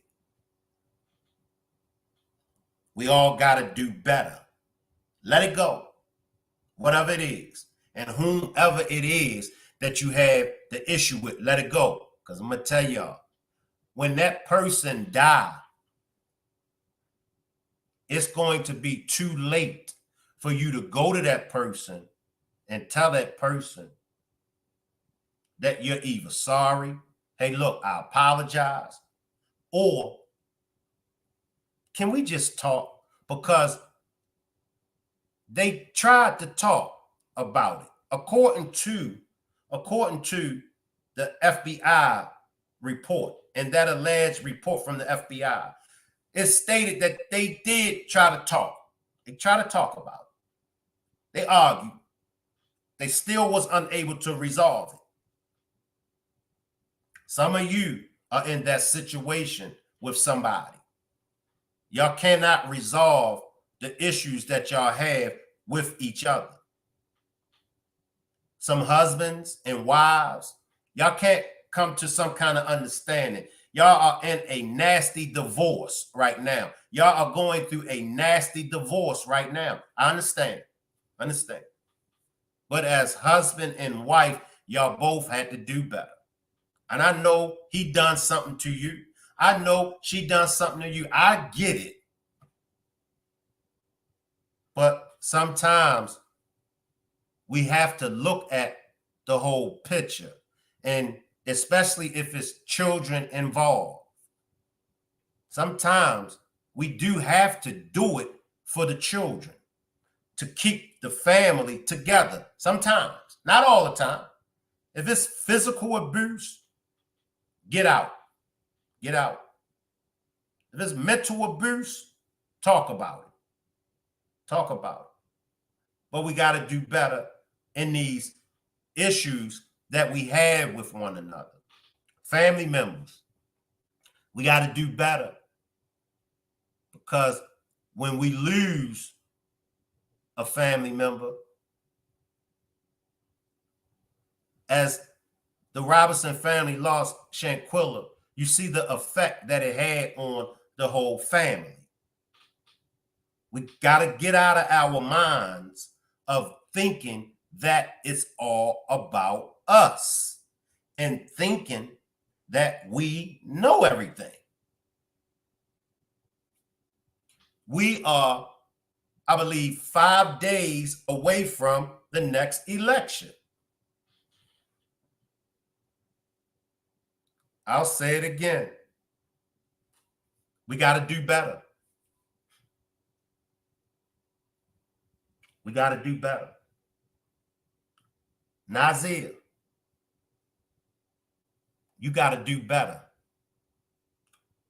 S1: We all got to do better. Let it go, whatever it is. And whomever it is that you have the issue with, let it go. Because I'm going to tell y'all, when that person dies, it's going to be too late for you to go to that person and tell that person that you're either sorry, hey, look, I apologize, or can we just talk? Because they tried to talk about it. According to the FBI report, and that alleged report from the FBI, it stated that they did try to talk. They tried to talk about it. They argued. They still was unable to resolve it. Some of you are in that situation with somebody. Y'all cannot resolve the issues that y'all have with each other. Some husbands and wives, y'all can't come to some kind of understanding. Y'all are in a nasty divorce right now. Y'all are going through a nasty divorce right now. I understand. But as husband and wife, y'all both had to do better. And I know he done something to you. I know she done something to you. I get it. But sometimes we have to look at the whole picture, and especially if it's children involved. Sometimes we do have to do it for the children, to keep the family together. Sometimes, not all the time. If it's physical abuse, get out. Get out. If it's mental abuse, talk about it. Talk about it. But we got to do better in these issues that we have with one another. Family members, we got to do better, because when we lose a family member, as the Robinson family lost Shanquella, you see the effect that it had on the whole family. We got to get out of our minds of thinking that it's all about us and thinking that we know everything. We are, I believe, 5 days away from the next election. I'll say it again. We got to do better. We got to do better. Nazeer, you got to do better.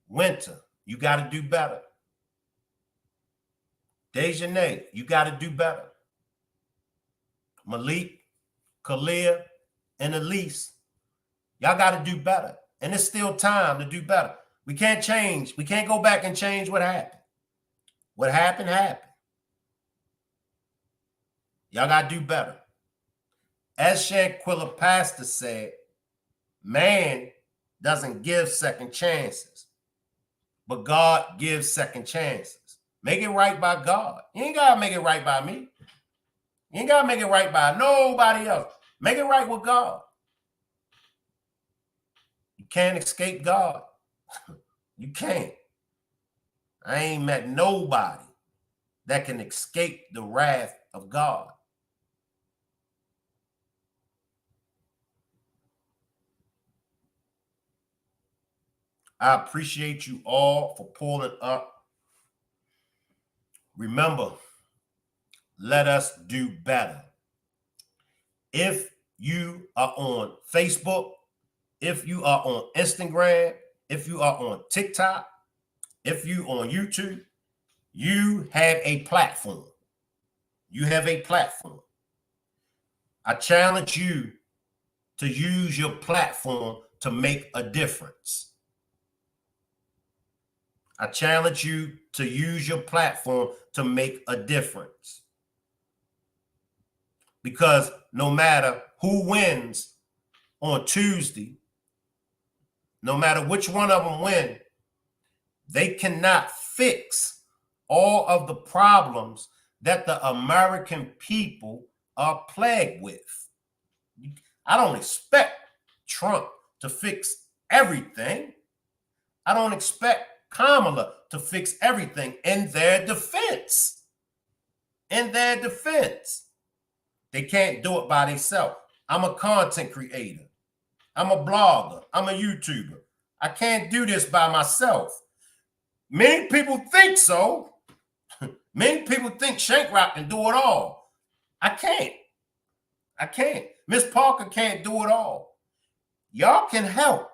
S1: Winter, you got to do better. Daejhanae, you got to do better. Malik, Kalia, and Elise, y'all got to do better. And it's still time to do better. We can't change. We can't go back and change what happened. What happened, happened. Y'all got to do better. As Shanquella pastor said, man doesn't give second chances, but God gives second chances. Make it right by God. You ain't got to make it right by me. You ain't got to make it right by nobody else. Make it right with God. You can't escape God. You can't. I ain't met nobody that can escape the wrath of God. I appreciate you all for pulling up. Remember, let us do better. If you are on Facebook, if you are on Instagram, if you are on TikTok, if you on YouTube, you have a platform. You have a platform. I challenge you to use your platform to make a difference. I challenge you to use your platform to make a difference. Because no matter who wins on Tuesday, no matter which one of them win, they cannot fix all of the problems that the American people are plagued with. I don't expect Trump to fix everything. I don't expect Kamala to fix everything. In their defense, they can't do it by themselves. I'm a content creator. I'm a blogger. I'm a YouTuber. I can't do this by myself. Many people think so. Many people think Shank can do it all. I can't. Miss Parker can't do it all. Y'all can help.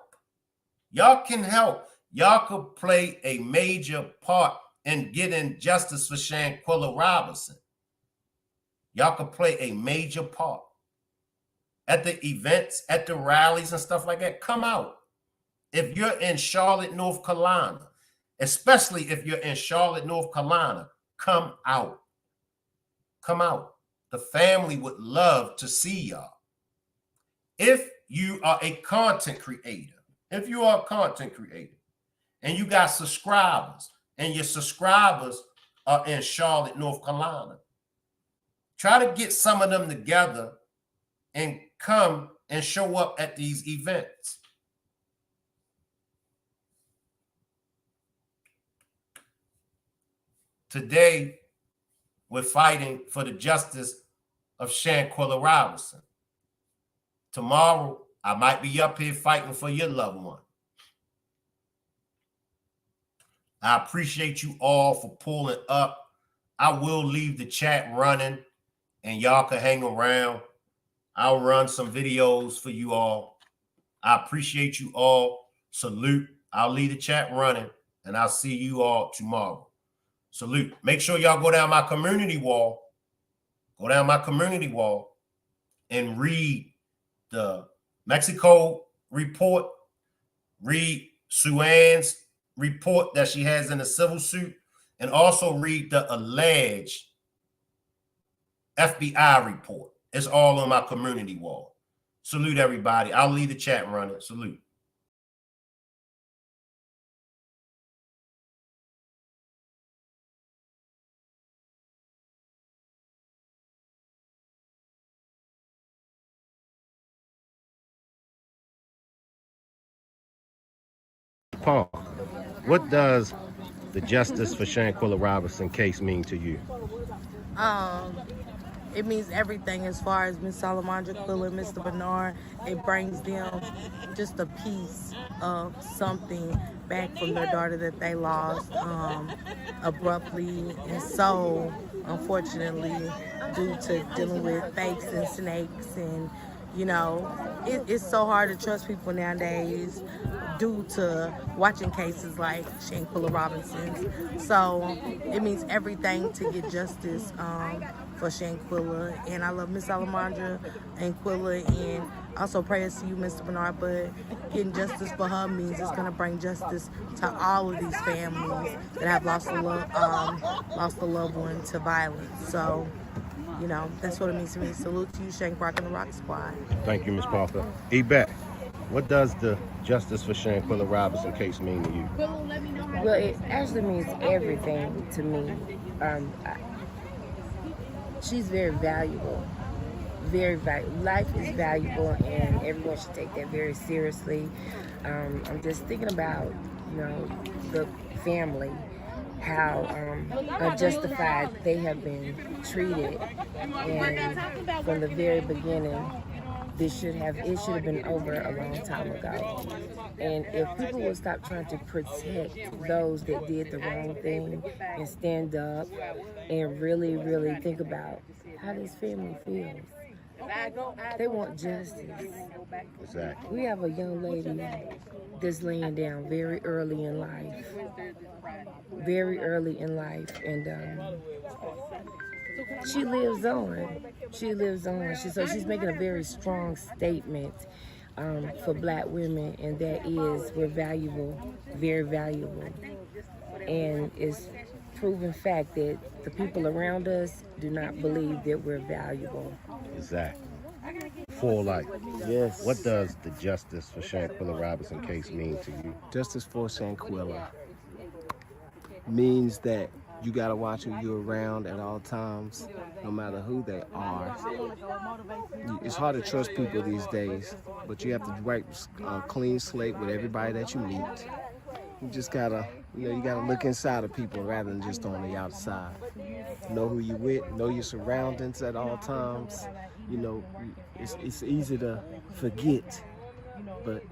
S1: Y'all can help. Y'all could play a major part in getting justice for Shanquella Robinson. Y'all could play a major part. At the events, at the rallies and stuff like that, come out. If you're in Charlotte, North Carolina, especially if you're in Charlotte, North Carolina, come out. Come out. The family would love to see y'all. If you are a content creator, and you got subscribers, and your subscribers are in Charlotte, North Carolina, try to get some of them together and come and show up at these events. Today, we're fighting for the justice of Shanquella Robinson. Tomorrow, I might be up here fighting for your loved one. I appreciate you all for pulling up. I will leave the chat running and y'all can hang around. I'll run some videos for you all. I appreciate you all. Salute. I'll leave the chat running. and I'll see you all tomorrow. Salute. Make sure y'all go down my community wall. Go down my community wall and read the Mexico report. Read Sue-Ann's report that she has in the civil suit, and also read the alleged FBI report. It's all on my community wall. Salute, everybody. I'll leave the chat running. Salute. Paul, what does the Justice for Shanquella Robinson case mean to you?
S2: It means everything as far as Miss Salamandra Quilla and Mr. Bernard. It brings them just a piece of something back from their daughter that they lost abruptly and so unfortunately due to dealing with fakes and snakes. And you know, it's so hard to trust people nowadays due to watching cases like Shanquella Robinson's. So it means everything to get justice for Shanquella. And I love Miss Salamandra and Quilla, and also prayers to you, Mr. Bernard. But getting justice for her means it's gonna bring justice to all of these families that have lost a loved one to violence. So, you know, that's what it means to me. Salute to you, Shank Rock and the Rock Squad.
S1: Thank you, Ms. Parker. E-Bet, what does the Justice for Shanquella Robinson case mean to you?
S10: Well, it actually means everything to me. She's very valuable. Very valuable. Life is valuable, and everyone should take that very seriously. I'm just thinking about, you know, the family, how unjustified they have been treated, and from the very beginning, it should have been over a long time ago. And if people would stop trying to protect those that did the wrong thing and stand up and really, really think about how this family feels. They want justice.
S1: Exactly.
S10: We have a young lady that's laying down very early in life. Very early in life. And she lives on. She lives on. So she's making a very strong statement for Black women, and that is we're valuable, very valuable. And it's proven fact that the people around us do not believe that we're valuable.
S1: Exactly. Full life.
S11: Yes.
S1: What does the Justice for Shanquella Robinson case mean to you?
S11: Justice for Shanquella means that you gotta watch who you're around at all times, no matter who they are. It's hard to trust people these days, but you have to wipe a clean slate with everybody that you meet. You just gotta, you gotta look inside of people rather than just on the outside. Know who you with, know your surroundings at all times. It's easy to forget, but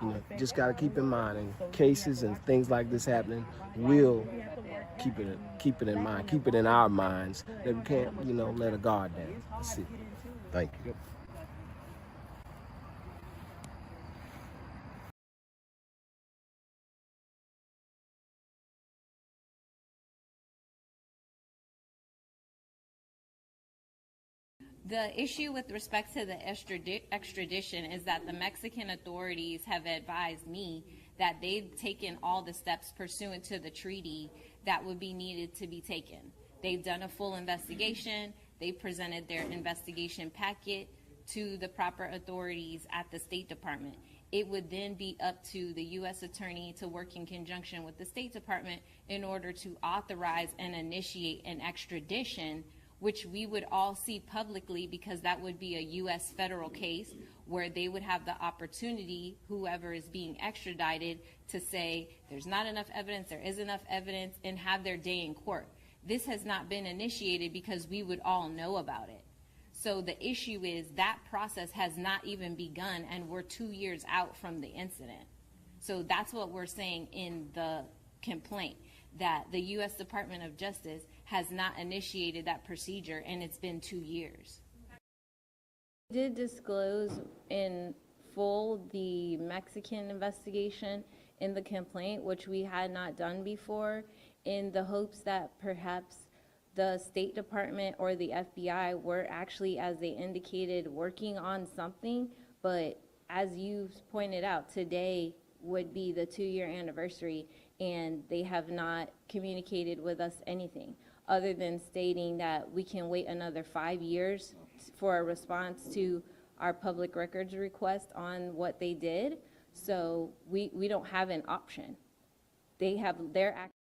S11: you just gotta keep in mind. And cases and things like this happening will keep it in mind, keep it in our minds that we can't, let a guard down. That's it.
S1: Thank you.
S8: The issue with respect to the extradition is that the Mexican authorities have advised me that they've taken all the steps pursuant to the treaty that would be needed to be taken. They've done a full investigation. They presented their investigation packet to the proper authorities at the State Department. It would then be up to the U.S. Attorney to work in conjunction with the State Department in order to authorize and initiate an extradition, which we would all see publicly, because that would be a U.S. federal case where they would have the opportunity, whoever is being extradited, to say there's not enough evidence, there is enough evidence, and have their day in court. This has not been initiated because we would all know about it. So the issue is that process has not even begun, and we're 2 years out from the incident. So that's what we're saying in the complaint, that the U.S. Department of Justice has not initiated that procedure, and it's been 2 years. We did disclose in full the Mexican investigation in the complaint, which we had not done before, in the hopes that perhaps the State Department or the FBI were actually, as they indicated, working on something. But as you pointed out, today would be the 2-year anniversary, and they have not communicated with us anything other than stating that we can wait another 5 years for a response to our public records request on what they did. So we don't have an option. They have their act.